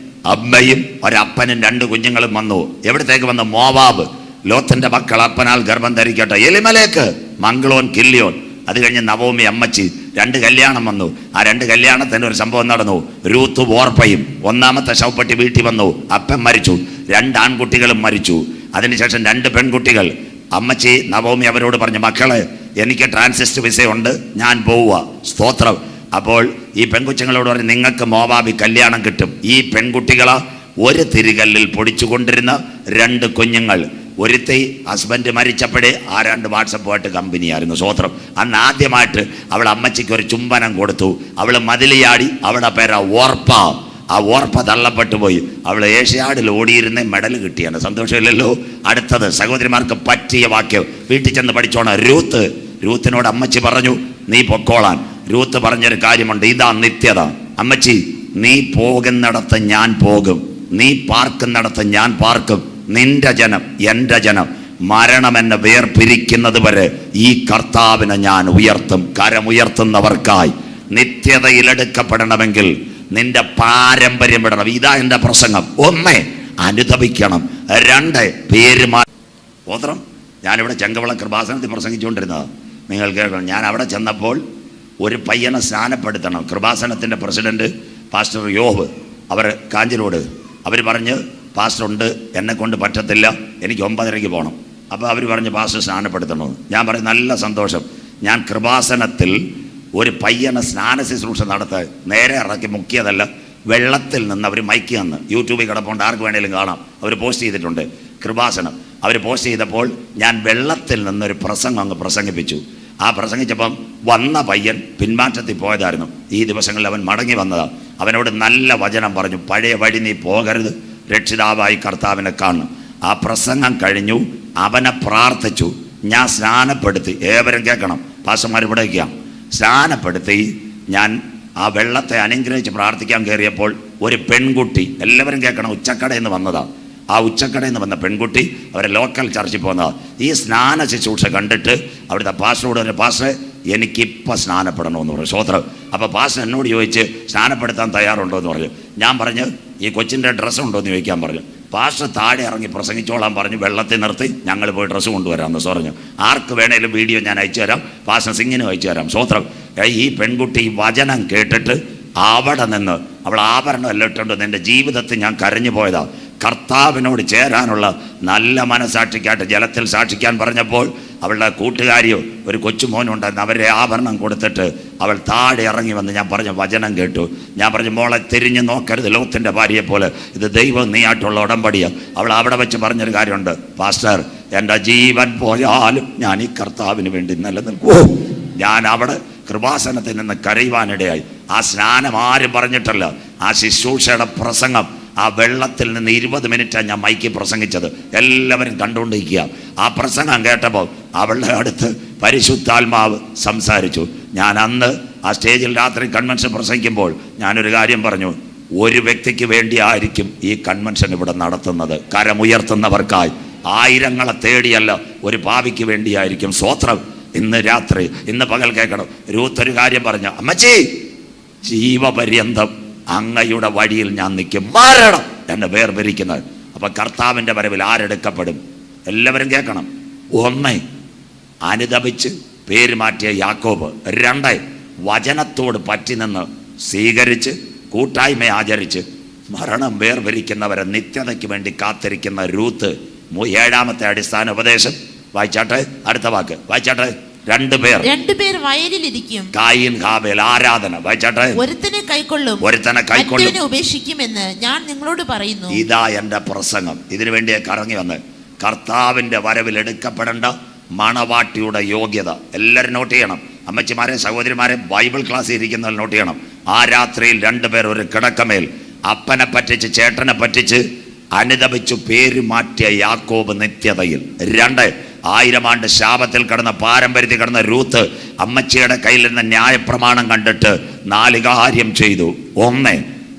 അമ്മയും ഒരപ്പനും 2 കുഞ്ഞുങ്ങളും വന്നു. എവിടത്തേക്ക് വന്നു? മോവാബ്. ലോത്തിന്റെ മക്കൾ അപ്പനാൽ ഗർഭം ധരിക്കട്ടെ. എലിമലേക്ക്, മംഗളോൻ, കില്ലിയോൻ. അത് കഴിഞ്ഞ് നവോമി അമ്മച്ചി. 2 കല്യാണം വന്നു. ആ 2 കല്യാണത്തിന് ഒരു സംഭവം നടന്നു. രൂത്ത് ഓർപ്പയും. 1ാമത്തെ ശവപ്പെട്ടി വീട്ടിൽ വന്നു. അപ്പൻ മരിച്ചു. 2 ആൺകുട്ടികളും മരിച്ചു. അതിനുശേഷം 2 പെൺകുട്ടികൾ. അമ്മച്ചി നവോമി അവരോട് പറഞ്ഞു, മക്കളെ, എനിക്ക് ട്രാൻസിസ്റ്റ് വിസയുണ്ട്, ഞാൻ പോവുക. സ്തോത്രം. അപ്പോൾ ഈ പെൺകുച്ചുങ്ങളോട് പറഞ്ഞു, നിങ്ങൾക്ക് മോവാബി കല്യാണം കിട്ടും. ഈ പെൺകുട്ടികളാ ഒരു തിരികല്ലിൽ പൊടിച്ചുകൊണ്ടിരുന്ന 2 കുഞ്ഞുങ്ങൾ. ഒരുത്തി ഹസ്ബൻഡ് മരിച്ചപ്പോഴേ ആ 2 വാട്സപ്പുമായിട്ട് കമ്പനിയായിരുന്നു. സ്വോത്രം. അന്ന് ആദ്യമായിട്ട് അവൾ അമ്മച്ചിക്ക് ഒരു ചുംബനം കൊടുത്തു. അവൾ മതിലിയാടി. അവളുടെ പേരാ ഓർപ്പ. ആ ഓർപ്പ തള്ളപ്പെട്ടു പോയി. അവൾ ഏഷ്യാഡിൽ ഓടിയിരുന്ന മെഡൽ കിട്ടിയാണ്. സന്തോഷമില്ലല്ലോ? അടുത്തത് സഹോദരിമാർക്ക് പറ്റിയ വാക്യം വീട്ടിൽ ചെന്ന് പഠിച്ചോണം. രൂത്തിനോട് അമ്മച്ചി പറഞ്ഞു, നീ പൊക്കോളാൻ. രൂത്ത് പറഞ്ഞൊരു കാര്യമുണ്ട്. ഇതാ നിത്യത. അമ്മച്ചി, നീ പോകുന്നിടത്ത് ഞാൻ പോകും, നീ പാർക്കുന്നിടത്ത് ഞാൻ പാർക്കും. നിന്റെ ജനം എൻ്റെ ജനം, മരണം എന്നെ വേർപിരിക്കുന്നത് വരെ ഈ കർത്താവിനെ ഞാൻ ഉയർത്തും. കരമുയർത്തുന്നവർക്കായി നിത്യതയിലെടുക്കപ്പെടണമെങ്കിൽ നിന്റെ പാരമ്പര്യം വിടണം. ഇതാ എൻ്റെ പ്രസംഗം. 1 അനുദപിക്കണം. 2 പേര് മാത്രം. ഞാനിവിടെ ചെങ്കവള കൃപാസനത്തിൽ പ്രസംഗിച്ചുകൊണ്ടിരുന്നത് നിങ്ങൾ കേൾക്കണം. ഞാൻ അവിടെ ചെന്നപ്പോൾ ഒരു പയ്യനെ സ്നാനപ്പെടുത്തണം. കൃപാസനത്തിൻ്റെ പ്രസിഡന്റ് പാസ്റ്റർ യോബ്, അവർ കാഞ്ചിലോട്. അവർ പറഞ്ഞ്, പാസ്റ്റർ ഉണ്ട്, എന്നെ കൊണ്ട് പറ്റത്തില്ല, എനിക്ക് 9:30 പോകണം. അപ്പോൾ അവർ പറഞ്ഞ് പാസ്റ്റർ സ്നാനപ്പെടുത്തണമെന്ന്. ഞാൻ പറയും, നല്ല സന്തോഷം. ഞാൻ കൃപാസനത്തിൽ ഒരു പയ്യനെ സ്നാന ശുശ്രൂഷ നടത്താൻ നേരെ ഇറക്കി മുക്കിയതല്ല, വെള്ളത്തിൽ നിന്ന് അവർ മൈക്ക് തന്ന്. യൂട്യൂബിൽ കിടപ്പുണ്ട്, ആർക്ക് വേണേലും കാണാം. അവർ പോസ്റ്റ് ചെയ്തിട്ടുണ്ട്. കൃപാസനം അവർ പോസ്റ്റ് ചെയ്തപ്പോൾ ഞാൻ വെള്ളത്തിൽ നിന്നൊരു പ്രസംഗം അങ്ങ് പ്രസംഗിപ്പിച്ചു. ആ പ്രസംഗിച്ചപ്പം വന്ന പയ്യൻ പിന്മാറ്റത്തിൽ പോയതായിരുന്നു. ഈ ദിവസങ്ങളിൽ അവൻ മടങ്ങി വന്നതാണ്. അവനോട് നല്ല വചനം പറഞ്ഞു, പഴയ വഴി നീ പോകരുത്, രക്ഷിതാവായി കർത്താവിനെ കാണണം. ആ പ്രസംഗം കഴിഞ്ഞു. അവനെ പ്രാർത്ഥിച്ചു. ഞാൻ സ്നാനപ്പെടുത്തി. ഏവരും കേൾക്കണം, പാസ്റ്റർമാർ ഇവിടേക്കാണ്. സ്നാനപ്പെടുത്തി ഞാൻ ആ വെള്ളത്തെ അനുഗ്രഹിച്ച് പ്രാർത്ഥിക്കാൻ കയറിയപ്പോൾ ഒരു പെൺകുട്ടി, എല്ലാവരും കേൾക്കണം, ഉച്ചക്കടയിൽ നിന്ന് വന്നതാണ്. ആ ഉച്ചക്കടയിൽ നിന്ന് വന്ന പെൺകുട്ടി അവരെ ലോക്കൽ ചർച്ചിൽ പോകുന്നതാണ്. ഈ സ്നാന ശുശ്രൂഷ കണ്ടിട്ട് അവിടുത്തെ പാസ്റ്ററോട് പറഞ്ഞു, പാസ്റ്ററെ, എനിക്കിപ്പോൾ സ്നാനപ്പെടണമെന്ന് പറഞ്ഞു. സ്വോത്രം. അപ്പോൾ പാസ്റ്റർ എന്നോട് ചോദിച്ച് സ്നാനപ്പെടുത്താൻ തയ്യാറുണ്ടോ എന്ന് പറഞ്ഞു. ഞാൻ പറഞ്ഞു, ഈ കൊച്ചിൻ്റെ ഡ്രസ്സ് ഉണ്ടോ എന്ന് ചോദിക്കാൻ പറഞ്ഞു. പാസ്റ്റർ താഴെ ഇറങ്ങി പ്രസംഗിച്ചോളാൻ പറഞ്ഞു. വെള്ളത്തിൽ നിർത്തി ഞങ്ങൾ പോയി ഡ്രസ്സ് കൊണ്ടുവരാമെന്ന് പറഞ്ഞു. ആർക്ക് വേണേലും വീഡിയോ ഞാൻ അയച്ചു തരാം, പാസ്റ്റർ സിംഗിനും അയച്ചു തരാം. സ്വോത്രം. ഈ പെൺകുട്ടി വചനം കേട്ടിട്ട് അവിടെ നിന്ന് അവൾ ആഭരണം എല്ലാം ഇട്ടുണ്ട്. എൻ്റെ ജീവിതത്തിൽ ഞാൻ കരഞ്ഞു പോയതാണ്. കർത്താവിനോട് ചേരാനുള്ള നല്ല മനസാക്ഷിക്കായിട്ട് ജലത്തിൽ സാക്ഷിക്കാൻ പറഞ്ഞപ്പോൾ അവളുടെ കൂട്ടുകാരിയോ ഒരു കൊച്ചുമോനുണ്ടായിരുന്നു, അവരെ ആഭരണം കൊടുത്തിട്ട് അവൾ താഴെ ഇറങ്ങി വന്ന് ഞാൻ പറഞ്ഞ വചനം കേട്ടു. ഞാൻ പറഞ്ഞു, മോളെ തിരിഞ്ഞ് നോക്കരുത് ലോത്തിൻ്റെ ഭാര്യയെ പോലെ, ഇത് ദൈവം നീയായിട്ടുള്ള ഉടമ്പടിയാണ്. അവൾ അവിടെ വെച്ച് പറഞ്ഞൊരു കാര്യമുണ്ട്, പാസ്റ്റർ എൻ്റെ ജീവൻ പോയാലും ഞാൻ ഈ കർത്താവിന് വേണ്ടി നിലനിൽക്കുമോ. ഞാൻ അവിടെ കൃപാസനത്തിൽ നിന്ന് കരയുവാനിടയായി. ആ സ്നാനം ആരും പറഞ്ഞിട്ടല്ല, ആ ശുശ്രൂഷയുടെ പ്രസംഗം, ആ വെള്ളത്തിൽ നിന്ന് 20 മിനിറ്റാണ് ഞാൻ മൈക്കിൽ പ്രസംഗിച്ചത്, എല്ലാവരും കണ്ടുകൊണ്ടിരിക്കുക. ആ പ്രസംഗം കേട്ടപ്പോൾ അവളുടെ അടുത്ത് പരിശുദ്ധാത്മാവ് സംസാരിച്ചു. ഞാൻ അന്ന് ആ സ്റ്റേജിൽ രാത്രി കൺവെൻഷൻ പ്രസംഗിക്കുമ്പോൾ ഞാനൊരു കാര്യം പറഞ്ഞു, ഒരു വ്യക്തിക്ക് വേണ്ടിയായിരിക്കും ഈ കൺവെൻഷൻ ഇവിടെ നടത്തുന്നത്, കരമുയർത്തുന്നവർക്കായി. ആയിരങ്ങളെ തേടിയല്ല, ഒരു പാപിക്ക് വേണ്ടിയായിരിക്കും. സ്വോത്രം. ഇന്ന് രാത്രി, ഇന്ന് പകൽ കേൾക്കണം. രൂത്ത് ഒരു കാര്യം പറഞ്ഞു, അമ്മച്ചി ജീവപര്യന്തം അങ്ങയുടെ വഴിയിൽ ഞാൻ നിൽക്കും, മരണം എന്നെ വേർപിരിക്കുന്നത്. അപ്പൊ കർത്താവിൻ്റെ വരവിൽ ആരെടുക്കപ്പെടും? എല്ലാവരും കേൾക്കണം. 1, അനുതപിച്ച് പേര് മാറ്റിയ യാക്കോബ്. 2, വചനത്തോട് പറ്റി നിന്ന് സ്വീകരിച്ച് കൂട്ടായ്മ ആചരിച്ച് മരണം വേർപിരിക്കുന്നവരെ നിത്യതയ്ക്ക് വേണ്ടി കാത്തിരിക്കുന്ന രൂത്ത്. 7ാമത്തെ അടിസ്ഥാന ഉപദേശം വായിച്ചാട്ടെ, അടുത്ത വാക്ക് വായിച്ചാട്ടെ. 2 പേർ വയലിലിരിക്കും, കായീൻ ഹാബേൽ ആരാധന. വായിച്ചാട്ടെ. ഒരുത്തനെ കൈക്കൊള്ളും, ഉപേക്ഷിക്കുമെന്ന് ഞാൻ നിങ്ങളോട് പറയുന്നു. ഇതാ എൻ്റെ പ്രസംഗം. ഇതിനു വേണ്ടിയേ കറങ്ങി വന്ന്. കർത്താവിൻ്റെ വരവിൽ എടുക്കപ്പെടേണ്ട മണവാട്ടിയുടെ യോഗ്യത എല്ലാവരും നോട്ട് ചെയ്യണം. അമ്മച്ചിമാരെ, സഹോദരിമാരെ, ബൈബിൾ ക്ലാസ്സിൽ ഇരിക്കുന്നവർ നോട്ട് ചെയ്യണം. ആ രാത്രിയിൽ 2 പേർ ഒരു കിടക്കമേൽ അപ്പനെ പറ്റിച്ച് ചേട്ടനെ പറ്റിച്ച് അനുതപിച്ചു പേര് മാറ്റിയ യാക്കോബ് നിത്യതയിൽ. 2, 1000 ആണ്ട് ശാപത്തിൽ കിടന്ന പാരമ്പര്യത്തിൽ കിടന്ന രൂത്ത് അമ്മച്ചിയുടെ കയ്യിൽ നിന്ന് ന്യായപ്രമാണം കണ്ടിട്ട് 4 കാര്യം ചെയ്തു. 1,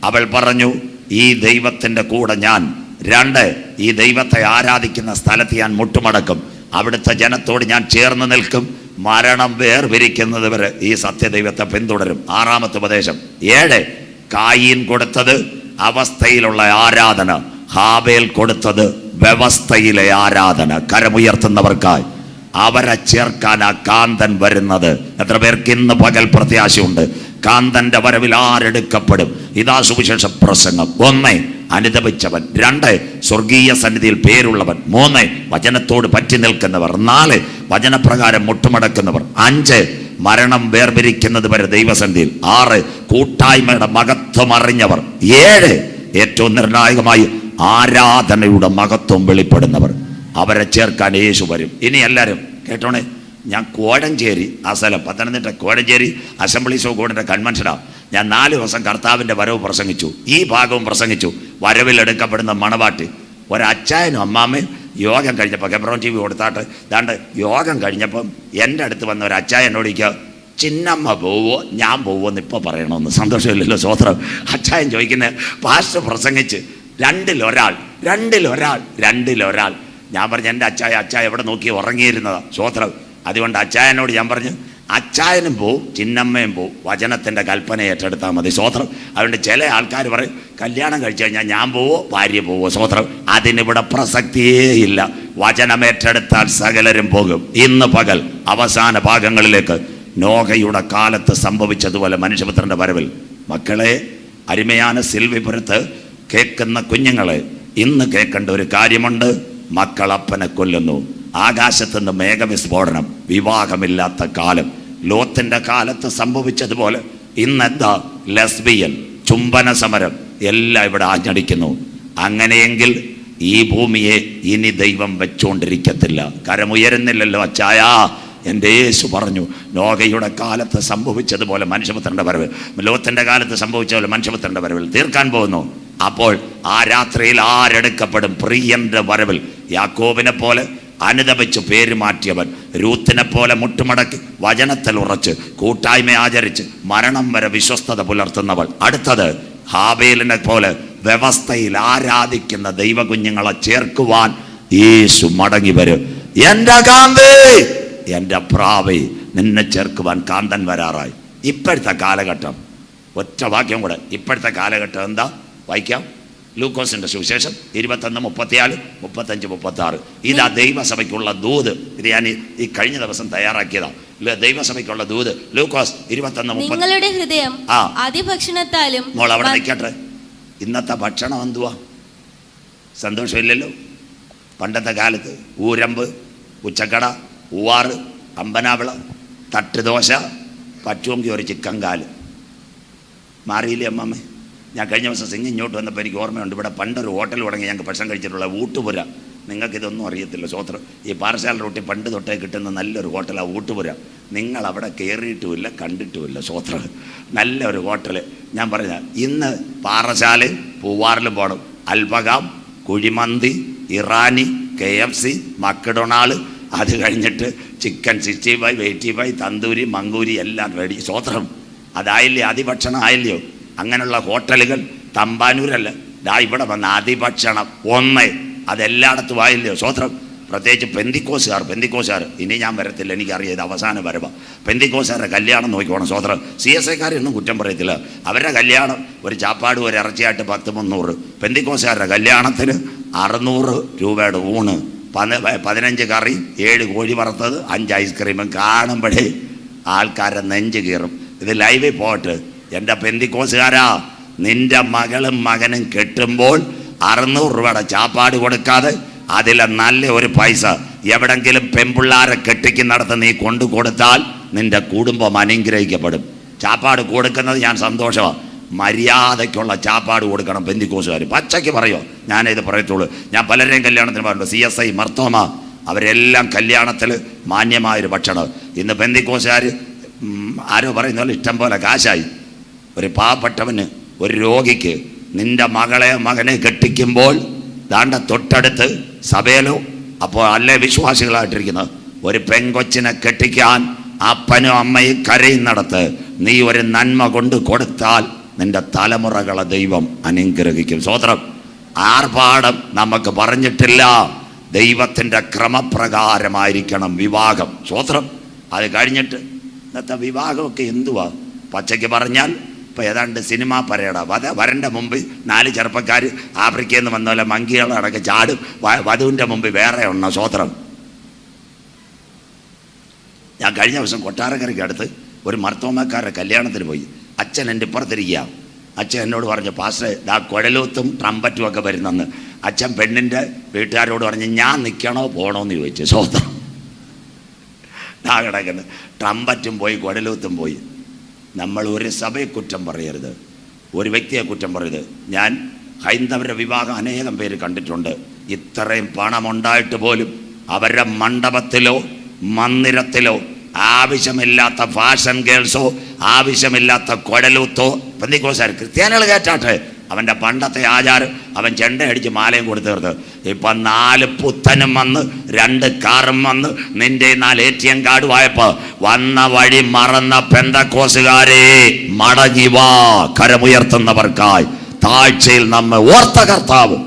അവൾ പറഞ്ഞു, ഈ ദൈവത്തിൻ്റെ കൂടെ ഞാൻ. 2, ഈ ദൈവത്തെ ആരാധിക്കുന്ന സ്ഥലത്ത് ഞാൻ മുട്ടുമടക്കും, അവിടുത്തെ ജനത്തോട് ഞാൻ ചേർന്ന് നിൽക്കും, മരണം വേർപിരിക്കുന്നത് വരെ ഈ സത്യദൈവത്തെ പിന്തുടരും. 6ാമത്തെ ഉപദേശം. 7, കായീൻ കൊടുത്തത് അവസ്ഥയിലുള്ള ആരാധന, ഹാബേൽ കൊടുത്തത് വ്യവസ്ഥയിലെ ആരാധന. കരമുയർത്തുന്നവർക്കായി അവരെ ചേർക്കാൻ ആ കാന്തൻ വരുന്നത്. എത്ര പേർക്ക് ഇന്ന് പകൽ പ്രത്യാശയുണ്ട്? കാന്തന്റെ വരവിൽ ആരെടുക്കപ്പെടും? ഇതാ സുവിശേഷ പ്രസംഗം. 1, അനുതപിച്ചവൻ. 2, സ്വർഗീയ സന്നിധിയിൽ പേരുള്ളവൻ. 3, വചനത്തോട് പറ്റി നിൽക്കുന്നവർ. 4, വചനപ്രകാരം മുട്ടുമടക്കുന്നവർ. 5, മരണം വേർപിരിക്കുന്നത് വരെ ദൈവസന്നിധിയിൽ. 6, കൂട്ടായ്മയുടെ മഹത്വം അറിഞ്ഞവർ. 7, ഏറ്റവും നിർണായകമായി ആരാധനയുടെ മഹത്വം വെളിപ്പെടുന്നവർ. അവരെ ചേർക്കാൻ യേശു വരും. ഇനി എല്ലാവരും കേട്ടോണേ. ഞാൻ കോഴഞ്ചേരി, ആ സ്ഥലം പത്തനംതിട്ട കോഴഞ്ചേരി അസംബ്ലീസ് ഓഫ് ഗോഡിൻ്റെ കൺവെൻഷനാണ്. ഞാൻ 4 ദിവസം കർത്താവിൻ്റെ വരവ് പ്രസംഗിച്ചു, ഈ ഭാഗവും പ്രസംഗിച്ചു. വരവിൽ എടുക്കപ്പെടുന്ന മണവാട്ടി. ഒരച്ചായനും അമ്മാമ്മയും യോഗം കഴിഞ്ഞപ്പോൾ കെബ്രോൺ TV കൊടുത്താട്ട് ദാണ്ട് യോഗം കഴിഞ്ഞപ്പം എൻ്റെ അടുത്ത് വന്ന ഒരു അച്ചായൻ എന്നോട് ചോദിക്കുക, ചിന്നമ്മ പോവോ ഞാൻ പോവോ എന്ന് ഇപ്പോൾ പറയണമെന്ന്. സന്തോഷമില്ലല്ലോ? സ്വോത്രം. അച്ചായൻ ചോദിക്കുന്നത്, പാസ്റ്റർ പ്രസംഗിച്ച് 2 ൽ ഒരാൾ. ഞാൻ പറഞ്ഞു, എൻ്റെ അച്ചായ എവിടെ നോക്കി ഉറങ്ങിയിരുന്നതാ. സ്വോത്രം. അതുകൊണ്ട് അച്ചായനോട് ഞാൻ പറഞ്ഞു, അച്ചായനും പോവും ചിന്നമ്മയും പോവും, വചനത്തിൻ്റെ കൽപ്പന ഏറ്റെടുത്താൽ മതി. സ്വോത്രം. അതുകൊണ്ട് ചില ആൾക്കാർ പറയും, കല്യാണം കഴിച്ചു കഴിഞ്ഞാൽ ഞാൻ പോവോ ഭാര്യ പോവോ. സ്വോത്രം. അതിനിവിടെ പ്രസക്തിയേ ഇല്ല. വചനം ഏറ്റെടുത്താൽ സകലരും പോകും. ഇന്ന് പകൽ അവസാന ഭാഗങ്ങളിലേക്ക് നോഹയുടെ കാലത്ത് സംഭവിച്ചതുപോലെ മനുഷ്യപുത്രൻ്റെ വരവിൽ. മക്കളെ, അരുമயான സിൽവിപുരത്ത് കേൾക്കുന്ന കുഞ്ഞുങ്ങളെ, ഇന്ന് കേൾക്കേണ്ട ഒരു കാര്യമുണ്ട്. മക്കളപ്പനെ കൊല്ലുന്നു. ആകാശത്തുനിന്ന് മേഘവിസ്ഫോടനം. വിവാഹമില്ലാത്ത കാലം. ലോത്തിന്റെ കാലത്ത് സംഭവിച്ചതുപോലെ ഇന്നെന്താ? ലെസ്ബിയൻ, ചുംബന സമരം എല്ലാം ഇവിടെ ആഞ്ഞടിക്കുന്നു. അങ്ങനെയെങ്കിൽ ഈ ഭൂമിയെ ഇനി ദൈവം വെച്ചുകൊണ്ടിരിക്കത്തില്ല. കരമുയരുന്നില്ലല്ലോ അച്ചായാ. എൻ്റെ യേശു പറഞ്ഞു, നോഹയുടെ കാലത്ത് സംഭവിച്ചതുപോലെ മനുഷ്യപുത്രൻ്റെ വരവ്, ലോത്തിന്റെ കാലത്ത് സംഭവിച്ചതുപോലെ മനുഷ്യപുത്രൻ്റെ വരവിൽ തീർക്കാൻ പോകുന്നു. അപ്പോൾ ആ രാത്രിയിൽ ആരെടുക്കപ്പെടും? പ്രിയന്റെ വരവിൽ. യാക്കോബിനെ പോലെ അനുതപിച്ച് പേര് മാറ്റിയവൻ, രൂത്തിനെ പോലെ മുട്ടുമടക്കി വചനത്തിൽ ഉറച്ച് കൂട്ടായ്മ ആചരിച്ച് മരണം വരെ വിശ്വസ്തത പുലർത്തുന്നവൾ. അടുത്തത് ഹാബേലിനെ പോലെ വ്യവസ്ഥയിൽ ആരാധിക്കുന്ന ദൈവകുഞ്ഞുങ്ങളെ ചേർക്കുവാൻ യേശു മടങ്ങി വരും. എൻ്റെ കാന്തേ, എൻ്റെ പ്രാവേ, നിന്നെ ചേർക്കുവാൻ കാന്തൻ വരാറായി. ഇപ്പോഴത്തെ കാലഘട്ടം, ഒറ്റ വാക്യം കൂടെ. ഇപ്പോഴത്തെ കാലഘട്ടം എന്താ? വായിക്കാം. ലൂക്കോസിന്റെ സുവിശേഷം 21:34, 35, 36. ഇതാ ദൈവസഭയ്ക്കുള്ള ദൂത്. ഇത് ഞാൻ ഈ കഴിഞ്ഞ ദിവസം തയ്യാറാക്കിയതാണ്. ദൈവസഭയ്ക്കുള്ള ദൂത് ലൂക്കോസ് 21:30. നിങ്ങളുടെ ഹൃദയം അതിഭക്ഷണത്താലും. മോൾ അവിടെ നിൽക്കട്ടെ. ഇന്നത്തെ ഭക്ഷണം എന്തുവാ? സന്തോഷമില്ലല്ലോ. പണ്ടത്തെ കാലത്ത് ഊരമ്പ്, ഉച്ചക്കട, പൂവാറ്, അമ്പനാവിള, തട്ടുദോശ, പറ്റുമെങ്കിൽ ഒരു ചിക്കൻ കാല്. മാറിയില്ലേ അമ്മമ്മേ? ഞാൻ കഴിഞ്ഞ ദിവസം സിംഗ് ഇങ്ങോട്ട് വന്നപ്പോൾ എനിക്ക് ഓർമ്മയുണ്ട്, ഇവിടെ പണ്ടൊരു ഹോട്ടൽ തുടങ്ങി ഞങ്ങൾക്ക് ഭക്ഷണം കഴിച്ചിട്ടുള്ള ഊട്ടുപുര. നിങ്ങൾക്കിതൊന്നും അറിയത്തില്ല. സ്വോത്രം. ഈ പാറശാല റൂട്ടിൽ പണ്ട് തൊട്ടേ കിട്ടുന്ന നല്ലൊരു ഹോട്ടലാണ് ഊട്ടുപുര. നിങ്ങളവിടെ കയറിയിട്ടുമില്ല, കണ്ടിട്ടുമില്ല. സ്വോത്രം. നല്ലൊരു ഹോട്ടൽ. ഞാൻ പറഞ്ഞ ഇന്ന് പാറശാലയും പൂവാറിലും പോകണം. അൽഫഹാം, കുഴിമന്തി, ഇറാനി, KFC, മക്ഡൊണാൾഡ്, അത് കഴിഞ്ഞിട്ട് ചിക്കൻ 65, 85, തന്തൂരി, മങ്കൂരി എല്ലാം റെഡി. സ്വോത്രം. അതായില്ലേ അതിഭക്ഷണം ആയില്ലയോ? അങ്ങനെയുള്ള ഹോട്ടലുകൾ തമ്പാനൂരല്ല, ഇവിടെ വന്ന അതിഭക്ഷണം ഒന്ന് അതെല്ലായിടത്തും ആയില്ലയോ? സ്വോത്രം. പ്രത്യേകിച്ച് പെന്തിക്കോസുകാർ ഇനി ഞാൻ വരത്തില്ല, എനിക്കറിയാം, ഇത് അവസാന വരവാ. പെന്തിക്കോസുകാരുടെ കല്യാണം നോക്കിക്കോണം. സ്വോത്രം. CSIക്കാരൊന്നും കുറ്റം പറയത്തില്ല. അവരുടെ കല്യാണം ഒരു ചാപ്പാട് ഒരു ഇറച്ചിയായിട്ട് 10-300. പെന്തിക്കോസുകാരുടെ കല്യാണത്തിന് 600 രൂപയുടെ ഊണ്, 15 കറി, 7 കോഴി വറുത്തത്, 5 ഐസ്ക്രീമും. കാണുമ്പോഴേ ആൾക്കാരെ നെഞ്ച് കീറും. ഇത് ലൈവിൽ പോയിട്ട്, എൻ്റെ പെന്തിക്കോസുകാരാ, നിന്റെ മകളും മകനും കെട്ടുമ്പോൾ 600 രൂപയുടെ ചാപ്പാട് കൊടുക്കാതെ അതിലെ നല്ല ഒരു പൈസ എവിടെങ്കിലും പെൺപിള്ളാരെ കെട്ടിക്കുന്നിടത്ത് നീ കൊണ്ടു കൊടുത്താൽ നിന്റെ കുടുംബം അനുഗ്രഹിക്കപ്പെടും. ചാപ്പാട് കൊടുക്കുന്നത് ഞാൻ സന്തോഷമാണ്. മര്യാദയ്ക്കുള്ള ചാപ്പാട് കൊടുക്കണം പെന്തിക്കോസുകാർ. പച്ചയ്ക്ക് പറയോ, ഞാനിത് പറയത്തുള്ളൂ. ഞാൻ പലരെയും കല്യാണത്തിന് പറഞ്ഞു. CSI, മർത്തോമ, അവരെല്ലാം കല്യാണത്തിൽ മാന്യമായൊരു ഭക്ഷണം. ഇന്ന് പെന്തിക്കോസുകാർ ആരോ പറയുന്ന പോലെ ഇഷ്ടം പോലെ കാശായി. ഒരു പാവപ്പെട്ടവന്, ഒരു രോഗിക്ക് നിന്റെ മകനെ കെട്ടിക്കുമ്പോൾ ദാണ്ട തൊട്ടടുത്ത് സഭയിലോ അപ്പോൾ അല്ലേ വിശ്വാസികളായിട്ടിരിക്കുന്നത് ഒരു പെങ്കൊച്ചിനെ കെട്ടിക്കാൻ അപ്പനും അമ്മയും കരയുന്നിടത്ത് നീ ഒരു നന്മ കൊണ്ട് കൊടുത്താൽ നിന്റെ തലമുറകളെ ദൈവം അനുഗ്രഹിക്കും. സ്വോത്രം. ആർഭാടം നമുക്ക് പറഞ്ഞിട്ടില്ല. ദൈവത്തിൻ്റെ ക്രമപ്രകാരമായിരിക്കണം വിവാഹം. സ്വോത്രം. അത് കഴിഞ്ഞിട്ട് ഇന്നത്തെ വിവാഹമൊക്കെ എന്തുവാ? പച്ചയ്ക്ക് പറഞ്ഞാൽ ഇപ്പോൾ ഏതാണ്ട് സിനിമാ പരേഡ. വരൻ്റെ മുമ്പിൽ 4 ചെറുപ്പക്കാർ ആഫ്രിക്കയിൽ നിന്ന് വന്ന പോലെ മങ്കികളടക്കം ചാടും. വധുവിൻ്റെ മുമ്പിൽ വേറെ ഉണ്ടോ? സ്വോത്രം. ഞാൻ കഴിഞ്ഞ ദിവസം കൊട്ടാരക്കരയ്ക്ക് അടുത്ത് ഒരു മർത്തോമക്കാരുടെ കല്യാണത്തിന് പോയി. അച്ഛൻ എൻ്റെ ഇപ്പുറത്തിരിക്കുക. അച്ഛൻ എന്നോട് പറഞ്ഞു, പാസ്റ്ററെ ദാ കുഴലൂത്തും ട്രംപറ്റും ഒക്കെ വരുന്നെന്ന്. അച്ഛൻ പെണ്ണിൻ്റെ വീട്ടുകാരോട് പറഞ്ഞ് ഞാൻ നിൽക്കണോ പോകണോ എന്ന് ചോദിച്ചു. സ്വോത്രം. ദാ കിടക്കുന്നു. ട്രംപറ്റും പോയി, കുഴലൂത്തും പോയി. നമ്മൾ ഒരു സഭയെ കുറ്റം പറയരുത്, ഒരു വ്യക്തിയെ കുറ്റം പറയരുത്. ഞാൻ ഹൈന്ദവരുടെ വിവാഹം അനേകം പേര് കണ്ടിട്ടുണ്ട്. ഇത്രയും പണമുണ്ടായിട്ട് പോലും അവരുടെ മണ്ഡപത്തിലോ മന്ദിരത്തിലോ ആവശ്യമില്ലാത്ത ഫാഷൻ ഗേൾസോ ആവശ്യമില്ലാത്ത കുഴലൂത്തോ. പെന്തിക്കോസുകാർ ക്രിസ്ത്യാനികൾ കേട്ടാട്ടെ, അവൻ്റെ പണ്ടത്തെ ആചാരം അവൻ ചെണ്ടയടിച്ച് മാലയും കൊടുത്തു തീർത്ത്. ഇപ്പം 4 പുത്തനും വന്ന് 2 കാറും വന്ന് നിന്റെ 4 ATM കാർഡ് വായ്പ വന്ന വഴി മറന്ന പെന്തക്കോസുകാരെ മടങ്ങി വാ. കരമുയർത്തുന്നവർക്കായി താഴ്ചയിൽ നമ്മെ ഓർത്ത കർത്താവ്.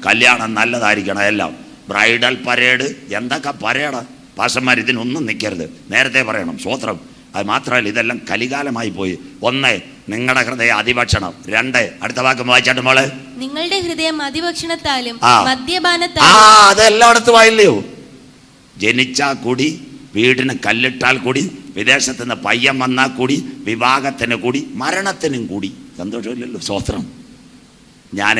കല്യാണം നല്ലതായിരിക്കണം. എല്ലാം ബ്രൈഡൽ പരേഡ്, എന്തൊക്കെ പരേഡാ പാസ്റ്റർമാർ, ഇതിനൊന്നും നിൽക്കരുത്. നേരത്തെ പറയണം. സ്വോത്രം. അത് മാത്രമല്ല, ഇതെല്ലാം കലികാലമായി പോയി. 1 നിങ്ങളുടെ ഹൃദയം അതിഭക്ഷണം. 2 അടുത്ത വാക്ക് വായിച്ചാട്ട് മോളെ, നിങ്ങളുടെ ഹൃദയം അതിഭക്ഷണത്താലും ആ മദ്യപാനത്താലും. അതെല്ലായിടത്തും ആയില്ലയോ? ജനിച്ചാൽ കൂടി, വീടിന് കല്ലിട്ടാൽ കൂടി, വിദേശത്ത് നിന്ന് പയ്യൻ വന്നാൽ കൂടി, വിവാഹത്തിന് കൂടി, മരണത്തിനും കൂടി. സന്തോഷമില്ലല്ലോ. സ്വോത്രം. ഞാൻ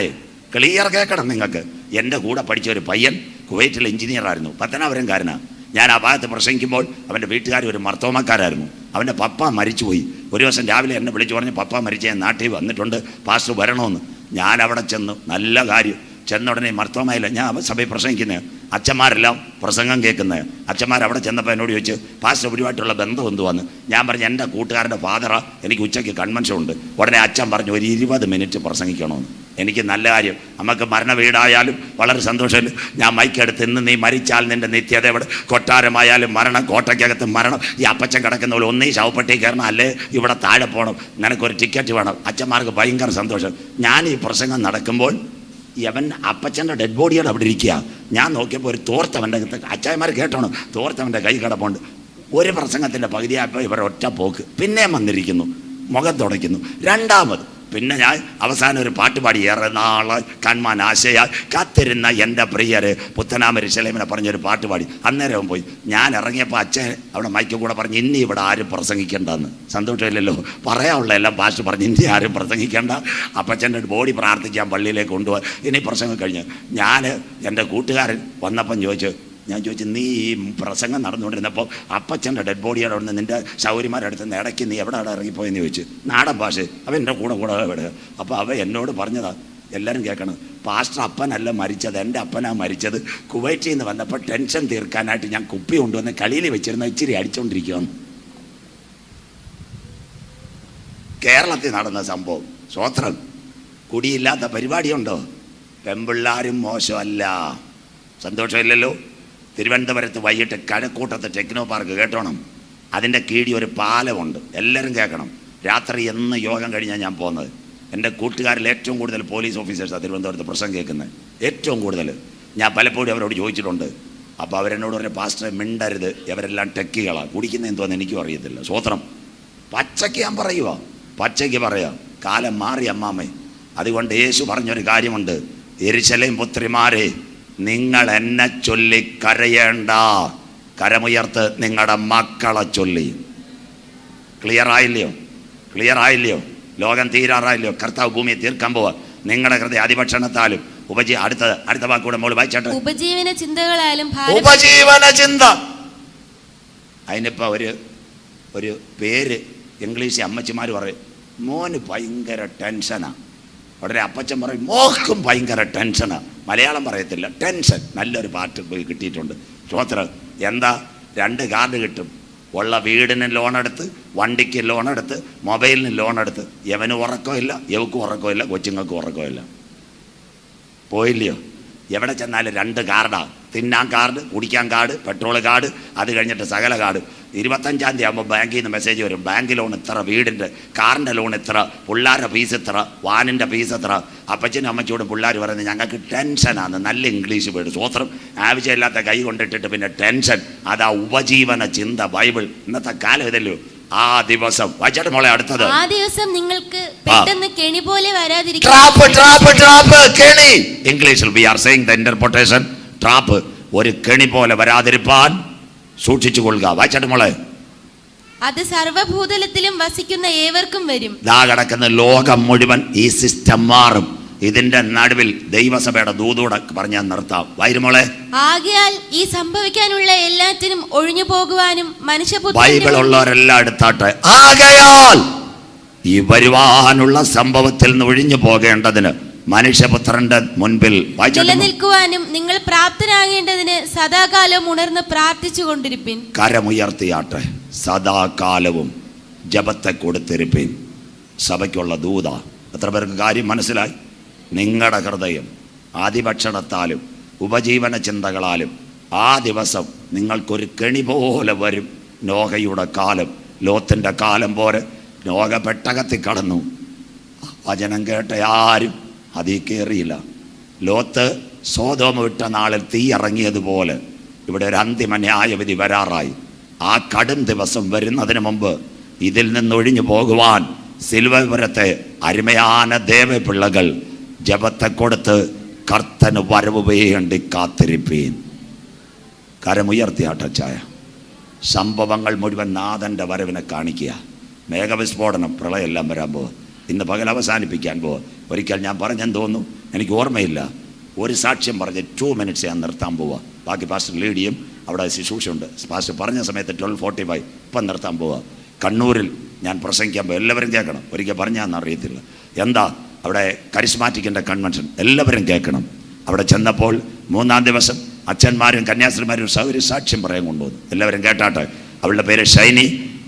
ക്ലിയർ കേൾക്കണം നിങ്ങൾക്ക്. എൻ്റെ കൂടെ പഠിച്ച ഒരു പയ്യൻ കുവൈറ്റിൽ എഞ്ചിനീയറായിരുന്നു, പത്തനാപുരംകാരനാണ്. ഞാൻ ആ ഭാഗത്ത് പ്രസംഗിക്കുമ്പോൾ അവൻ്റെ വീട്ടുകാർ ഒരു മർത്തോമക്കാരായിരുന്നു. അവൻ്റെ പപ്പ മരിച്ചുപോയി. ഒരു ദിവസം രാവിലെ എന്നെ വിളിച്ചു പറഞ്ഞ് പപ്പ മരിച്ച ഞാൻ നാട്ടിൽ വന്നിട്ടുണ്ട്, പാസ്റ്റർ വരണമെന്ന്. ഞാൻ അവിടെ ചെന്നു. നല്ല കാര്യം. ചെന്ന ഉടനെ മർത്തോമയില്ല, ഞാൻ സഭയിൽ പ്രസംഗിക്കുന്നത്. അച്ഛന്മാരെല്ലാം പ്രസംഗം കേൾക്കുന്നത്. അച്ഛന്മാർ അവിടെ ചെന്നപ്പോൾ എന്നോട് ചോദിച്ചു, പാസ്റ്റർ ഒരുപായിട്ടുള്ള ബന്ധം എന്തുവാന്ന്. ഞാൻ പറഞ്ഞു, എൻ്റെ കൂട്ടുകാരൻ്റെ ഫാദറാ, എനിക്ക് ഉച്ചയ്ക്ക് കൺവെൻഷൻ ഉണ്ട്. ഉടനെ അച്ഛൻ പറഞ്ഞു, ഒരു 20 മിനിറ്റ് പ്രസംഗിക്കണമെന്ന്. എനിക്ക് നല്ല കാര്യം. നമുക്ക് മരണ വീടായാലും വളരെ സന്തോഷമില്ല. ഞാൻ മൈക്കെടുത്ത് ഇന്ന് നീ മരിച്ചാൽ നിൻ്റെ നിത്യത എവിടെ? കൊട്ടാരമായാലും മരണം, കോട്ടയ്ക്കകത്ത് മരണം. ഈ അപ്പച്ചൻ കിടക്കുന്ന പോലെ ഒന്നീ ശവപ്പെട്ടി കയറണം, അല്ലേ ഇവിടെ താഴെ പോകണം, നിനക്കൊരു ടിക്കറ്റ് വേണം. അച്ഛന്മാർക്ക് ഭയങ്കര സന്തോഷം. ഞാൻ ഈ പ്രസംഗം നടക്കുമ്പോൾ അവൻ അപ്പച്ചൻ്റെ ഡെഡ് ബോഡിയോട് അവിടെ ഇരിക്കുക. ഞാൻ നോക്കിയപ്പോൾ ഒരു തോർത്തവൻ്റെ, അച്ചായന്മാർ കേട്ടോണം, തോർത്തവൻ്റെ കൈ കിടപ്പുണ്ട്. ഒരു പ്രസംഗത്തിൻ്റെ പകുതിയായപ്പോൾ ഇവർ ഒറ്റ പോക്ക്. പിന്നെയും വന്നിരിക്കുന്നു, മുഖം തുടയ്ക്കുന്നു. രണ്ടാമത് പിന്നെ ഞാൻ അവസാനം ഒരു പാട്ട് പാടി, ഏറെ നാളെ കൺമാൻ ആശയാൽ കാത്തിരുന്ന എൻ്റെ പ്രിയര് പുത്തനാമ യെരൂശലേമിനെ പറഞ്ഞൊരു പാട്ട് പാടി. അന്നേരം പോയി. ഞാൻ ഇറങ്ങിയപ്പോൾ അച്ഛൻ അവിടെ മൈക്ക് കൂടെ പറഞ്ഞ്, ഇനി ഇവിടെ ആരും പ്രസംഗിക്കേണ്ടെന്ന്. സന്തോഷമില്ലല്ലോ. പറയാനുള്ള എല്ലാം പാസ്റ്റ് പറഞ്ഞ് ഇനി ആരും പ്രസംഗിക്കേണ്ട, അപ്പച്ചൻ്റെ ബോഡി പ്രാർത്ഥിക്കാൻ പള്ളിയിലേക്ക് കൊണ്ടുപോകാൻ, ഇനി പ്രസംഗം കഴിഞ്ഞ്. ഞാൻ എൻ്റെ കൂട്ടുകാരൻ വന്നപ്പം ചോദിച്ചു, ഞാൻ ചോദിച്ചു, നീ ഈ പ്രസംഗം നടന്നുകൊണ്ടിരുന്നപ്പോൾ അപ്പച്ചൻ്റെ ഡെഡ് ബോഡിയുടെ അവിടെ നിന്ന് നിൻ്റെ ശൗര്യമാരടുത്ത് നിന്ന് ഇടയ്ക്ക് നീ എവിടെ ഇറങ്ങിപ്പോയെന്ന് ചോദിച്ചു. നാടൻ ഭാഷ. അവൻ എൻ്റെ കൂടെ വിടുക. അപ്പോൾ അവ എന്നോട് പറഞ്ഞതാ, എല്ലാവരും കേൾക്കണം, പാസ്റ്റർ അപ്പനല്ല മരിച്ചത്, എൻ്റെ അപ്പനാ മരിച്ചത്. കുവൈറ്റിൽ നിന്ന് വന്നപ്പോൾ ടെൻഷൻ തീർക്കാനായിട്ട് ഞാൻ കുപ്പി കൊണ്ടുവന്ന് കളിയിൽ വെച്ചിരുന്ന ഇച്ചിരി അടിച്ചുകൊണ്ടിരിക്കുകയാണ്. കേരളത്തിൽ നടന്ന സംഭവം. സ്വോത്രം. കുടിയില്ലാത്ത പരിപാടിയുണ്ടോ? പെമ്പിള്ളാരും മോശമല്ല. സന്തോഷമില്ലല്ലോ. തിരുവനന്തപുരത്ത് വൈകിട്ട് കഴക്കൂട്ടത്ത് ടെക്നോ പാർക്ക് കേട്ടോണം, അതിൻ്റെ കീഴി ഒരു പാലമുണ്ട്. എല്ലാവരും കേൾക്കണം. രാത്രി എന്ന് യോഗം കഴിഞ്ഞാൽ ഞാൻ പോകുന്നത്. എൻ്റെ കൂട്ടുകാരിൽ ഏറ്റവും കൂടുതൽ പോലീസ് ഓഫീസേഴ്സാണ് തിരുവനന്തപുരത്ത് പ്രസംഗം കേൾക്കുന്നത്. ഏറ്റവും കൂടുതൽ. ഞാൻ പലപ്പോഴും അവരോട് ചോദിച്ചിട്ടുണ്ട്. അപ്പോൾ അവരെന്നോട് പറഞ്ഞ, പാസ്റ്ററെ മിണ്ടരുത്, ഇവരെല്ലാം ടെക്കികളാണ്, കുടിക്കുന്നതെന്ന് തോന്നുന്നു എനിക്കും അറിയത്തില്ല. സ്വോത്രം. പച്ചയ്ക്ക് ഞാൻ പറയുക, പച്ചയ്ക്ക് പറയാം. കാലം മാറി അമ്മാമ്മേ. അതുകൊണ്ട് യേശു പറഞ്ഞൊരു കാര്യമുണ്ട്, യെരൂശലേം പുത്രിമാരെ, നിങ്ങൾ എന്നെ ചൊല്ലി കരയേണ്ട, കരമുയർത്ത് നിങ്ങളുടെ മക്കളെ ചൊല്ലി. ക്ലിയർ ആയില്ലയോ? ലോകം തീരാറായില്ലയോ? കർത്താവ് ഭൂമിയെ തീർക്കാൻ പോവാ. നിങ്ങളുടെ ഹൃദയ അതിഭക്ഷണത്താലും അടുത്ത വാക്കൂടെ മോള് വായിച്ചാട്ടെ. ഉപജീവന ചിന്തകളാലും. ഉപജീവന ചിന്ത. അതിനിപ്പോ ഒരു പേര് ഇംഗ്ലീഷ് അമ്മച്ചിമാർ പറയും, മോന് ഭയങ്കര ടെൻഷനാ. ഉടനെ അപ്പച്ചൻ പറയും, മോക്കും ഭയങ്കര ടെൻഷനാ. മലയാളം പറയത്തില്ല, ടെൻഷൻ. നല്ലൊരു പാട്ട് പോയി കിട്ടിയിട്ടുണ്ട്. ശ്രോത്രം. എന്താ? 2 കാർഡ് കിട്ടും. ഉള്ള വീടിന് ലോണെടുത്ത്, വണ്ടിക്ക് ലോണെടുത്ത്, മൊബൈലിന് ലോണെടുത്ത്. യവന് ഉറക്കമില്ല, യവക്കും ഉറക്കമില്ല, കൊച്ചുങ്ങൾക്കും ഉറക്കമില്ല. പോയില്ലയോ? എവിടെ ചെന്നാലും 2 കാർഡാ. തിന്നാൻ കാർഡ്, കുടിക്കാൻ കാർഡ്, പെട്രോൾ കാർഡ്, അത് കഴിഞ്ഞിട്ട് സകല കാർഡ്. 25-ാം തീയതി ആകുമ്പോൾ ബാങ്കിൽ നിന്ന് മെസ്സേജ് വരും, ബാങ്ക് ലോൺ ഇത്ര, വീടിൻ്റെ കാറിൻ്റെ ലോൺ ഇത്ര, പിള്ളേരുടെ ഫീസ് ഇത്ര, വാനിൻ്റെ ഫീസ് എത്ര. അപ്പച്ചനും അമ്മച്ചോടും പിള്ളേർ പറയുന്നത്, ഞങ്ങൾക്ക് ടെൻഷനാണ്. നല്ല ഇംഗ്ലീഷ് വേർഡ്. സ്വോത്രം. ആവശ്യമില്ലാത്ത കൈ കൊണ്ടിട്ടിട്ട് പിന്നെ ടെൻഷൻ. അതാ ഉപജീവന ചിന്ത. ബൈബിൾ. ഇന്നത്തെ കാലം ഇതല്ലോ. ആ ദിവസം വായിച്ചാട്ട് മോളെ. അടുത്തത്, ആ ദിവസം നിങ്ങൾക്ക് പെട്ടെന്ന് കെണി പോലെ വരാതിരിക്കും. കെണി. ഇംഗ്ലീഷിൽ we are saying the interpretation. Trap. ഒരു കെണി പോലെ വരാതിരിപ്പാൻ സൂക്ഷിച്ചു കൊള്ളുക. വായിച്ചാട്ട് മോളെ. അത് സർവ്വഭൂതലത്തിലും വസിക്കുന്ന ഏവർക്കും വരും. ദാ കിടക്കുന്ന ലോകം മുഴുവൻ ഈ സിസ്റ്റം മാറും. ഇതിന്റെ നടുവിൽ ദൈവസഭയുടെ ദൂതോടെ പറഞ്ഞാൽ നിർത്താം. വൈരുമോളെ. ആകയാൽ ഈ സംഭവിക്കാനുള്ള എല്ലാറ്റിനും ഒഴിഞ്ഞു പോകുവാനും മനുഷ്യപുത്രൻ. ബൈബിൾ ഉള്ളവരെല്ലാം എടുത്താട്ടെ. ആകയാൽ ഈ വരുവാനുള്ള സംഭവത്തിൽ നിന്ന് ഒഴിഞ്ഞു പോകേണ്ടതിന് മനുഷ്യപുത്രന്റെ മുൻപിൽ നിലനിൽക്കുവാനും നിങ്ങൾ പ്രാപ്തരാകേണ്ടതിന് സദാകാലം ഉണർന്ന് പ്രാർത്ഥിച്ചു കൊണ്ടിരിപ്പിൻ. കരമുയർത്തിയാട്ടെ. സദാകാലവും ജപത്തെ കൊടുത്തിരിപ്പിൻ. സഭയ്ക്കുള്ള ദൂത. എത്ര പേർക്ക് കാര്യം മനസ്സിലായി? നിങ്ങളുടെ ഹൃദയം അതിഭക്ഷണത്താലും ഉപജീവന ചിന്തകളാലും ആ ദിവസം നിങ്ങൾക്കൊരു കെണി പോലെ വരും. നോഹയുടെ കാലം, ലോത്തിൻ്റെ കാലം പോലെ. നോഹ പെട്ടകത്തിൽ കടന്നു. വചനം കേട്ട ആരും അതിൽ കയറിയില്ല. ലോത്ത് സോദോം വിട്ട നാളിൽ തീ ഇറങ്ങിയതുപോലെ ഇവിടെ ഒരു അന്തിമ ന്യായവിധി വരാറായി. ആ കടും ദിവസം വരുന്നതിന് മുമ്പ് ഇതിൽ നിന്നൊഴിഞ്ഞു പോകുവാൻ സിൽവപുരത്തെ അരുമയാന ദേവപിള്ളകൾ ജപത്തെ കൊടുത്ത് കർത്തന് വരവ് വേണ്ടി കാത്തിരിപ്പീൻ. കരമുയർത്തിയാട്ടച്ചായ. സംഭവങ്ങൾ മുഴുവൻ നാഥൻ്റെ വരവിനെ കാണിക്കുക. മേഘവിസ്ഫോടനം, പ്രളയമെല്ലാം വരാൻ പോവുക. ഇന്ന് പകൽ അവസാനിപ്പിക്കാൻ പോവുക. ഒരിക്കൽ ഞാൻ പറഞ്ഞെന്ന് തോന്നുന്നു, എനിക്ക് ഓർമ്മയില്ല, ഒരു സാക്ഷ്യം പറഞ്ഞ് 2 മിനിറ്റ്സ് ഞാൻ നിർത്താൻ പോവുക. ബാക്കി പാസ്റ്റർ ലീഡിയും അവിടെ ശുശ്രൂഷയുണ്ട്. പാസ്റ്റർ പറഞ്ഞ സമയത്ത് 12:45 ഇപ്പം നിർത്താൻ പോവുക. കണ്ണൂരിൽ ഞാൻ പ്രസംഗിക്കാൻ പോകും. എല്ലാവരും കേൾക്കണം. ഒരിക്കൽ പറഞ്ഞാന്ന് അറിയത്തില്ല. എന്താ അവിടെ കരിസ്മാറ്റിക്കിൻ്റെ കൺവെൻഷൻ. എല്ലാവരും കേൾക്കണം. അവിടെ ചെന്നപ്പോൾ 3-ാം ദിവസം അച്ഛന്മാരും കന്യാസ്ത്രീമാരും സൗകര്യ സാക്ഷ്യം പറയാൻ കൊണ്ടുവന്നു. എല്ലാവരും കേട്ടാട്ടെ. അവളുടെ പേര് ഷൈനി.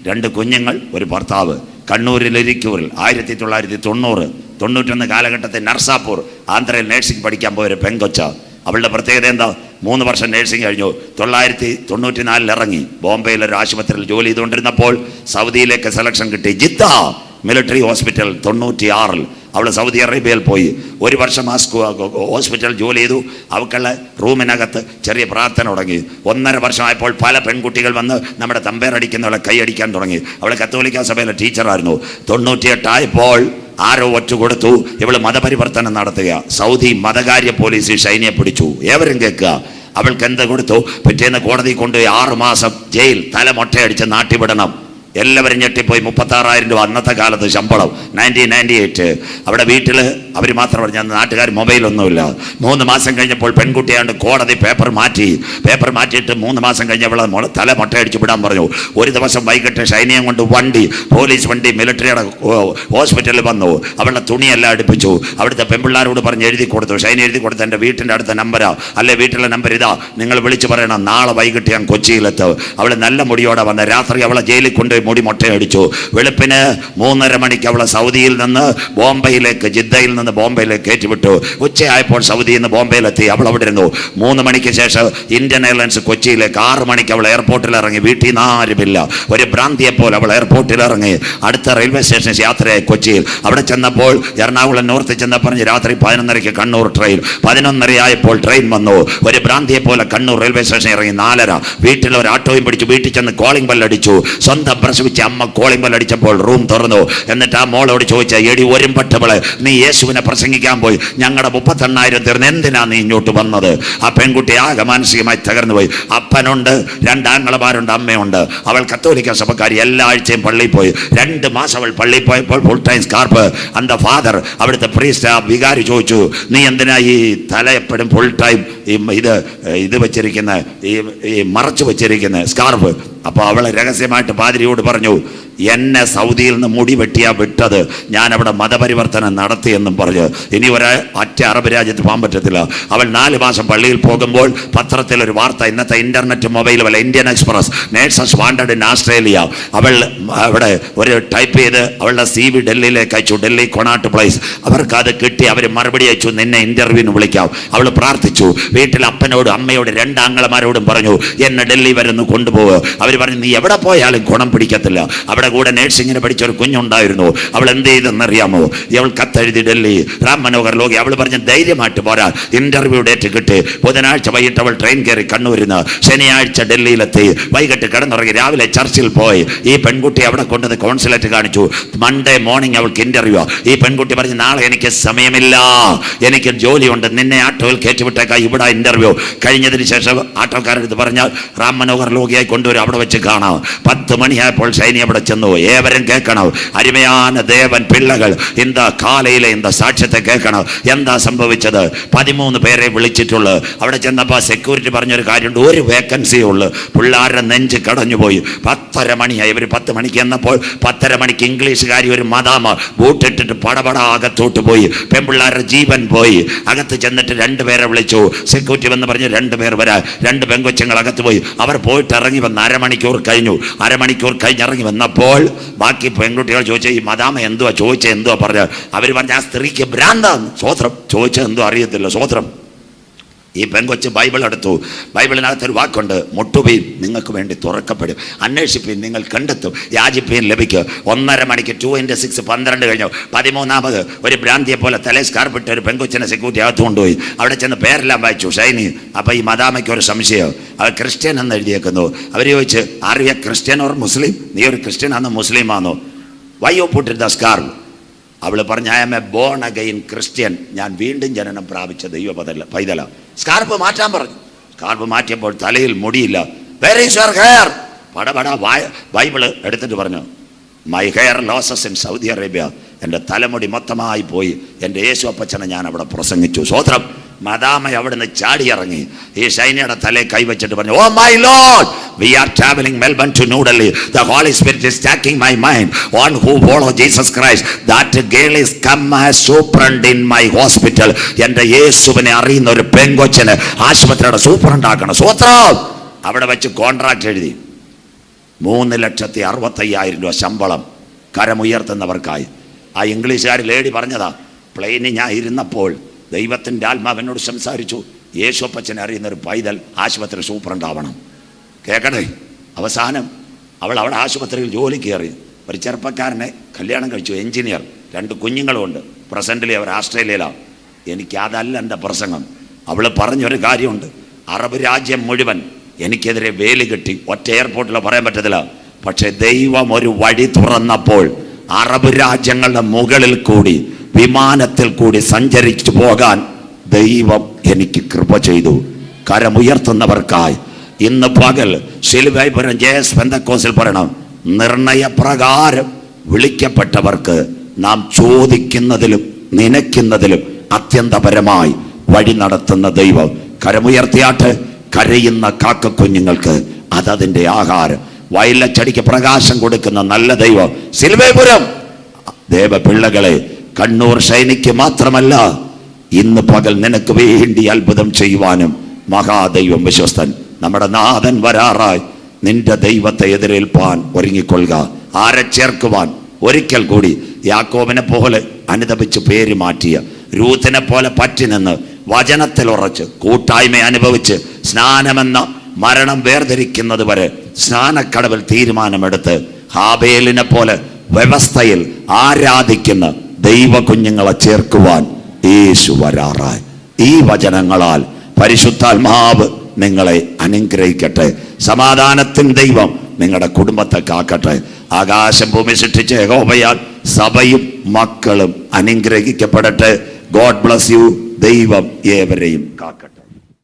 2 കുഞ്ഞുങ്ങൾ, ഒരു ഭർത്താവ്. കണ്ണൂരിൽ ഇരിക്കൂരിൽ 1990-91 കാലഘട്ടത്തിൽ നർസാപൂർ ആന്ധ്രയിൽ നേഴ്സിംഗ് പഠിക്കാൻ പോയൊരു പെങ്കൊച്ച. അവളുടെ പ്രത്യേകത എന്താ? 3 വർഷം നേഴ്സിംഗ് കഴിഞ്ഞു. 1994 ഇറങ്ങി. ബോംബെയിൽ ഒരു ആശുപത്രിയിൽ ജോലി ചെയ്തുകൊണ്ടിരുന്നപ്പോൾ സൗദിയിലേക്ക് സെലക്ഷൻ കിട്ടി. ജിദ്ദ മിലിറ്ററി ഹോസ്പിറ്റൽ 96-ൽ അവൾ സൗദി അറേബ്യയിൽ പോയി. 1 വർഷം ആ ഹോസ്പിറ്റൽ ജോലി ചെയ്തു. അവക്കുള്ള റൂമിനകത്ത് ചെറിയ പ്രാർത്ഥന തുടങ്ങി. 1.5 വർഷമായപ്പോൾ പല പെൺകുട്ടികൾ വന്ന് നമ്മുടെ തമ്പേറടിക്കുന്നവളെ കൈയടിക്കാൻ തുടങ്ങി. അവൾ കത്തോലിക്ക സഭയിലെ ടീച്ചറായിരുന്നു. 98 ആയപ്പോൾ ആരോ ഒറ്റ കൊടുത്തു. ഇവൾ മതപരിവർത്തനം നടത്തുക. സൗദി മതകാര്യ പോലീസ് ഷൈനിയെ പിടിച്ചു. ഏവരും കേൾക്കുക. അവൾക്ക് എന്ത് കൊടുത്തു? പിറ്റേന്ന് കോടതി കൊണ്ടുപോയി 6 മാസം ജയിൽ, തല മൊട്ടയടിച്ച് നാട്ടിവിടണം. എല്ലാവരും ഞെട്ടിപ്പോയി. 36,000 രൂപ അന്നത്തെ കാലത്ത് ശമ്പളം, 1998. അവിടെ വീട്ടിൽ അവർ മാത്രം പറഞ്ഞു, നാട്ടുകാർ മൊബൈലൊന്നുമില്ല. 3 മാസം കഴിഞ്ഞപ്പോൾ പെൺകുട്ടിയാണ്ട് കോടതി പേപ്പർ മാറ്റിയിട്ട് 3 മാസം കഴിഞ്ഞവളെ തല മൊട്ടയടിച്ച് വിടാൻ പറഞ്ഞു. ഒരു ദിവസം വൈകിട്ട് ഷൈനിയം കൊണ്ട് പോലീസ് വണ്ടി മിലിറ്ററിയുടെ ഹോസ്പിറ്റലിൽ വന്നു. അവളുടെ തുണിയെല്ലാം അടുപ്പിച്ചു. അവിടുത്തെ പെൺപിള്ളാരോട് പറഞ്ഞ് എഴുതി കൊടുത്തു. ഷൈനി എഴുതി കൊടുത്ത് എൻ്റെ വീട്ടിൻ്റെ അടുത്ത നമ്പരാ, അല്ലെ വീട്ടിലെ നമ്പർ ഇതാ, നിങ്ങൾ വിളിച്ച് പറയണം, നാളെ വൈകിട്ട് ഞാൻ കൊച്ചിയിലെത്തും. അവൾ നല്ല മുടിയോടെ വന്ന് രാത്രി അവളെ ജയിലിൽ കൊണ്ട് മുടി മൊട്ടയടിച്ചു. വെളുപ്പിന് 3:30 മണിക്ക് അവളെ സൗദിയിൽ നിന്ന് ബോംബെയിലേക്ക്, ജിദ്ദയിൽ നിന്ന് ബോംബെയിലേക്ക് കയറ്റിവിട്ടു. ഉച്ചയായപ്പോൾ സൗദിയിൽ നിന്ന് ബോംബെയിലെത്തി. അവൾ അവിടെ ഇരുന്നു. 3 മണിക്ക് ശേഷം ഇന്ത്യൻ എയർലൈൻസ് കൊച്ചിയിലേക്ക്. 6 മണിക്ക് അവൾ എയർപോർട്ടിൽ ഇറങ്ങി. വീട്ടിൽ നിന്ന് ആരുമില്ല. ഒരു ഭ്രാന്തിയെ പോലെ അവൾ എയർപോർട്ടിൽ ഇറങ്ങി. അടുത്ത റെയിൽവേ സ്റ്റേഷൻ യാത്രയായി കൊച്ചിയിൽ. അവിടെ ചെന്നപ്പോൾ എറണാകുളം നോർത്ത് ചെന്ന പറഞ്ഞ് രാത്രി 11:30 കണ്ണൂർ ട്രെയിൻ. 11:30 ആയപ്പോൾ ട്രെയിൻ വന്നു. ഒരു ഭ്രാന്തിയെ പോലെ കണ്ണൂർ റെയിൽവേ സ്റ്റേഷൻ ഇറങ്ങി. 4:30 വീട്ടിൽ ഒരു ആട്ടോയും പിടിച്ചു. വീട്ടിൽ ചെന്ന് കോളിംഗ് ബെല്ലടിച്ചു. സ്വന്തം പ്രസവിച്ച അമ്മ കോളിംഗ് ബെല്ലടിച്ചപ്പോൾ റൂം തുറന്നു. എന്നിട്ട് ആ മോളോട് ചോദിച്ച, എടി ഒരുമ്പട്ടവളെ, നീ യേശുവിനെ പ്രസംഗിക്കാൻ പോയി, ഞങ്ങളുടെ 38,000 തീർന്ന് എന്തിനാ നീ ഇങ്ങോട്ട് വന്നത്? ആ പെൺകുട്ടി ആകെ മാനസികമായി തകർന്നു പോയി. അപ്പനുണ്ട്, 2 ആങ്ങളമാരുണ്ട്, അമ്മയുണ്ട്. അവൾ കത്തോലിക്ക സഭക്കാരി. എല്ലാ ആഴ്ചയും പള്ളിയിൽ പോയി. 2 മാസം അവൾ പള്ളിയിൽ പോയപ്പോൾ ഫുൾ ടൈം സ്കാർപ്പ്. അന്ത ഫാദർ, അവിടുത്തെ പ്രീസ്റ്റ്, വികാരി ചോദിച്ചു, നീ എന്തിനാ ഈ തല എപ്പോഴും ഫുൾ ടൈം ഇത് വെച്ചിരിക്കുന്ന ഈ മറച്ചു വെച്ചിരിക്കുന്ന സ്കാർഫ്? അപ്പോൾ അവളെ രഹസ്യമായിട്ട് പാതിരിയോട് പറഞ്ഞു, എന്നെ സൗദിയിൽ നിന്ന് മുടി വെട്ടിയാ വിട്ടത്, ഞാൻ അവിടെ മതപരിവർത്തനം നടത്തിയെന്നും പറഞ്ഞ്. ഇനി ഒറ്റ അറബ് രാജ്യത്ത് പോകാൻ പറ്റത്തില്ല. അവൾ 4 മാസം പള്ളിയിൽ പോകുമ്പോൾ പത്രത്തിലൊരു വാർത്ത, ഇന്നത്തെ ഇന്റർനെറ്റ് മൊബൈൽ വല്ല Indian express, nurses wanted in Australia. അവൾ അവിടെ ഒരു ടൈപ്പ് ചെയ്ത് അവളുടെ CV ഡൽഹിയിലേക്ക് അയച്ചു. Delhi Connaught place. അവർക്ക് അത് കിട്ടി. അവർ മറുപടി അയച്ചു, നിന്നെ ഇന്റർവ്യൂവിന് വിളിക്കാം. അവൾ പ്രാർത്ഥിച്ചു. വീട്ടിൽ അപ്പനോടും അമ്മയോടും 2 ആങ്ങളമാരോടും പറഞ്ഞു, എന്നെ ഡൽഹി വരുന്നു കൊണ്ടുപോവുക. അവർ പറഞ്ഞു, നീ എവിടെ പോയാലും ഗുണം പിടിക്കത്തില്ല. അവിടെ കൂടെ നേഴ്സിങ്ങിന് പഠിച്ച ഒരു കുഞ്ഞുണ്ടായിരുന്നു. അവൾ എന്ത് ചെയ്തെന്നറിയാമോ? അവൾ കത്തെഴുതി ഡൽഹി, റാം മനോഹർ ലോഹി. അവൾ പറഞ്ഞ് ധൈര്യമായിട്ട് പോരാ, ഇന്റർവ്യൂ ഡേറ്റ് കിട്ടി. ബുധനാഴ്ച വൈകിട്ട് അവൾ ട്രെയിൻ കയറി കണ്ണൂരിൽ നിന്ന്. ശനിയാഴ്ച ഡൽഹിയിലെത്തി. വൈകിട്ട് കിടന്നുറങ്ങി. രാവിലെ ചർച്ചിൽ പോയി. ഈ പെൺകുട്ടി അവിടെ കൊണ്ടുവന്ന് കോൺസുലേറ്റ് കാണിച്ചു. മൺഡേ മോർണിംഗ് അവൾക്ക് ഇന്റർവ്യൂ. ഈ പെൺകുട്ടി പറഞ്ഞു, നാളെ എനിക്ക് സമയമില്ല, എനിക്ക് ജോലിയുണ്ട്, നിന്നെ ആട്ടോയിൽ കയറ്റിവിട്ടേക്കാ, ഇവിടെ ഇന്റർവ്യൂ. കഴിഞ്ഞതിന് ശേഷം ആട്ടോക്കാരെടുത്ത് പറഞ്ഞാൽ റാം മനോഹർ ലോഹിയായി കൊണ്ടുവരും, അവിടെ വെച്ച് കാണാം. 10 മണിയായപ്പോൾ സൈനി അവിടെ ചെന്നു. ഏവരും കേൾക്കണം, അരുമயான ദേവൻ പിള്ളകൾ இந்த കാലയിലെ இந்த സാക്ഷ്യത്തെ കേൾക്കണം. എന്താ സംഭവിച്ചത്? 13 പേരെ വിളിച്ചിട്ടുള്ളു. അവിടെ ചെന്നപ്പോൾ സെക്യൂരിറ്റി പറഞ്ഞൊരു കാര്യമുണ്ട്, ഒരു വേക്കൻസിയേ ഉള്ളു. പിള്ളേരുടെ നെഞ്ച് കടഞ്ഞുപോയി. 10:30 മണിയായി. ഇവർ 10 മണിക്ക് എന്നപ്പോൾ 10:30 മണിക്ക് ഇംഗ്ലീഷുകാരി ഒരു മദാമ ബൂട്ടിട്ടിട്ട് പടപട അകത്തോട്ട് പോയി. പെൺപിള്ളേരുടെ ജീവൻ പോയി. അകത്ത് ചെന്നിട്ട് 2 പേരെ വിളിച്ചു. സെക്യൂരിറ്റി വന്ന് പറഞ്ഞു 2 പേർ വരാൻ. 2 പെങ്കൊച്ചുങ്ങൾ അകത്ത് പോയി. അവർ പോയിട്ട് ഇറങ്ങി വന്ന് അരമണിക്കൂർ കഴിഞ്ഞു. അരമണിക്കൂർ കഴിഞ്ഞിറങ്ങി വന്നപ്പോൾ ബാക്കി പെൺകുട്ടികൾ ചോദിച്ചു, ഈ മദാമ എന്തുവാ ചോദിച്ചത്, എന്തുവാ പറഞ്ഞ? അവർ പറഞ്ഞ, ആ സ്ത്രീക്ക് ഭ്രാന്താണ്. സ്വോത്രം. ചോദിച്ചത് എന്തോ അറിയത്തില്ല. സ്വോത്രം. ഈ പെൺകൊച്ച് ബൈബിൾ എടുത്തു. ബൈബിളിനകത്തൊരു വാക്കുണ്ട്, മുട്ടുപീൻ നിങ്ങൾക്ക് വേണ്ടി തുറക്കപ്പെടും, അന്വേഷിപ്പീൻ നിങ്ങൾ കണ്ടെത്തും, യാചിപ്പീൻ ലഭിക്കും. 1:30 മണിക്ക് 2:6 12 കഴിഞ്ഞു. 13ാമത് ഒരു ഭ്രാന്തിയെ പോലെ തലേ സ്കാർപ്പിട്ട് ഒരു പെൺകൊച്ചിനെ സെക്യൂരിറ്റി അകത്ത് കൊണ്ടുപോയി. അവിടെ ചെന്ന് പേരെല്ലാം വായിച്ചു, ഷൈനി. അപ്പോൾ ഈ മദാമയ്ക്ക് ഒരു സംശയം, അവർ ക്രിസ്ത്യൻ എന്ന് എഴുതിയേക്കുന്നു. അവർ ചോദിച്ച്, are you a Christian or Muslim? നീ ഒരു ക്രിസ്ത്യൻ ആണോ മുസ്ലിം ആണോ? Why you put the scarf? അവൾ പറഞ്ഞു, I am a born again Christian, ഞാൻ വീണ്ടും ജനനം പ്രാപിച്ച ദൈവ പൈതല. സ്കാർഫ് മാറ്റാൻ പറഞ്ഞു. സ്കാർഫ് മാറ്റിയപ്പോൾ തലയിൽ മുടിയില്ല. Where is your hair? പടപട ബൈബിള് എടുത്തിട്ട് പറഞ്ഞു, my hair losses in Saudi Arabia. എൻ്റെ തലമുടി മൊത്തമായി പോയി. എൻ്റെ യേശു അപ്പച്ചനെ ഞാൻ അവിടെ പ്രസംഗിച്ചു. സ്വോത്രം. മദാമ അവിടുന്ന് ചാടിയിറങ്ങി. ഈ ഷൈനയുടെ തലയിൽ കൈവച്ചിട്ട് പറഞ്ഞു, oh my lord, we are traveling Melbourne to New Delhi. The Holy Spirit is taking my mind. One who follow Jesus Christ. That girl is come as superintendent in my hospital. എൻ്റെ യേശുവിനെ അറിയുന്ന ഒരു പെൺകൊച്ചിന് ആശുപത്രിയുടെ superintendent ആക്കണം. സ്വോത്രം. അവിടെ വെച്ച് contract എഴുതി. 3,65,000 രൂപ ശമ്പളം കരമുയർത്തുന്നവർക്കായി. ആ ഇംഗ്ലീഷുകാർ ലേഡി പറഞ്ഞതാ, പ്ലെയിനിൽ ഞാൻ ഇരുന്നപ്പോൾ ദൈവത്തിൻ്റെ ആത്മാവിനോട് സംസാരിച്ചു, യേശുപ്പച്ചനെ അറിയുന്നൊരു പൈതൽ ആശുപത്രി സൂപ്രണ്ടാവണം. കേൾക്കട്ടെ. അവസാനം അവൾ അവിടെ ആശുപത്രിയിൽ ജോലി കയറി. ഒരു ചെറുപ്പക്കാരനെ കല്യാണം കഴിച്ചു, എഞ്ചിനീയർ. 2 കുഞ്ഞുങ്ങളുമുണ്ട്. പ്രസൻ്റിലി അവർ ആസ്ട്രേലിയയിലാണ്. എനിക്കതല്ല എൻ്റെ പ്രസംഗം. അവൾ പറഞ്ഞൊരു കാര്യമുണ്ട്, അറബ് രാജ്യം മുഴുവൻ എനിക്കെതിരെ വേലി കെട്ടി. ഒറ്റ എയർപോർട്ടിൽ പറയാൻ പറ്റത്തില്ല. പക്ഷെ ദൈവം ഒരു വഴി തുറന്നപ്പോൾ അറബ് രാജ്യങ്ങളുടെ മുകളിൽ കൂടി വിമാനത്തിൽ കൂടി സഞ്ചരിച്ചു പോകാൻ ദൈവം എനിക്ക് കൃപ ചെയ്തു. കരമുയർത്തുന്നവർക്കായി ഇന്ന് പകൽ ശിലുവൈപുരം JS പെന്തക്കോസിൽ പറയണം, നിർണയപ്രകാരം വിളിക്കപ്പെട്ടവർക്ക് നാം ചോദിക്കുന്നതിലും നനയ്ക്കുന്നതിലും അത്യന്തപരമായി വഴി നടത്തുന്ന ദൈവം. കരമുയർത്തിയാട്ട്. കരയുന്ന കാക്കക്കുഞ്ഞുങ്ങൾക്ക് അതതിൻ്റെ ആഹാരം. വയലച്ചടിക്ക് പ്രകാശം കൊടുക്കുന്ന നല്ല ദൈവം. സിൽവേപുരം ദേവപിള്ളകളെ, കണ്ണൂർ ഷൈനിക്ക് മാത്രമല്ല, ഇന്ന് പകൽ നിനക്ക് വേണ്ടി അത്ഭുതം ചെയ്യുവാനും മഹാദൈവം വിശ്വസ്തൻ. നമ്മുടെ നാഥൻ വരാറായി. നിന്റെ ദൈവത്തെ എതിരേൽപ്പാൻ ഒരുങ്ങിക്കൊള്ളുക. ആരെ ചേർക്കുവാൻ? ഒരിക്കൽ കൂടി യാക്കോബിനെ പോലെ അനുതപിച്ച് പേര് മാറ്റിയ, രൂത്തിനെ പോലെ പറ്റി നിന്ന് വചനത്തിൽ ഉറച്ച് കൂട്ടായ്മ അനുഭവിച്ച് സ്നാനമെന്ന മരണം വേർതിരിക്കുന്നത് വരെ സ്നാനക്കടവിൽ തീരുമാനമെടുത്ത് ഹാബേലിനെ പോലെ വ്യവസ്ഥയിൽ ആരാധിക്കുന്ന ദൈവ കുഞ്ഞുങ്ങളെ ചേർക്കുവാൻ യേശു വരാറായി. ഈ വചനങ്ങളാൽ പരിശുദ്ധാത്മാവ് നിങ്ങളെ അനുഗ്രഹിക്കട്ടെ. സമാധാനത്തിൻ ദൈവം നിങ്ങളുടെ കുടുംബത്തെ കാക്കട്ടെ. ആകാശം ഭൂമി സൃഷ്ടിച്ച യഹോവയാൽ സഭയും മക്കളും അനുഗ്രഹിക്കപ്പെടട്ടെ. God bless you. ദൈവം ഏവരെയും കാക്കട്ടെ.